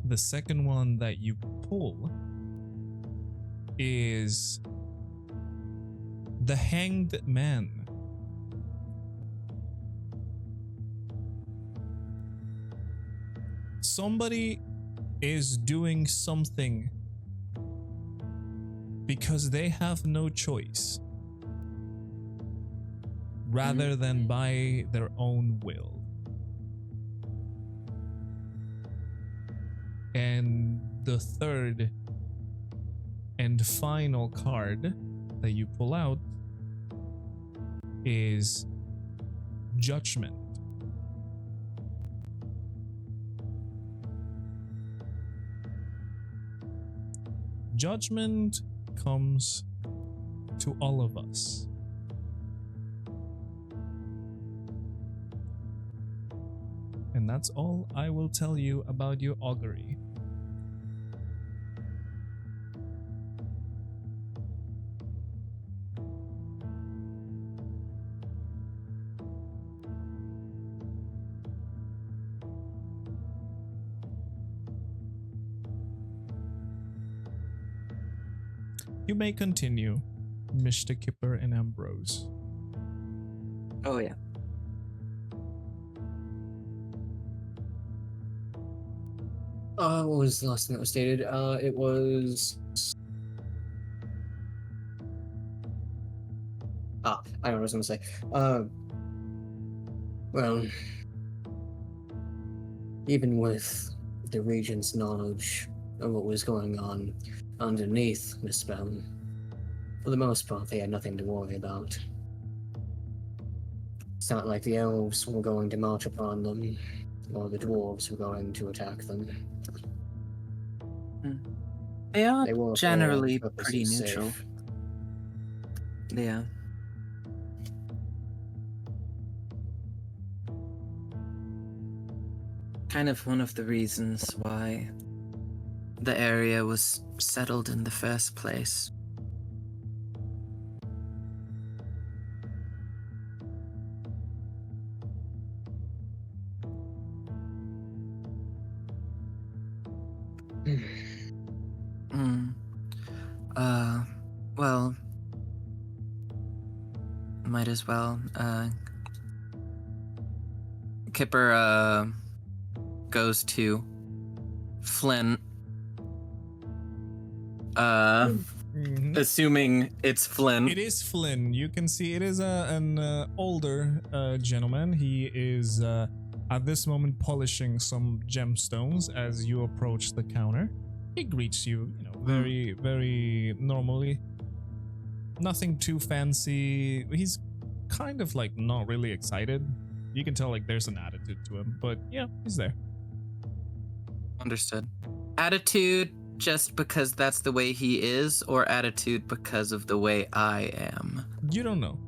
The second one that you pull is the Hanged Man. Somebody is doing something because they have no choice, rather than by their own will. And the third and final card that you pull out is Judgment. Judgment comes to all of us. And that's all I will tell you about your augury. You may continue, Mr. Kipper and Ambrose. Oh yeah. What was the last thing that was stated? It was. I don't know what I was gonna say. Well, even with the Regent's knowledge of what was going on underneath Miss Bell, for the most part, they had nothing to worry about. It's not like the elves were going to march upon them, or the dwarves were going to attack them. They are They were, for all generally pretty purposes, neutral. safe. Yeah. Kind of one of the reasons why the area was settled in the first place. Well, might as well. Kipper, goes to Flint. Assuming it's Flynn. It is Flynn. You can see it is an older gentleman. He is at this moment polishing some gemstones as you approach the counter. He greets you, very, very normally. Nothing too fancy. He's kind of like not really excited. You can tell like there's an attitude to him, but yeah, he's there. Understood. Attitude just because that's the way he is, or attitude because of the way I am? You don't know.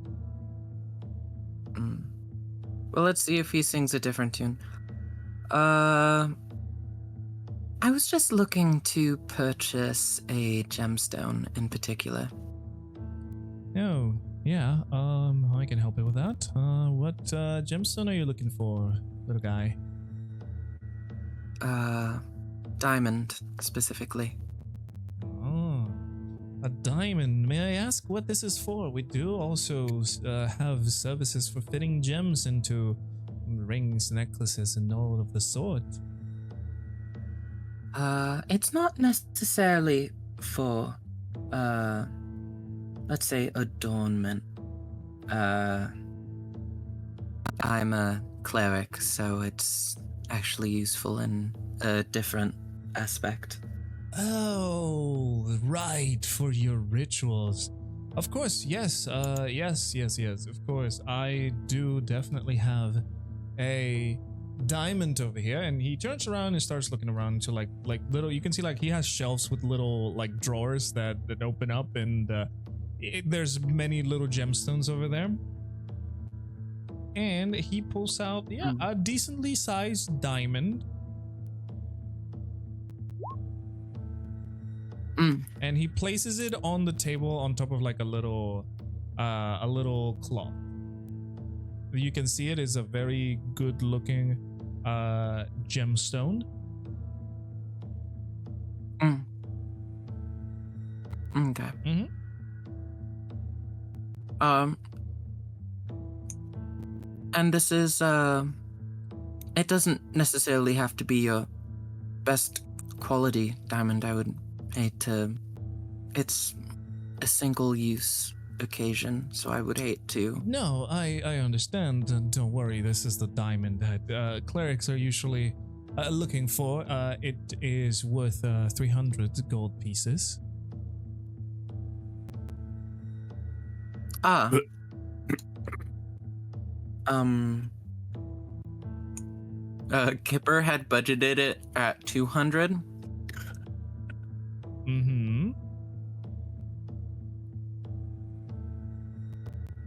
Well, let's see if he sings a different tune. I was just looking to purchase a gemstone in particular. Oh, yeah. I can help you with that. What gemstone are you looking for, little guy? Diamond, specifically. Oh, a diamond. May I ask what this is for? We do also have services for fitting gems into rings, necklaces, and all of the sort. It's not necessarily for, let's say, adornment. I'm a cleric, so it's actually useful in a different aspect. Oh, right, for your rituals. Of course, yes, yes, of course. I do definitely have a diamond over here, and he turns around and starts looking around to like little, you can see like he has shelves with little like drawers that open up, and there's many little gemstones over there. And he pulls out a decently sized diamond. And he places it on the table on top of like a little cloth. You can see it is a very good looking gemstone. Okay. And this is, it doesn't necessarily have to be your best quality diamond. I would hate to, it's a single use occasion, so I would hate to. No, I understand, and don't worry, this is the diamond that clerics are usually looking for. It is worth 300 gold pieces. Ah. Kipper had budgeted it at 200. Mm-hmm.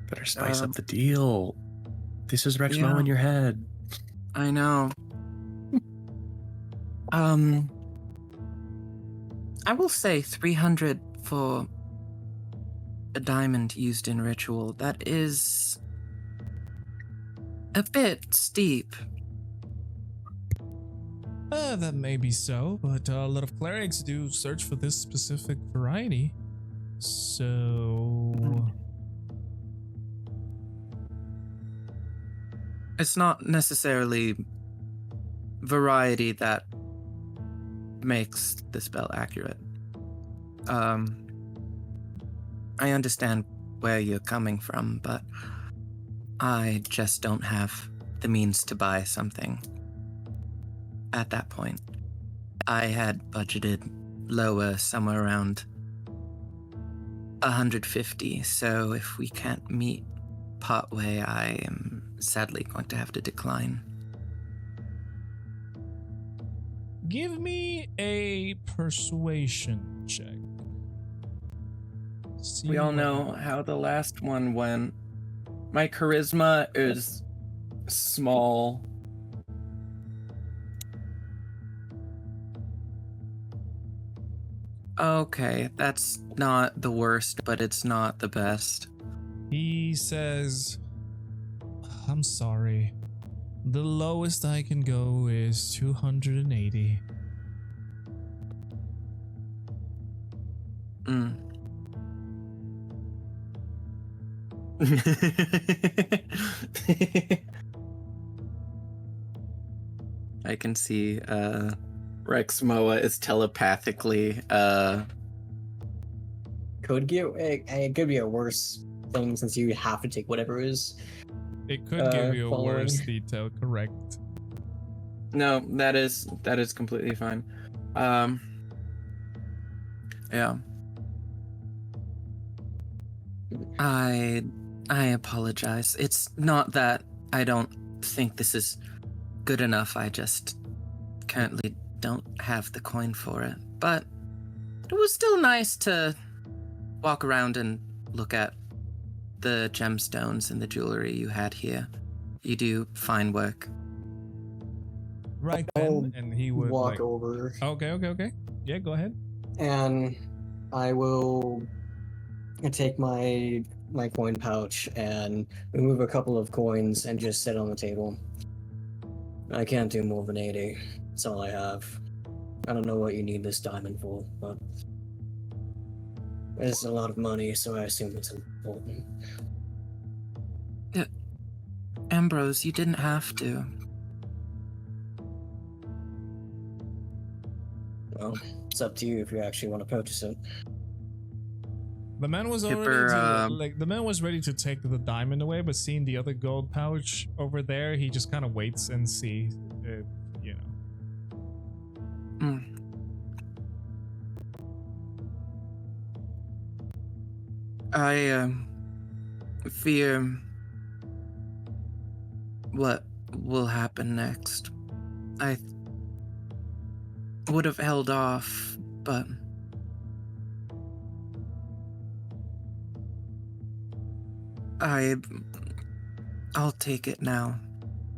Better spice up the deal. This is Rexmoa yeah. in your head. I know. I will say 300 for a diamond used in ritual. That is a bit steep. That may be so, but a lot of clerics do search for this specific variety. So... It's not necessarily variety that makes the spell accurate. I understand where you're coming from, but I just don't have the means to buy something at that point. I had budgeted lower, somewhere around 150, so if we can't meet partway, I am sadly going to have to decline. Give me a persuasion check. See We all what know happens. how the last one went. My charisma is small. Okay, that's not the worst, but it's not the best. He says, I'm sorry. The lowest I can go is 280. Mm. I can see Rexmoa is telepathically Could get it could be a worse thing since you have to take whatever is. It could give you a following. worse detail, correct? no, that is completely fine. Yeah. I apologize. It's not that I don't think this is good enough. I just currently don't have the coin for it. But it was still nice to walk around and look at the gemstones and the jewelry you had here. You do fine work. Right I'll then, and he would walk like... over Okay. Yeah, go ahead. and I will take my coin pouch and remove a couple of coins and just sit on the table. I can't do more than 80. That's all I have. I don't know what you need this diamond for, but it's a lot of money, so I assume it's important. Ambrose, you didn't have to. Well, it's up to you if you actually want to purchase it. The man was Kipper, already the man was ready to take the diamond away, but seeing the other gold pouch over there, he just kind of waits and sees, you know. Mm. I fear what will happen next. I would have held off, but I'll take it now,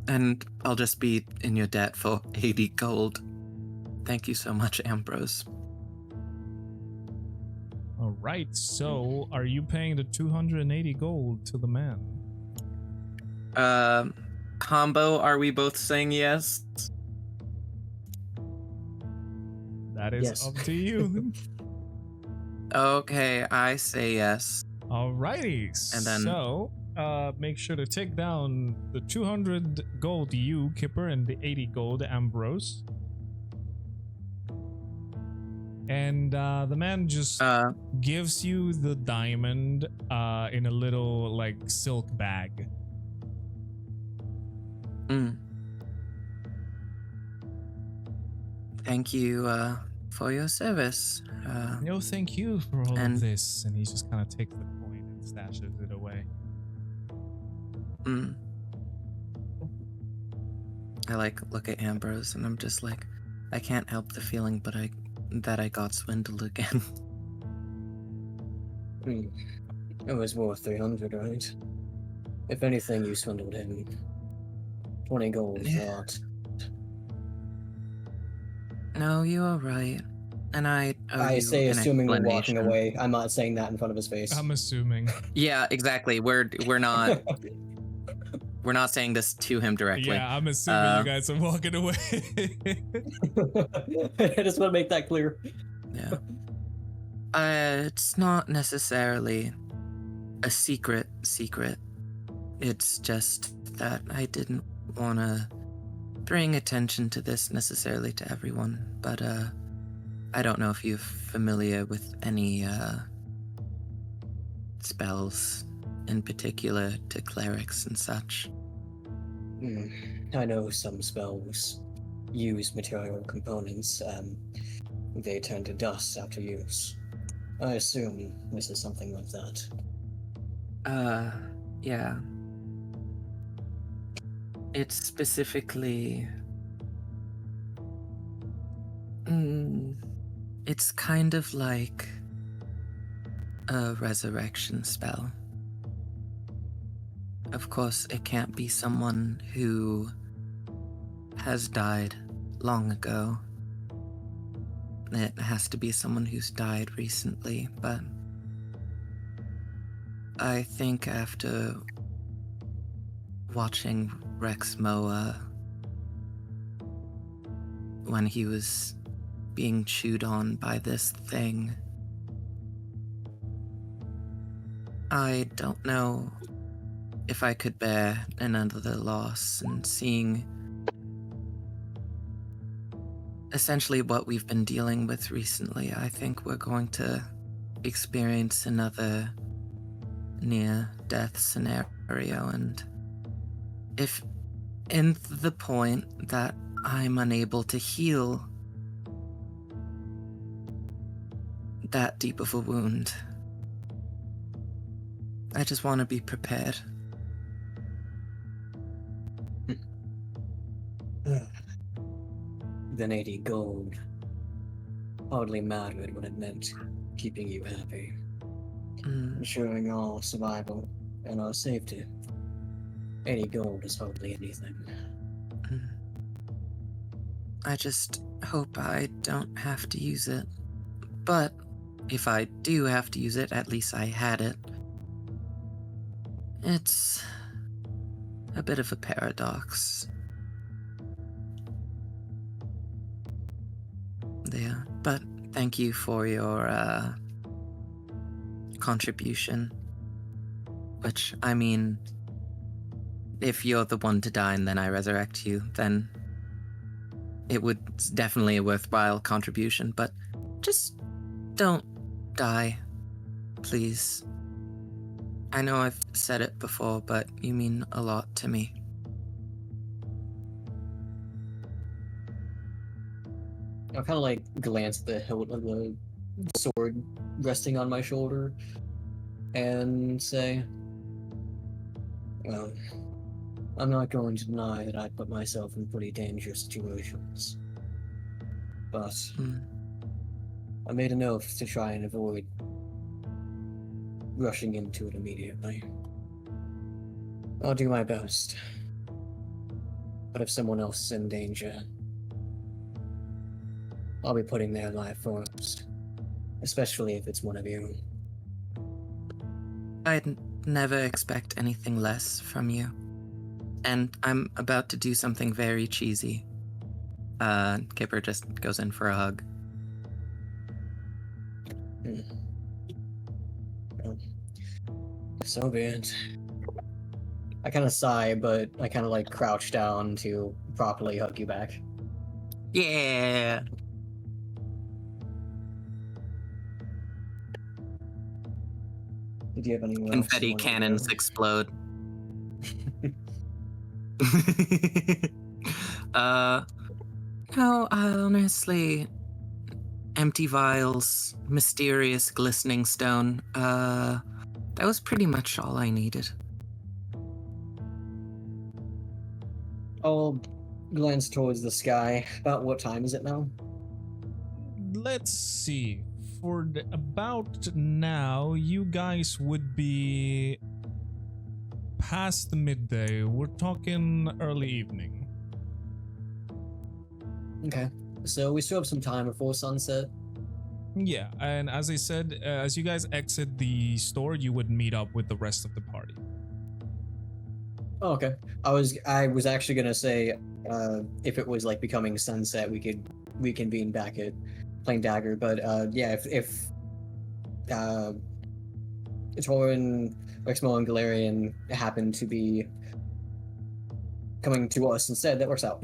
and I'll just be in your debt for 80 gold. Thank you so much, Ambrose. All right. So, are you paying the 280 gold to the man? Combo, are we both saying yes? That is Yes. up to you. Okay, I say yes. Alrighty. And then- So, make sure to take down the 200 gold you, Kipper, and the 80 gold Ambrose. And the man just gives you the diamond in a little like silk bag. Thank you for your service. No, thank you for all of and- this. And he just kind of takes the coin and stashes it away. I like look at Ambrose and I'm just like, I can't help the feeling, but that I got swindled again. It was worth 300, right? If anything, you swindled him. 20 gold is a lot. No, you are right. And I owe I you say, an assuming we're walking explanation. away. I'm not saying that in front of his face. I'm assuming. Yeah, exactly. We're not we're not saying this to him directly. Yeah, I'm assuming you guys are walking away. I just want to make that clear. Yeah. It's not necessarily a secret. It's just that I didn't want to bring attention to this necessarily to everyone, but I don't know if you're familiar with any spells in particular to clerics and such. I know some spells use material components, they turn to dust after use. I assume this is something like that. Yeah. It's specifically... it's kind of like a resurrection spell. Of course, it can't be someone who has died long ago. It has to be someone who's died recently, but I think after watching Rexmoa when he was being chewed on by this thing, I don't know if I could bear another loss, and seeing essentially what we've been dealing with recently, I think we're going to experience another near-death scenario, and if in the point that I'm unable to heal that deep of a wound, I just want to be prepared. Then 80 gold hardly mattered when it meant keeping you happy, ensuring our survival and our safety. 80 gold is hardly anything. I just hope I don't have to use it. But if I do have to use it, at least I had it. It's a bit of a paradox. There, but thank you for your contribution. Which, I mean, if you're the one to die and then I resurrect you, then it would definitely a worthwhile contribution, but just don't die, please. I know I've said it before, but you mean a lot to me. I'll kind of like glance at the hilt of the sword resting on my shoulder and say, well, I'm not going to deny that I put myself in pretty dangerous situations. But I made an oath to try and avoid rushing into it immediately. I'll do my best. But if someone else is in danger, I'll be putting their life first, especially if it's one of you. I'd never expect anything less from you. And I'm about to do something very cheesy. Kipper just goes in for a hug. Well, So be it. I kind of sigh, but I kind of like crouch down to properly hug you back. Yeah. Did you have anyone else you Confetti wanted to cannons go? explode. No, honestly, empty vials, mysterious glistening stone. That was pretty much all I needed. I'll glance towards the sky. About what time is it now? Let's see. For about now, you guys would be past the midday. We're talking early evening. Okay. So we still have some time before sunset. Yeah, and as I said, as you guys exit the store, you would meet up with the rest of the party. Oh, okay. I was actually gonna say, if it was like becoming sunset, we could reconvene back at Plain Dagger. But yeah, if Taurin, Rexmoa, and Galarian happen to be coming to us instead, that works out.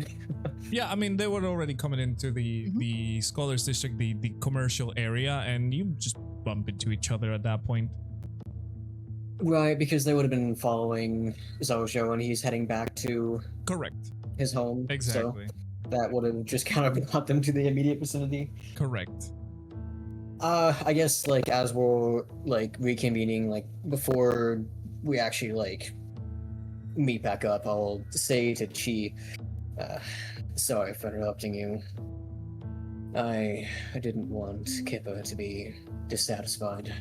Yeah, I mean, they were already coming into the Scholars District, the commercial area, and you just bump into each other at that point. Right, because they would have been following Zojo and he's heading back to Correct. his home. Exactly. So that would have just kind of brought them to the immediate vicinity. Correct. I guess like as we're like reconvening, like before we actually like meet back up, I'll say to Chi, sorry for interrupting you. I didn't want Kipper to be dissatisfied.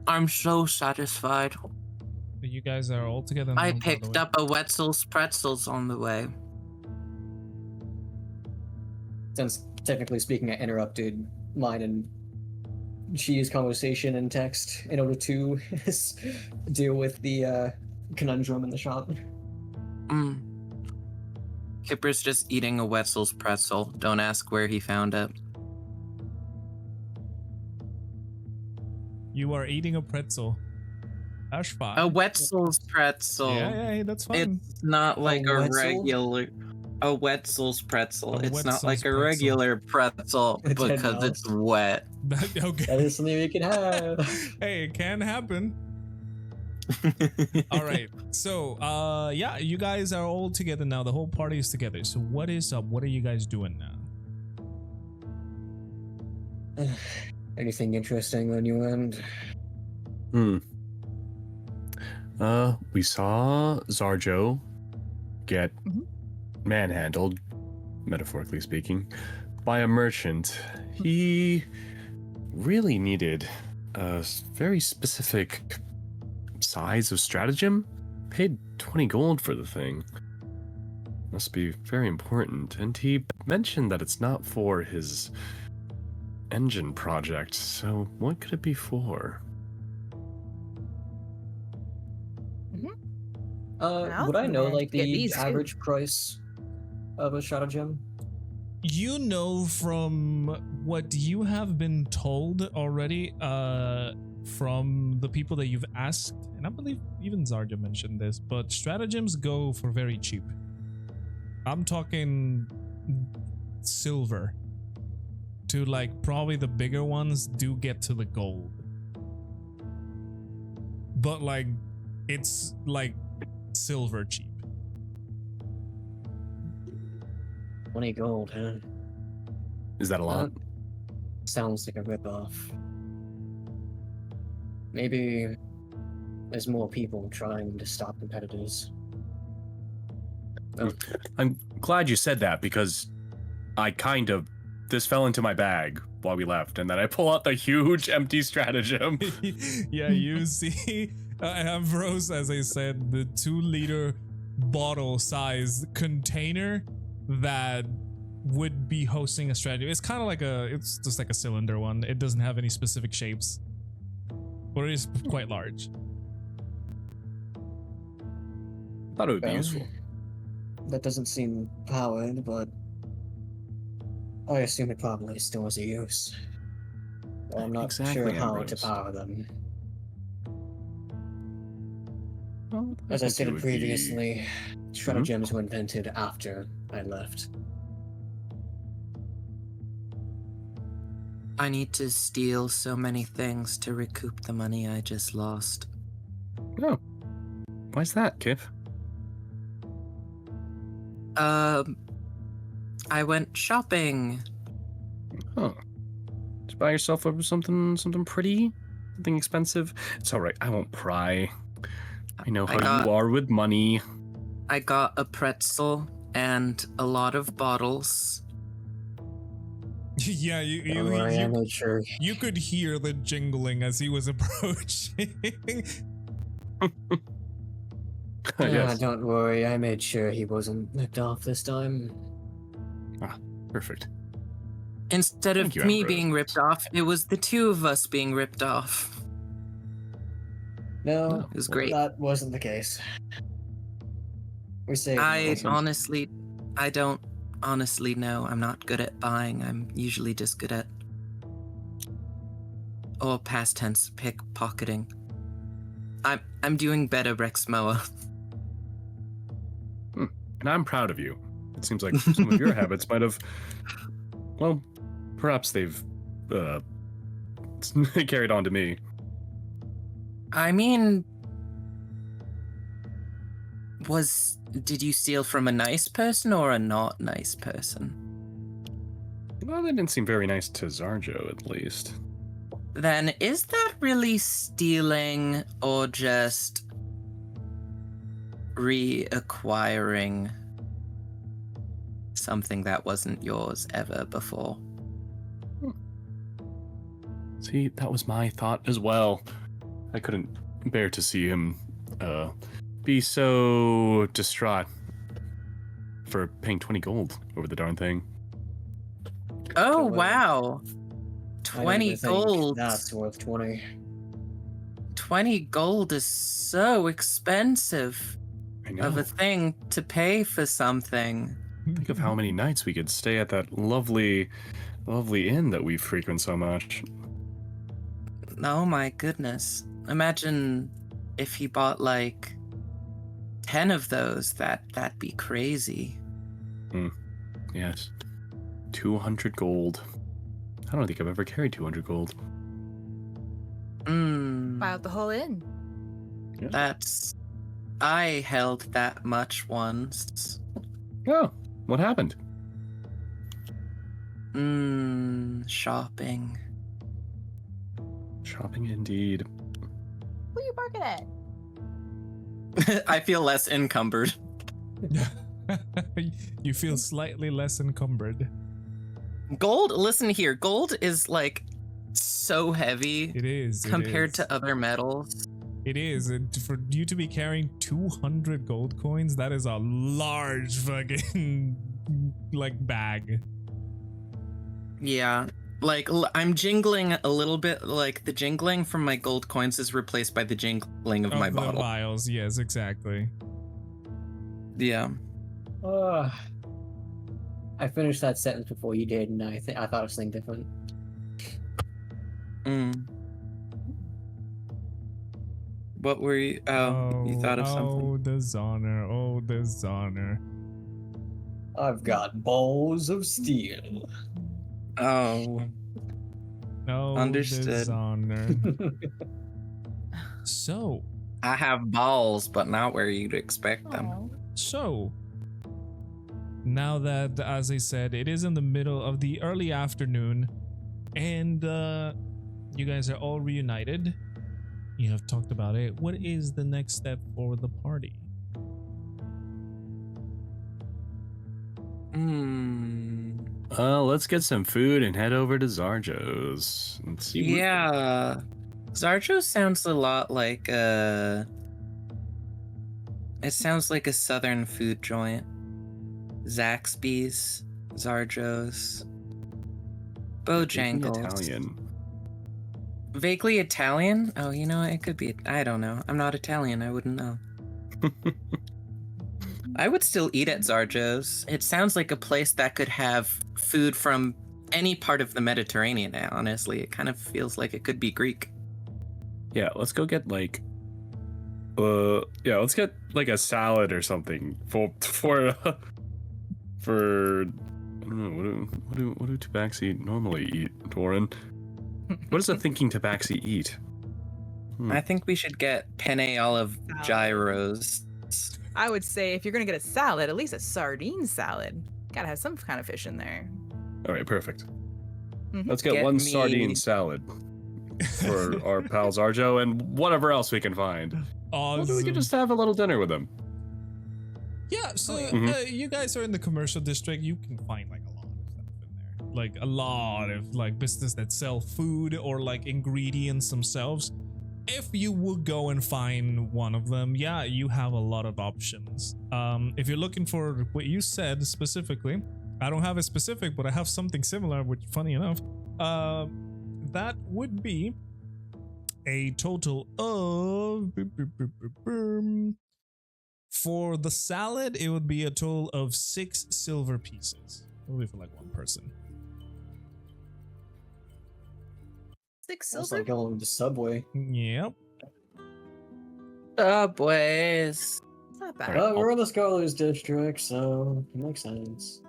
I'm so satisfied. You guys are all together now, I by the picked way. up a Wetzel's pretzels on the way. Since technically speaking, I interrupted mine and Chi's conversation in text in order to deal with the conundrum in the shop. Kipper's just eating a Wetzel's pretzel. Don't ask where he found it. You are eating a pretzel. That's fine. A Wetzel's pretzel. Yeah, that's fine. It's not like a Wetzel? regular. A Wetzel's pretzel. A It's not Wetzel's like a pretzel. regular pretzel It's a because mouse. it's wet. Okay. That is something we can have. Hey, it can happen. All right. So, yeah, you guys are all together now. The whole party is together. So, what is up? What are you guys doing now? Anything interesting on your end? We saw Zarjo get Mhm. manhandled, metaphorically speaking, by a merchant. He really needed a very specific size of stratagem. Paid 20 gold for the thing. Must be very important. And he mentioned that it's not for his engine project, so what could it be for? Well, Would I know then like get the these, too. average price of a stratagem? You know from what you have been told already, from the people that you've asked, and I believe even Zarja mentioned this, but stratagems go for very cheap. I'm talking silver. To like probably the bigger ones do get to the gold. But like it's like silver cheap. 20 gold, huh? Is that a lot? Sounds like a ripoff. Maybe there's more people trying to stop competitors. Oh, I'm glad you said that because this fell into my bag while we left, and then I pull out the huge empty stratagem. Yeah, you see Ambrose, as I said, the 2-liter bottle size container that would be hosting a strategy. It's kind of like it's just like a cylinder one. It doesn't have any specific shapes, but it is quite large. Thought it would be well, useful. that doesn't seem powered, but I assume it probably still has a use. Well, I'm not sure Exactly, how to Ambrose. power them. Well, As I think it stated would be- previously, stratagems were invented after I left. I need to steal so many things to recoup the money I just lost. Oh. Why's that, Kip? I went shopping. Oh. Did you buy yourself up something pretty? Something expensive? It's alright, I won't pry. I know how you are with money. I got a pretzel and a lot of bottles. Yeah, Don't worry, I made sure. you could hear the jingling as he was approaching. Yes. Don't worry, I made sure he wasn't ripped off this time. Ah, perfect. Instead of Thank you, me Ambrose. being ripped off, it was the two of us being ripped off. No, It was great. that wasn't the case. We saved I money. don't honestly know. I'm not good at buying. I'm usually just good at, or past tense, pickpocketing. I'm doing better, Rexmoa. And I'm proud of you. It seems like some of your habits might have, well, perhaps they've carried on to me. I mean, did you steal from a nice person or a not nice person? Well, they didn't seem very nice to Zarjo, at least. Then is that really stealing or just reacquiring something that wasn't yours ever before? See, that was my thought as well. I couldn't bear to see him be so distraught for paying 20 gold over the darn thing. Oh, Well, wow. I don't 20 even think gold. That's worth 20. 20 gold is so expensive I know. of a thing to pay for something. Think of how many nights we could stay at that lovely inn that we frequent so much. Oh my goodness. Imagine if he bought like 10 of those, that'd be crazy. Yes. 200 gold. I don't think I've ever carried 200 gold. Buy out the whole inn. That's... I held that much once. Oh, what happened? Shopping. Shopping indeed. Who you barking at? I feel less encumbered. You feel slightly less encumbered. Gold, listen here, gold is like so heavy It is. compared to other metals. It is. And for you to be carrying 200 gold coins, that is a large fucking like bag. Yeah. Like, I'm jingling a little bit, like the jingling from my gold coins is replaced by the jingling of my the bottle. vials, yes, exactly. Yeah. I finished that sentence before you did, and I thought it was something different. What were you? Oh, you thought of something. Oh, dishonor. Oh, dishonor. I've got balls of steel. Oh. No, Understood. dishonor. So, I have balls, but not where you'd expect them. Aw. So, now that, as I said, it is in the middle of the early afternoon, and you guys are all reunited, you have talked about it. What is the next step for the party? Let's get some food and head over to Zarjo's and see. Yeah. Zarjo sounds a lot like it sounds like a southern food joint. Zaxby's, Zarjo's, Bojangles. Italian. Vaguely Italian? Oh, you know, it could be. I don't know. I'm not Italian. I wouldn't know. I would still eat at Zarjo's. It sounds like a place that could have food from any part of the Mediterranean, honestly. It kind of feels like it could be Greek. Yeah, let's go get like let's get like a salad or something for I don't know, what do tabaxi normally eat, Taurin? What does a thinking tabaxi eat? I think we should get penne olive gyros. I would say if you're gonna get a salad, at least a sardine salad. Gotta have some kind of fish in there. All right, perfect. Mhm. Let's get Get one me- sardine salad for our pals Arjo and whatever else we can find. Awesome. Maybe we could just have a little dinner with them. Yeah, so you guys are in the commercial district. You can find like a lot of stuff in there, like a lot of like business that sell food or like ingredients themselves. If you would go and find one of them, yeah, you have a lot of options. If you're looking for what you said specifically, I don't have a specific, but I have something similar, which funny enough, that would be a total of for the salad, it would be a total of 6 silver pieces. Only for like one person. 6 That's silver. like going to Subway. Yep. Subways. It's not bad. Alright. We're in the Scholars District, so it makes sense.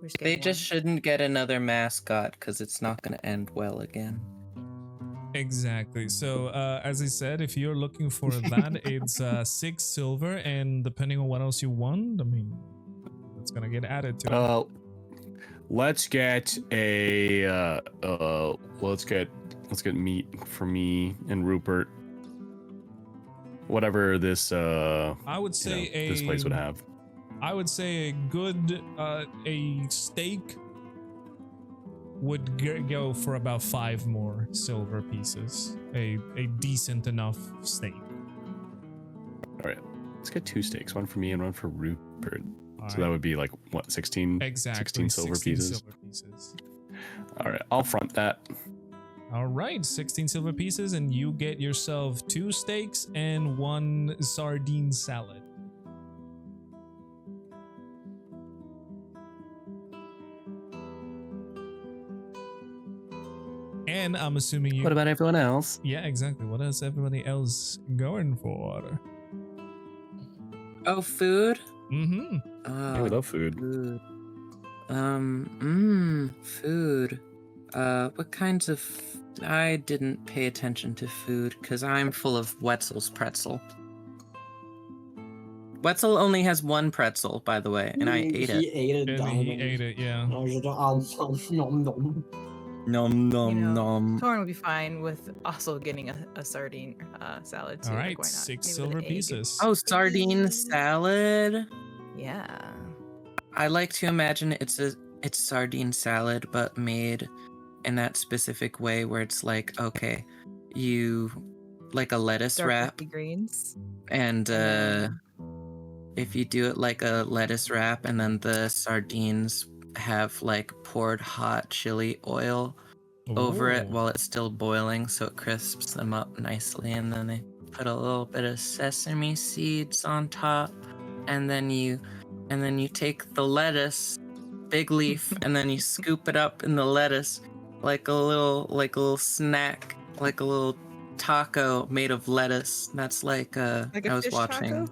We're just They getting just one. shouldn't get another mascot because it's not going to end well again. Exactly. So, as I said, if you're looking for that, it's 6 silver, and depending on what else you want, I mean, it's gonna get added to it. Let's get a let's get meat for me and Rupert. Whatever this I would say this place would have. I would say a good a steak would go for about 5 more silver pieces. A decent enough steak. All right, let's get 2 steaks, one for me and one for Rupert. All So right. that would be like what, 16? Exactly 16 silver 16 pieces. silver pieces. All right, I'll front that. All right, 16 silver pieces, and you get yourself 2 steaks and 1 sardine salad. And I'm assuming you. What about everyone else? Yeah, exactly. What is everybody else going for? Oh, food? Mm-hmm. Yeah, we love food. Food. Food. What kinds of... I didn't pay attention to food because I'm full of Wetzel's pretzel. Wetzel only has 1 pretzel, by the way, and I ate He it. ate it. And darling. he ate it, yeah. Nom, nom. Nom nom You know, nom. Torn would be fine with also getting a sardine salad too. All like, right, why not? 6 Maybe with silver an egg. pieces. Oh, sardine salad. Yeah. I like to imagine it's sardine salad, but made in that specific way where it's like, okay, you like a lettuce Dark wrap, leafy greens. and then- if you do it like a lettuce wrap, and then the sardines have like poured hot chili oil over it Ooh. while it's still boiling, so it crisps them up nicely, and then they put a little bit of sesame seeds on top, and then you take the lettuce, big leaf, and then you scoop it up in the lettuce like a little snack, like a little taco made of lettuce. That's like Like a I was fish watching. taco?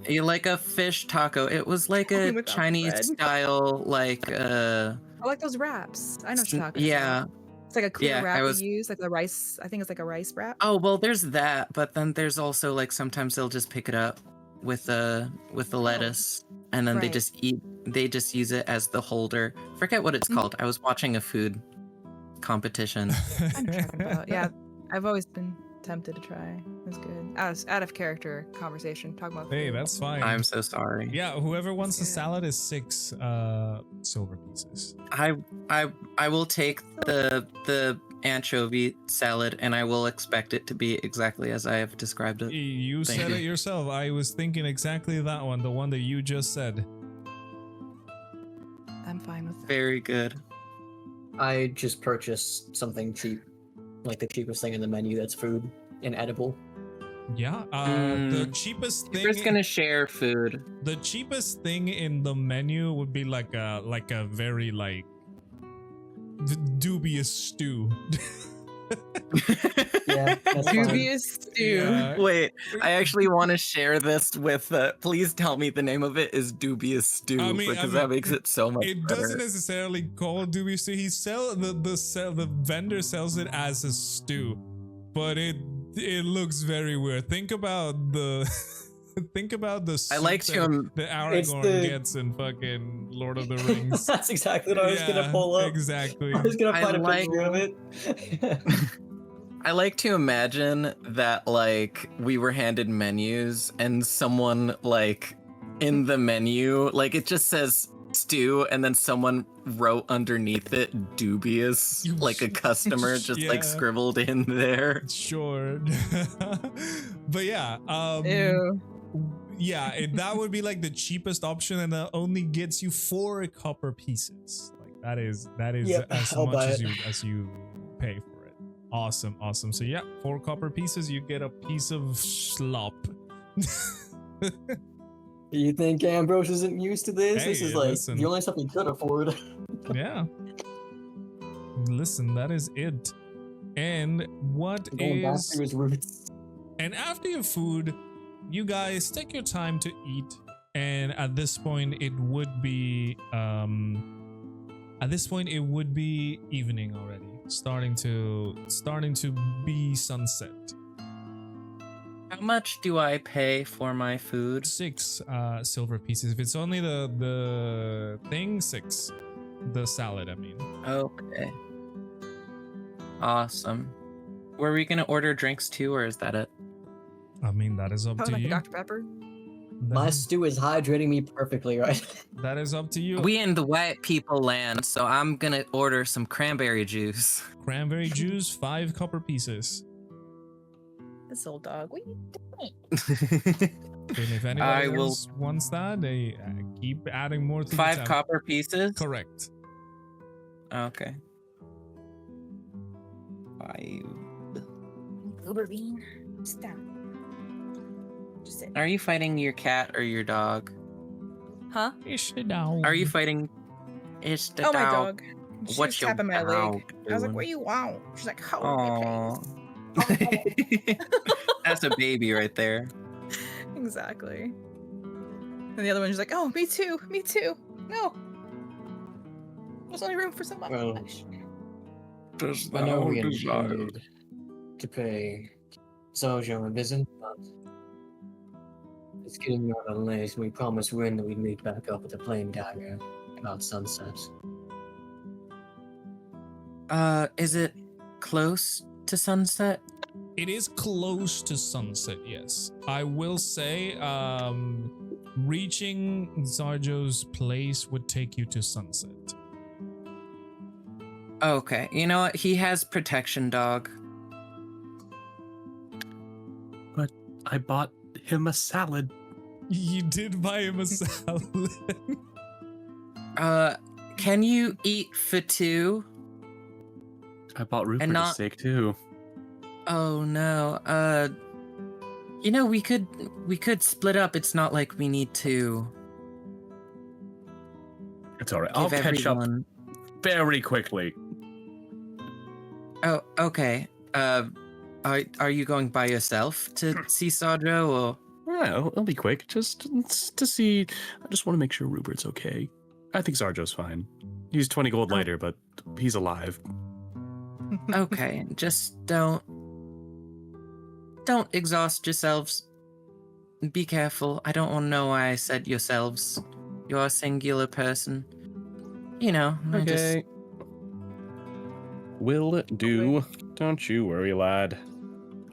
You like a fish taco. It was like a Without Chinese bread. style, like I like those wraps. I know what you're talking yeah. about. It's like a clear Yeah, I wrap was- you use, like the rice. I think it's like a rice wrap. Oh well, there's that, but then there's also like sometimes they'll just pick it up with the lettuce, and then they right. just eat. They just use it as the holder. Forget what it's Mhm. called. I was watching a food competition. I'm talking about. Yeah, I've always been tempted to try. It's good. Out of character conversation. Talking about. Hey, food. that's fine. I'm so sorry. Yeah, whoever wants the Yeah. salad is 6 silver pieces. I will take the anchovy salad, and I will expect it to be exactly as I have described it. You Thank said you. it yourself. I was thinking exactly that one, the one that you just said. I'm fine with that. Very good. I just purchased something cheap, like the cheapest thing in the menu that's food and edible. Yeah. The cheapest thing. Kipper's gonna share food. The cheapest thing in the menu would be like a very like dubious stew. Yeah, that's fine. Dubious stew. Yeah. Wait, I actually want to share this with. Please tell me the name of it is Dubious Stew because that makes it so much It better. doesn't necessarily call dubious stew. The vendor sells it as a stew, but it looks very weird. Think about the I like soup to that Aragorn gets in fucking Lord of the Rings. That's exactly what I was gonna pull up. Exactly. I was gonna find a like- picture of it. I like to imagine that like we were handed menus and someone like in the menu like it just says stew and then someone wrote underneath it dubious like a customer just like Yeah. scribbled in there. Sure. But yeah, Ew. yeah, that would be like the cheapest option, and that only gets you 4 copper pieces. Like that is Yep, as I'll much buy as it. you pay for it. Awesome. So yeah, 4 copper pieces, you get a piece of slop. You think Ambrose isn't used to this? This Hey, is like listen. the only stuff he could afford. Yeah. Listen, that is it. And what Going back is to his roots. And after your food, you guys take your time to eat. And at this point, it would be evening already, starting to be sunset. How much do I pay for my food? 6 silver pieces. If it's only the thing, 6. The salad, I mean. Okay. Awesome. Were we gonna order drinks too, or is that it? I mean, that is up Probably to like a you. Dr. Pepper. My stew is hydrating me perfectly right. That is up to you. We in the white people land, so I'm gonna order some cranberry juice. Cranberry juice, 5 copper pieces. This old dog. What you doing? And if anybody I will- else wants that, they keep adding more to the 5 tab. copper pieces? Correct. Okay. 5. Uber bean. Stop. Just sit. Are you fighting your cat or your dog? Huh? It's the dog. Are you fighting? It's the Oh, dog. my dog. She What's was your tapping my dog leg. I was like, doing? "What do you want?" She's like, "Hold Aw. me, please." That's a baby right there. Exactly. And the other one's just like, "Oh, me too. Me too. No. There's only room for someone." Well, Does I know we intended to pay Sojo a visit, but it's getting rather late. We promised Rin that we'd meet back up at the Flame Dagger about sunset. Is it close to sunset? It is close to sunset, yes. I will say, reaching Zarjo's place would take you to sunset. Okay, you know what? He has protection dog. But I bought him a salad. You did buy him a salad. Can you eat for 2? I bought Rupert a not- steak too. Oh no. You know, we could split up. It's not like we need to It's alright. give I'll catch up everyone. very quickly. Oh, okay. Are you going by yourself to see Sadro, or? Yeah, it'll be quick. Just to see. I just want to make sure Rupert's okay. I think Zarjo's fine. He's 20 gold lighter, but he's alive. Okay, just don't exhaust yourselves. Be careful. I don't want to know why I said yourselves. You're a singular person. You know, I just- Okay. Will do. Don't you worry, lad.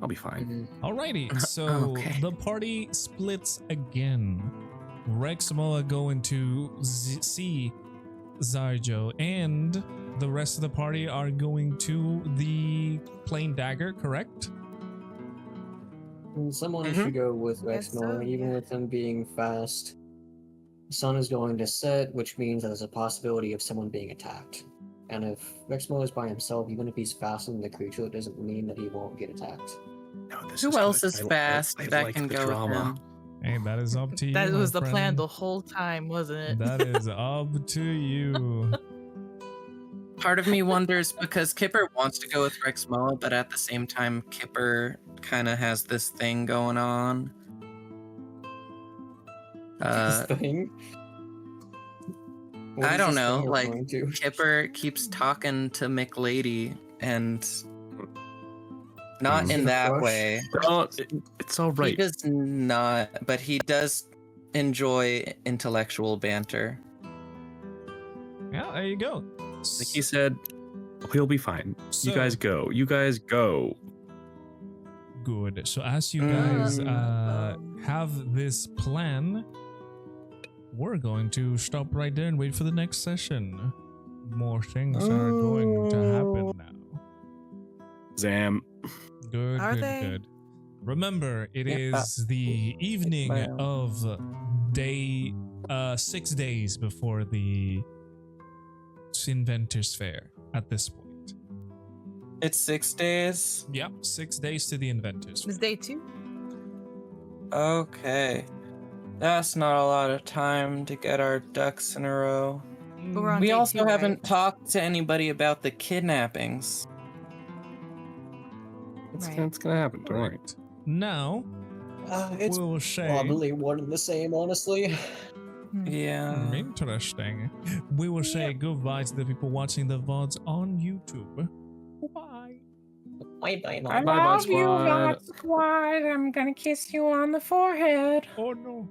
I'll be fine. Alrighty, so Okay. the party splits again. Rexmoa going to see Zarjo, and the rest of the party are going to the Plain Dagger, correct? And someone Mhm. should go with Guess Rexmoa, so, even yeah. with them being fast. The sun is going to set, which means there's a possibility of someone being attacked. And if Rexmoa is by himself, even if he's faster than the creature, it doesn't mean that he won't get attacked. No, this Who is else good. is fast I that like can the go with drama. him? Hey, that is up to you. That my was the plan friend. the whole time, wasn't it? That is up to you. Part of me wonders because Kipper wants to go with Rexmoa, but at the same time, Kipper kind of has this thing going on. This thing. What I is don't this know. thing you're Like referring to? Kipper keeps talking to McLady, and not Hmm. in The that crush? way. Oh, it's all He right. does not, but he does enjoy intellectual banter. Yeah, there you go. Like he said, he'll be fine. So- You guys go. You guys go. Good. So as you guys Mm. have this plan, we're going to stop right there and wait for the next session. More things are going to happen now. Zam. Good, Are good, they? good. Remember, it Yep, is the evening my of day 6 days before the Inventors Fair at this point. It's 6 days. Yep, 6 days to the Inventors It's Fair. day 2. Okay. That's not a lot of time to get our ducks in a row. But we're on We day also 2, right? haven't talked to anybody about the kidnappings. Right. It's gonna happen. Don't worry. Correct. Now, It's we will say... probably one and the same, honestly. Yeah. Interesting. We will say goodbye to the people watching the VODs on YouTube. Bye. Bye-bye. Bye, Bud Squad. Squad. I'm gonna kiss you on the forehead. Oh no.